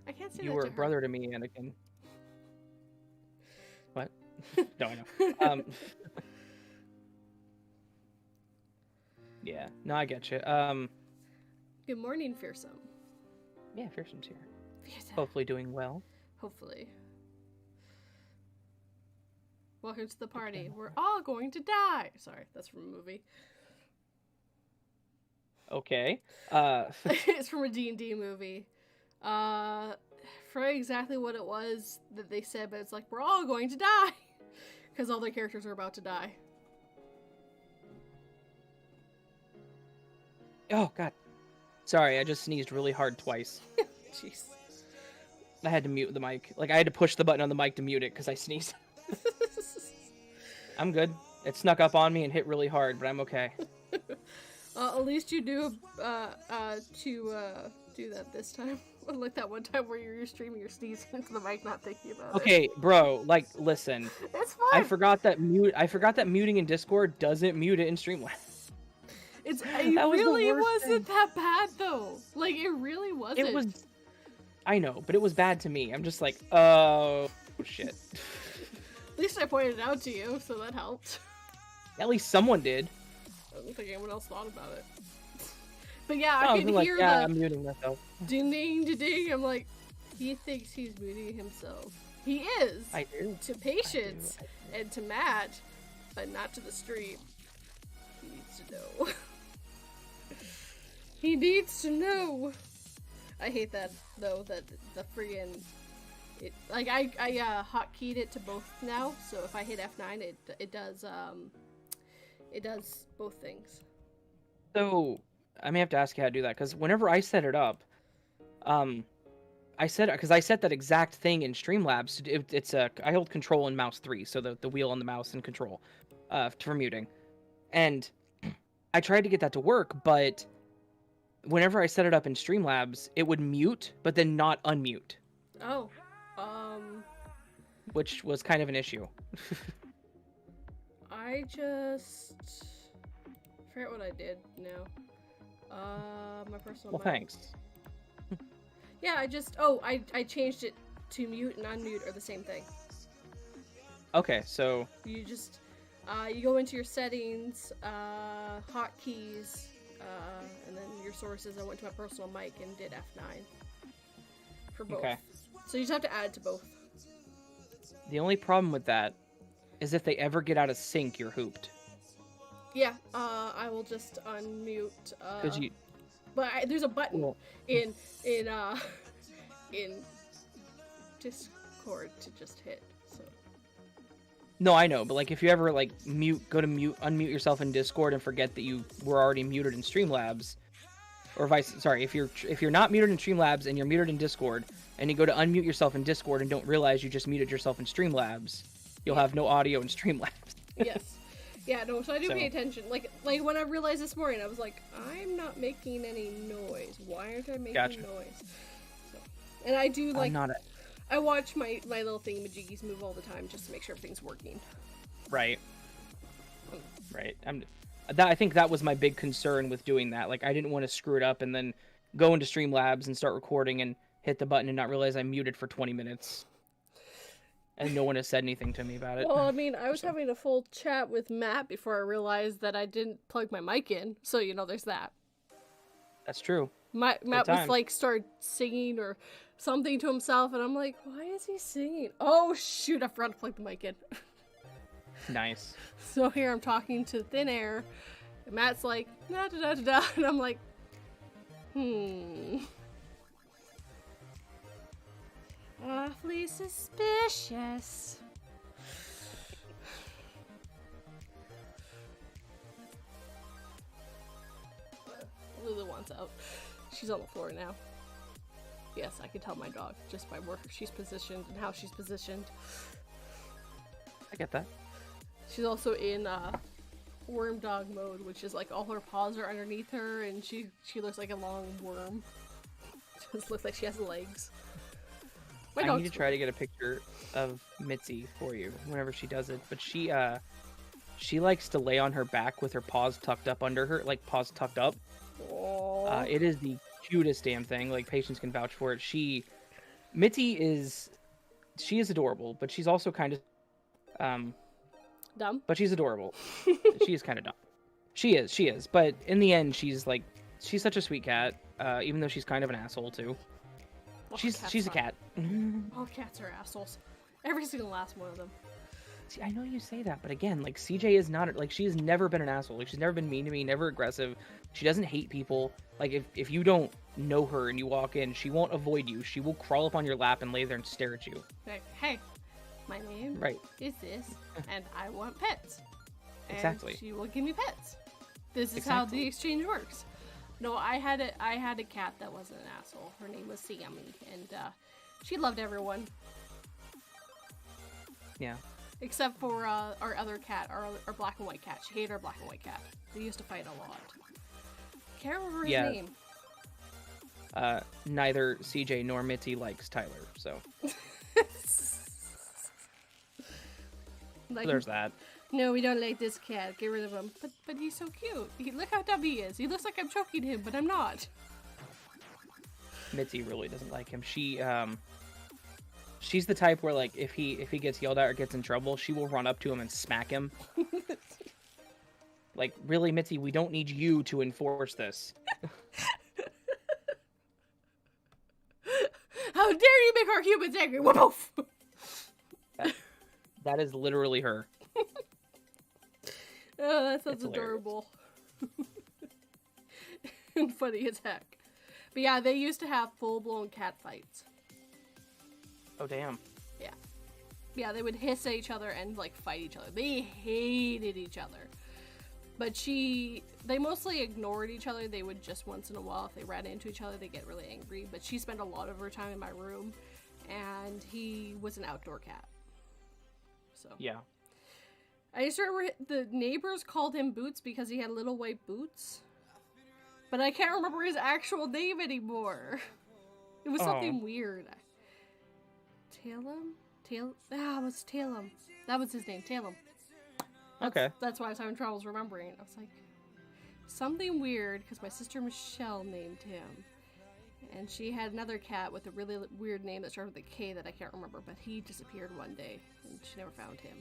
I can't say
you
that
were
to
a
her.
brother to me, Anakin. What? No, I know. Yeah, no, I get you.
Good morning, Fearsome.
Yeah, Fearsome's here.
Fearsome.
Hopefully doing well.
Hopefully. Welcome to the party. We're all going to die. Sorry, that's from a movie.
Okay.
It's from a D&D movie. For exactly what it was that they said, but it's like, we're all going to die. Because all their characters are about to die.
Oh, God. Sorry, I just sneezed really hard twice.
Jeez.
I had to mute the mic. Like, I had to push the button on the mic to mute it because I sneezed. I'm good. It snuck up on me and hit really hard, but I'm okay.
At least you do do that this time. Like that one time where you're streaming, you're sneezing into the mic, not thinking about it.
Okay, bro. Like, listen.
It's fine.
I forgot that muting in Discord doesn't mute it in Streamlabs.
It really wasn't that bad though. Like, it really wasn't.
It was. I know, but it was bad to me. I'm just like, oh shit.
At least I pointed it out to you, so that helped.
At least someone did.
I don't think anyone else thought about it. But yeah, I can hear
I'm muting myself.
Ding ding ding ding. I'm like, he thinks he's muting himself. He is.
I do.
To Patience and to Matt, but not to the stream. He needs to know. He needs to know. I hate that though. That the friggin' I hotkeyed it to both now. So if I hit F9, it does both things.
So I may have to ask you how to do that, because whenever I set it up, I set that exact thing in Streamlabs. I hold Control and Mouse 3, so the wheel on the mouse and Control, for muting, and I tried to get that to work, but whenever I set it up in Streamlabs, it would mute, but then not unmute.
Oh,
which was kind of an issue.
I just forget what I did now. My personal.
Well, thanks.
Yeah, I changed it to mute and unmute are the same thing.
Okay, so
you just you go into your settings, hotkeys, And then your sources, I went to my personal mic and did F9 for both.
Okay.
So you just have to add it to both.
The only problem with that is if they ever get out of sync, you're hooped.
Yeah, I will just unmute.
Because you.
But there's a button in Discord to just hit. So.
No, I know, but like if you ever like unmute yourself in Discord and forget that you were already muted in Streamlabs, or if you're not muted in Streamlabs and you're muted in Discord, and you go to unmute yourself in Discord and don't realize you just muted yourself in Streamlabs, you'll have no audio in Streamlabs.
Yes. Yeah, no, so I do pay attention. Like when I realized this morning, I was like, I'm not making any noise. Why aren't I making noise? So, and I do, like, I watch my little thingamajiggies move all the time just to make sure everything's working.
Right. Right. I think that was my big concern with doing that. Like, I didn't want to screw it up and then go into Streamlabs and start recording and hit the button and not realize I muted for 20 minutes. And no one has said anything to me about it.
Well, I mean, I was having a full chat with Matt before I realized that I didn't plug my mic in. So, there's that.
That's true.
Matt was, like, started singing or something to himself, and I'm like, why is he singing? Oh, shoot, I forgot to plug the mic in.
Nice.
So here I'm talking to thin air, and Matt's like, da-da-da-da-da, and I'm like, awfully suspicious. Lulu wants out. She's on the floor now. Yes, I can tell my dog just by where she's positioned and how she's positioned.
I get that.
She's also in worm dog mode, which is like all her paws are underneath her, and she looks like a long worm. Just looks like she has legs.
I need to try to get a picture of Mitzi for you whenever she does it, but she likes to lay on her back with her paws tucked up under her, like paws tucked up. It is the cutest damn thing. Like, patients can vouch for it. Mitzi is adorable, but she's also kind of
dumb.
But she's adorable. She is kind of dumb. She is. But in the end, she's such a sweet cat. Even though she's kind of an asshole too.
Well,
she's a cat.
All cats are assholes. Every single last one of them.
See, I know you say that, but again, like, CJ is not, like, she has never been an asshole. Like, she's never been mean to me, never aggressive. She doesn't hate people. Like, if you don't know her and you walk in, she won't avoid you. She will crawl up on your lap and lay there and stare at you.
Like, hey, my name is this, and I want pets. And
exactly.
She will give me pets. This is how the exchange works. No, I had a cat that wasn't an asshole. Her name was Sammy, and she loved everyone.
Yeah.
Except for our other cat, our black and white cat. She hated our black and white cat. They used to fight a lot. Can't remember his name.
Neither CJ nor Mitzi likes Tyler, so.
Like,
there's that.
No, we don't like this cat. Get rid of him. But he's so cute. Look how dumb he is. He looks like I'm choking him, but I'm not.
Mitzi really doesn't like him. She's the type where, like, if he gets yelled at or gets in trouble, she will run up to him and smack him. Like, really, Mitzi, we don't need you to enforce this.
How dare you make our humans angry? Woof!
That is literally her.
Oh, that sounds adorable. And funny as heck. But yeah, they used to have full-blown cat fights.
Oh, damn.
Yeah. Yeah, they would hiss at each other and, like, fight each other. They hated each other. But they mostly ignored each other. They would just once in a while, if they ran into each other, they get really angry. But she spent a lot of her time in my room, and he was an outdoor cat. So. Yeah. I just remember the neighbors called him Boots because he had little white boots. But I can't remember his actual name anymore. It was something weird. Talem? It was Talem. That was his name, Talem. That's why I was having troubles remembering. I was like, something weird, because my sister Michelle named him. And she had another cat with a really weird name that started with a K that I can't remember, but he disappeared one day, and she never found him.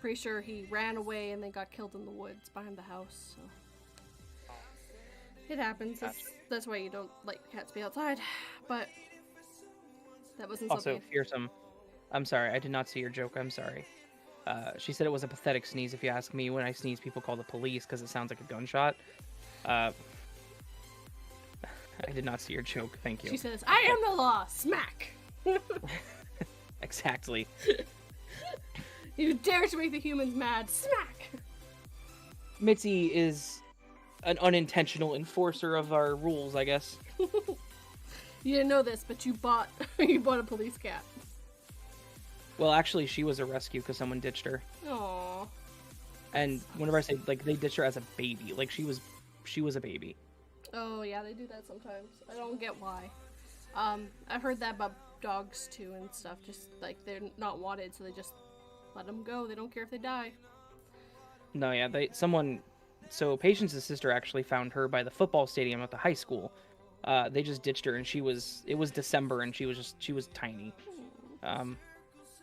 Pretty sure he ran away and then got killed in the woods behind the house, so. It happens.
Gotcha.
That's why you don't like cats to be outside. But that wasn't
Also,
something.
fearsome. I'm sorry, I did not see your joke. I'm sorry. She said it was a pathetic sneeze. If you ask me, when I sneeze, people call the police because it sounds like a gunshot. I did not see your joke. Thank you.
She says, "I am the law." Smack.
Exactly.
You dare to make the humans mad? Smack.
Mitzi is an unintentional enforcer of our rules, I guess.
You didn't know this, but you bought a police cat.
Well, actually, she was a rescue because someone ditched her.
Aww.
And whenever I say, like, they ditched her as a baby, like, she was a baby.
Oh yeah, they do that sometimes. I don't get why. I've heard that about dogs too and stuff. Just like they're not wanted, so they just let them go. They don't care if they die.
No, yeah, so Patience's sister actually found her by the football stadium at the high school. They just ditched her, and it was December, and she was tiny.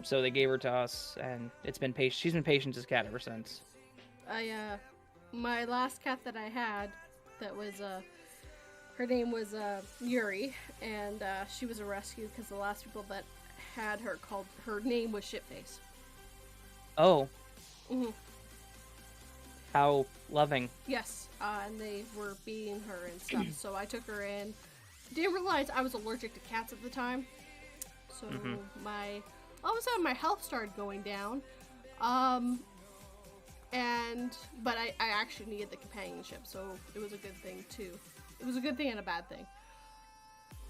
So they gave her to us, and she's been Patience's cat ever since.
My last cat that I had, that was, her name was, Yuri, and, she was a rescue because the last people that had her her name was Shitface.
Oh.
Mm-hmm.
How loving.
Yes, and they were beating her and stuff, so I took her in. Didn't realize I was allergic to cats at the time, so all of a sudden my health started going down, but I actually needed the companionship, so it was a good thing too. It was a good thing and a bad thing.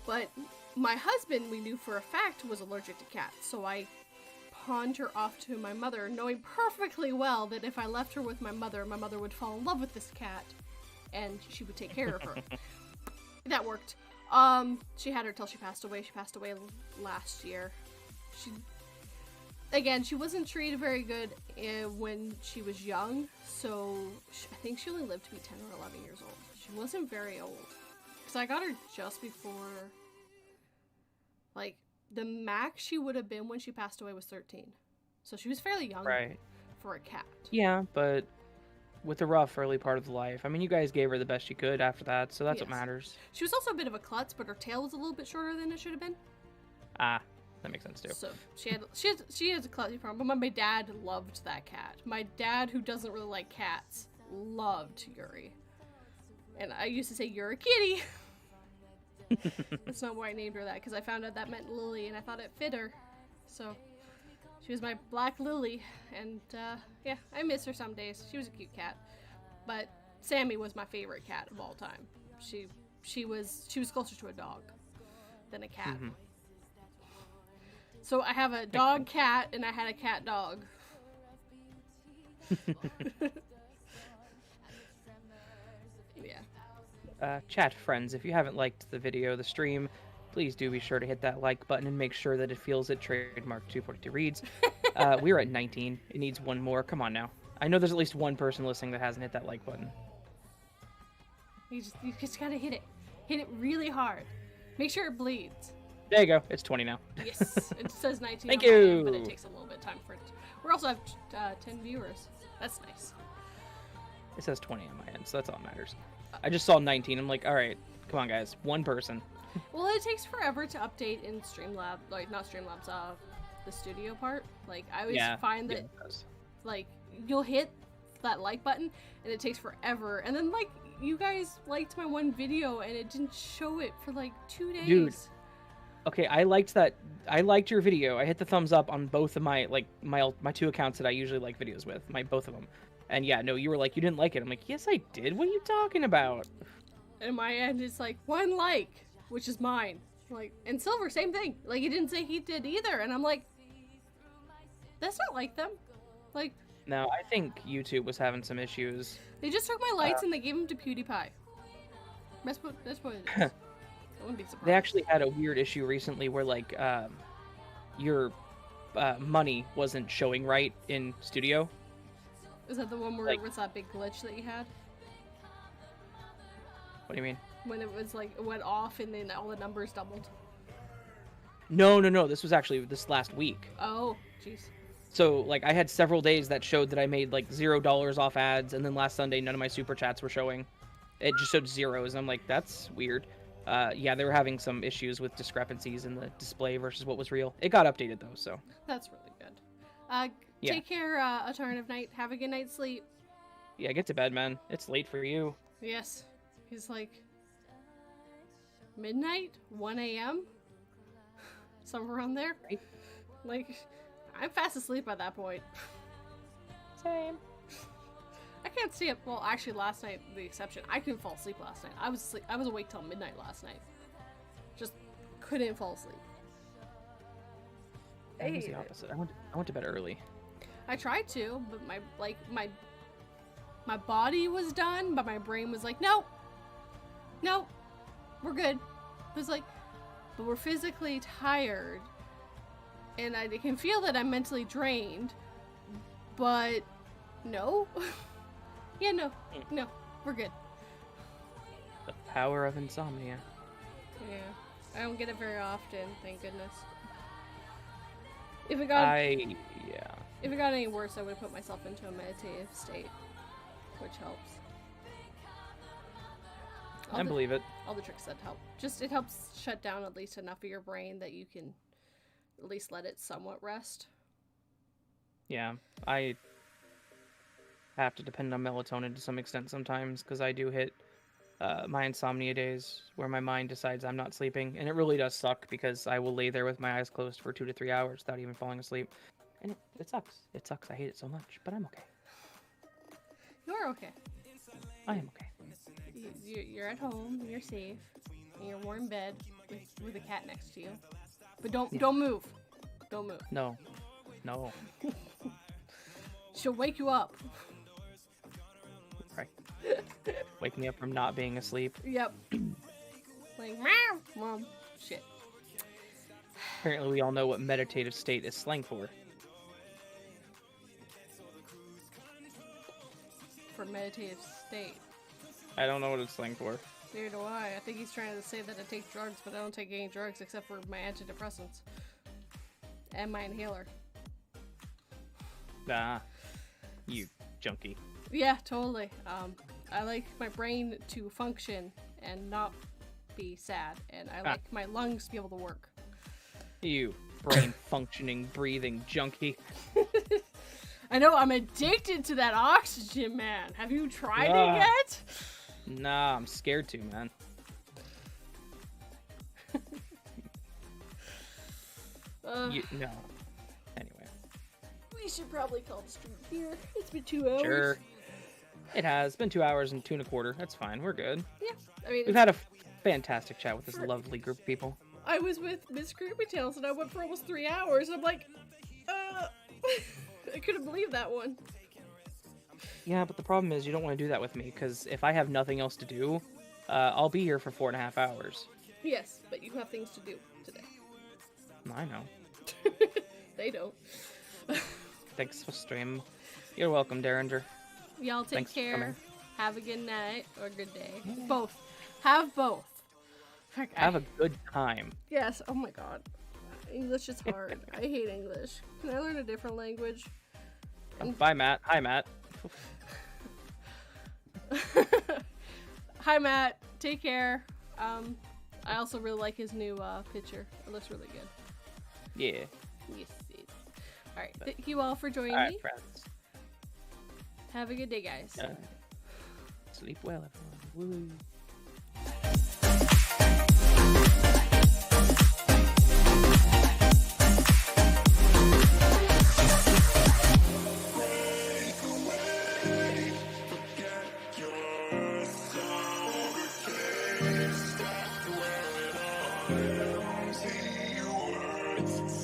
But my husband, we knew for a fact, was allergic to cats, so I pawned her off to my mother, knowing perfectly well that if I left her with my mother would fall in love with this cat, and she would take care of her. That worked. She had her till she passed away. She passed away last year. She wasn't treated very good when she was young, so I think she only lived to be 10 or 11 years old. She wasn't very old. Because I got her just before, like, the max she would have been when she passed away was 13. So she was fairly young for a cat.
Yeah, but with the rough early part of the life, I mean, you guys gave her the best you could after that, so that's what matters.
She was also a bit of a klutz, but her tail was a little bit shorter than it should have been.
Ah, that makes sense too.
So she has a klutzy problem, but my dad loved that cat. My dad, who doesn't really like cats, loved Yuri. And I used to say, "You're a kitty." That's not why I named her that, because I found out that meant Lily, and I thought it fit her. So she was my black Lily, and yeah, I miss her some days. She was a cute cat, but Sammy was my favorite cat of all time. She was closer to a dog than a cat. Mm-hmm. So I have a dog cat, and I had a cat dog. Yeah.
Chat friends, if you haven't liked the stream, please do be sure to hit that like button and make sure that it feels it trademark 242 reads. We're at 19. It needs one more. Come on now. I know there's at least one person listening that hasn't hit that like button.
You just gotta hit it. Hit it really hard. Make sure it bleeds.
There you go. It's 20 now.
Yes. It says 19
Thank
on my
you.
end, but it takes a little bit of time for it. We also have 10 viewers. That's nice.
It says 20 on my end, so that's all that matters. I just saw 19. I'm like, all right, come on, guys. One person.
Well, it takes forever to update in Streamlabs, like, not Streamlabs, the studio part. Like, I always find that, like, you'll hit that like button, and it takes forever. And then, like, you guys liked my one video, and it didn't show it for, like, 2 days.
Dude. Okay, I liked that. I liked your video. I hit the thumbs up on both of my two accounts that I usually like videos with, both of them. And yeah, no, you were like, you didn't like it. I'm like, yes, I did. What are you talking about?
And my end is like, 1 like, which is mine. Like, and Silver, same thing. Like, he didn't say he did either. And I'm like, that's not like them. Like,
no, I think YouTube was having some issues.
They just took my lights and they gave them to PewDiePie. That's what it is. I wouldn't be surprised.
They actually had a weird issue recently where, like, your money wasn't showing right in studio.
Is that the one where it was that big glitch that you had?
What do you mean?
When it was like, it went off and then all the numbers doubled.
No. This was actually this last week.
Oh, jeez.
So, like, I had several days that showed that I made, like, $0 off ads, and then last Sunday, none of my super chats were showing. it just showed zeros. I'm like, that's weird. Yeah, they were having some issues with discrepancies in the display versus what was real. It got updated though, so.
That's really good.
Yeah.
Take care, Alternative Night. Have a good night's sleep.
Yeah, get to bed, man. It's late for you.
Yes. He's like midnight, 1 a.m. Somewhere around there.
Right.
Like, I'm fast asleep at that point.
Same.
I can't stay up. Well, actually, last night the exception. I couldn't fall asleep last night. I was awake till midnight last night. Just couldn't fall asleep.
It was the opposite. I went to bed early.
I tried to, but my body was done, but my brain was like, no, we're good. It was like, but we're physically tired, and I can feel that I'm mentally drained, but no. Yeah, no, we're good.
The power of insomnia.
Yeah, I don't get it very often, thank goodness. If it got any worse, I would put myself into a meditative state, which helps.
I believe it.
All the tricks that help. Just, it helps shut down at least enough of your brain that you can at least let it somewhat rest.
Yeah, I have to depend on melatonin to some extent sometimes, because I do hit my insomnia days where my mind decides I'm not sleeping, and it really does suck because I will lay there with my eyes closed for 2 to 3 hours without even falling asleep, and it sucks. It sucks. I hate it so much, but I'm okay.
You're okay.
I am okay.
You're at home. You're safe. In your warm bed with a cat next to you. But don't move. Don't move.
No.
She'll wake you up.
Right. Wake me up from not being asleep.
Yep. Like, meow, mom. Shit.
Apparently we all know what meditative state is slang for.
For meditative state.
I don't know what it's slang for.
Neither do I. I think he's trying to say that I take drugs, but I don't take any drugs except for my antidepressants. And my inhaler.
Nah. You junkie.
Yeah, totally. I like my brain to function and not be sad, and I like my lungs to be able to work.
You brain functioning, breathing junkie.
I know, I'm addicted to that oxygen, man. Have you tried it yet?
Nah, I'm scared to, man. No. Anyway.
We should probably call the stream here. It's been 2 hours.
Sure. It has been 2 hours and 2 1/4. That's fine. We're good.
Yeah. I mean,
we've had a fantastic chat with this lovely group of people.
I was with Miss Creepy Tales and I went for almost 3 hours. And I'm like, I couldn't believe that one.
Yeah, but the problem is you don't want to do that with me, because if I have nothing else to do, I'll be here for 4.5 hours.
Yes, but you have things to do today.
I know.
They don't.
Thanks for stream. You're welcome, Derringer.
Y'all take
Thanks
care. Have a good night or good day. Both. Have both. Heck,
have a good time.
Yes. Oh my god. English is hard. I hate English. Can I learn a different language?
Bye, Matt. Hi, Matt.
Hi, Matt. Take care. I also really like his new picture. It looks really good.
Yeah.
Yes. Alright. Thank you all for joining me.
Friends.
Have a good day, guys.
Sleep well, everyone. Woo.
See you words.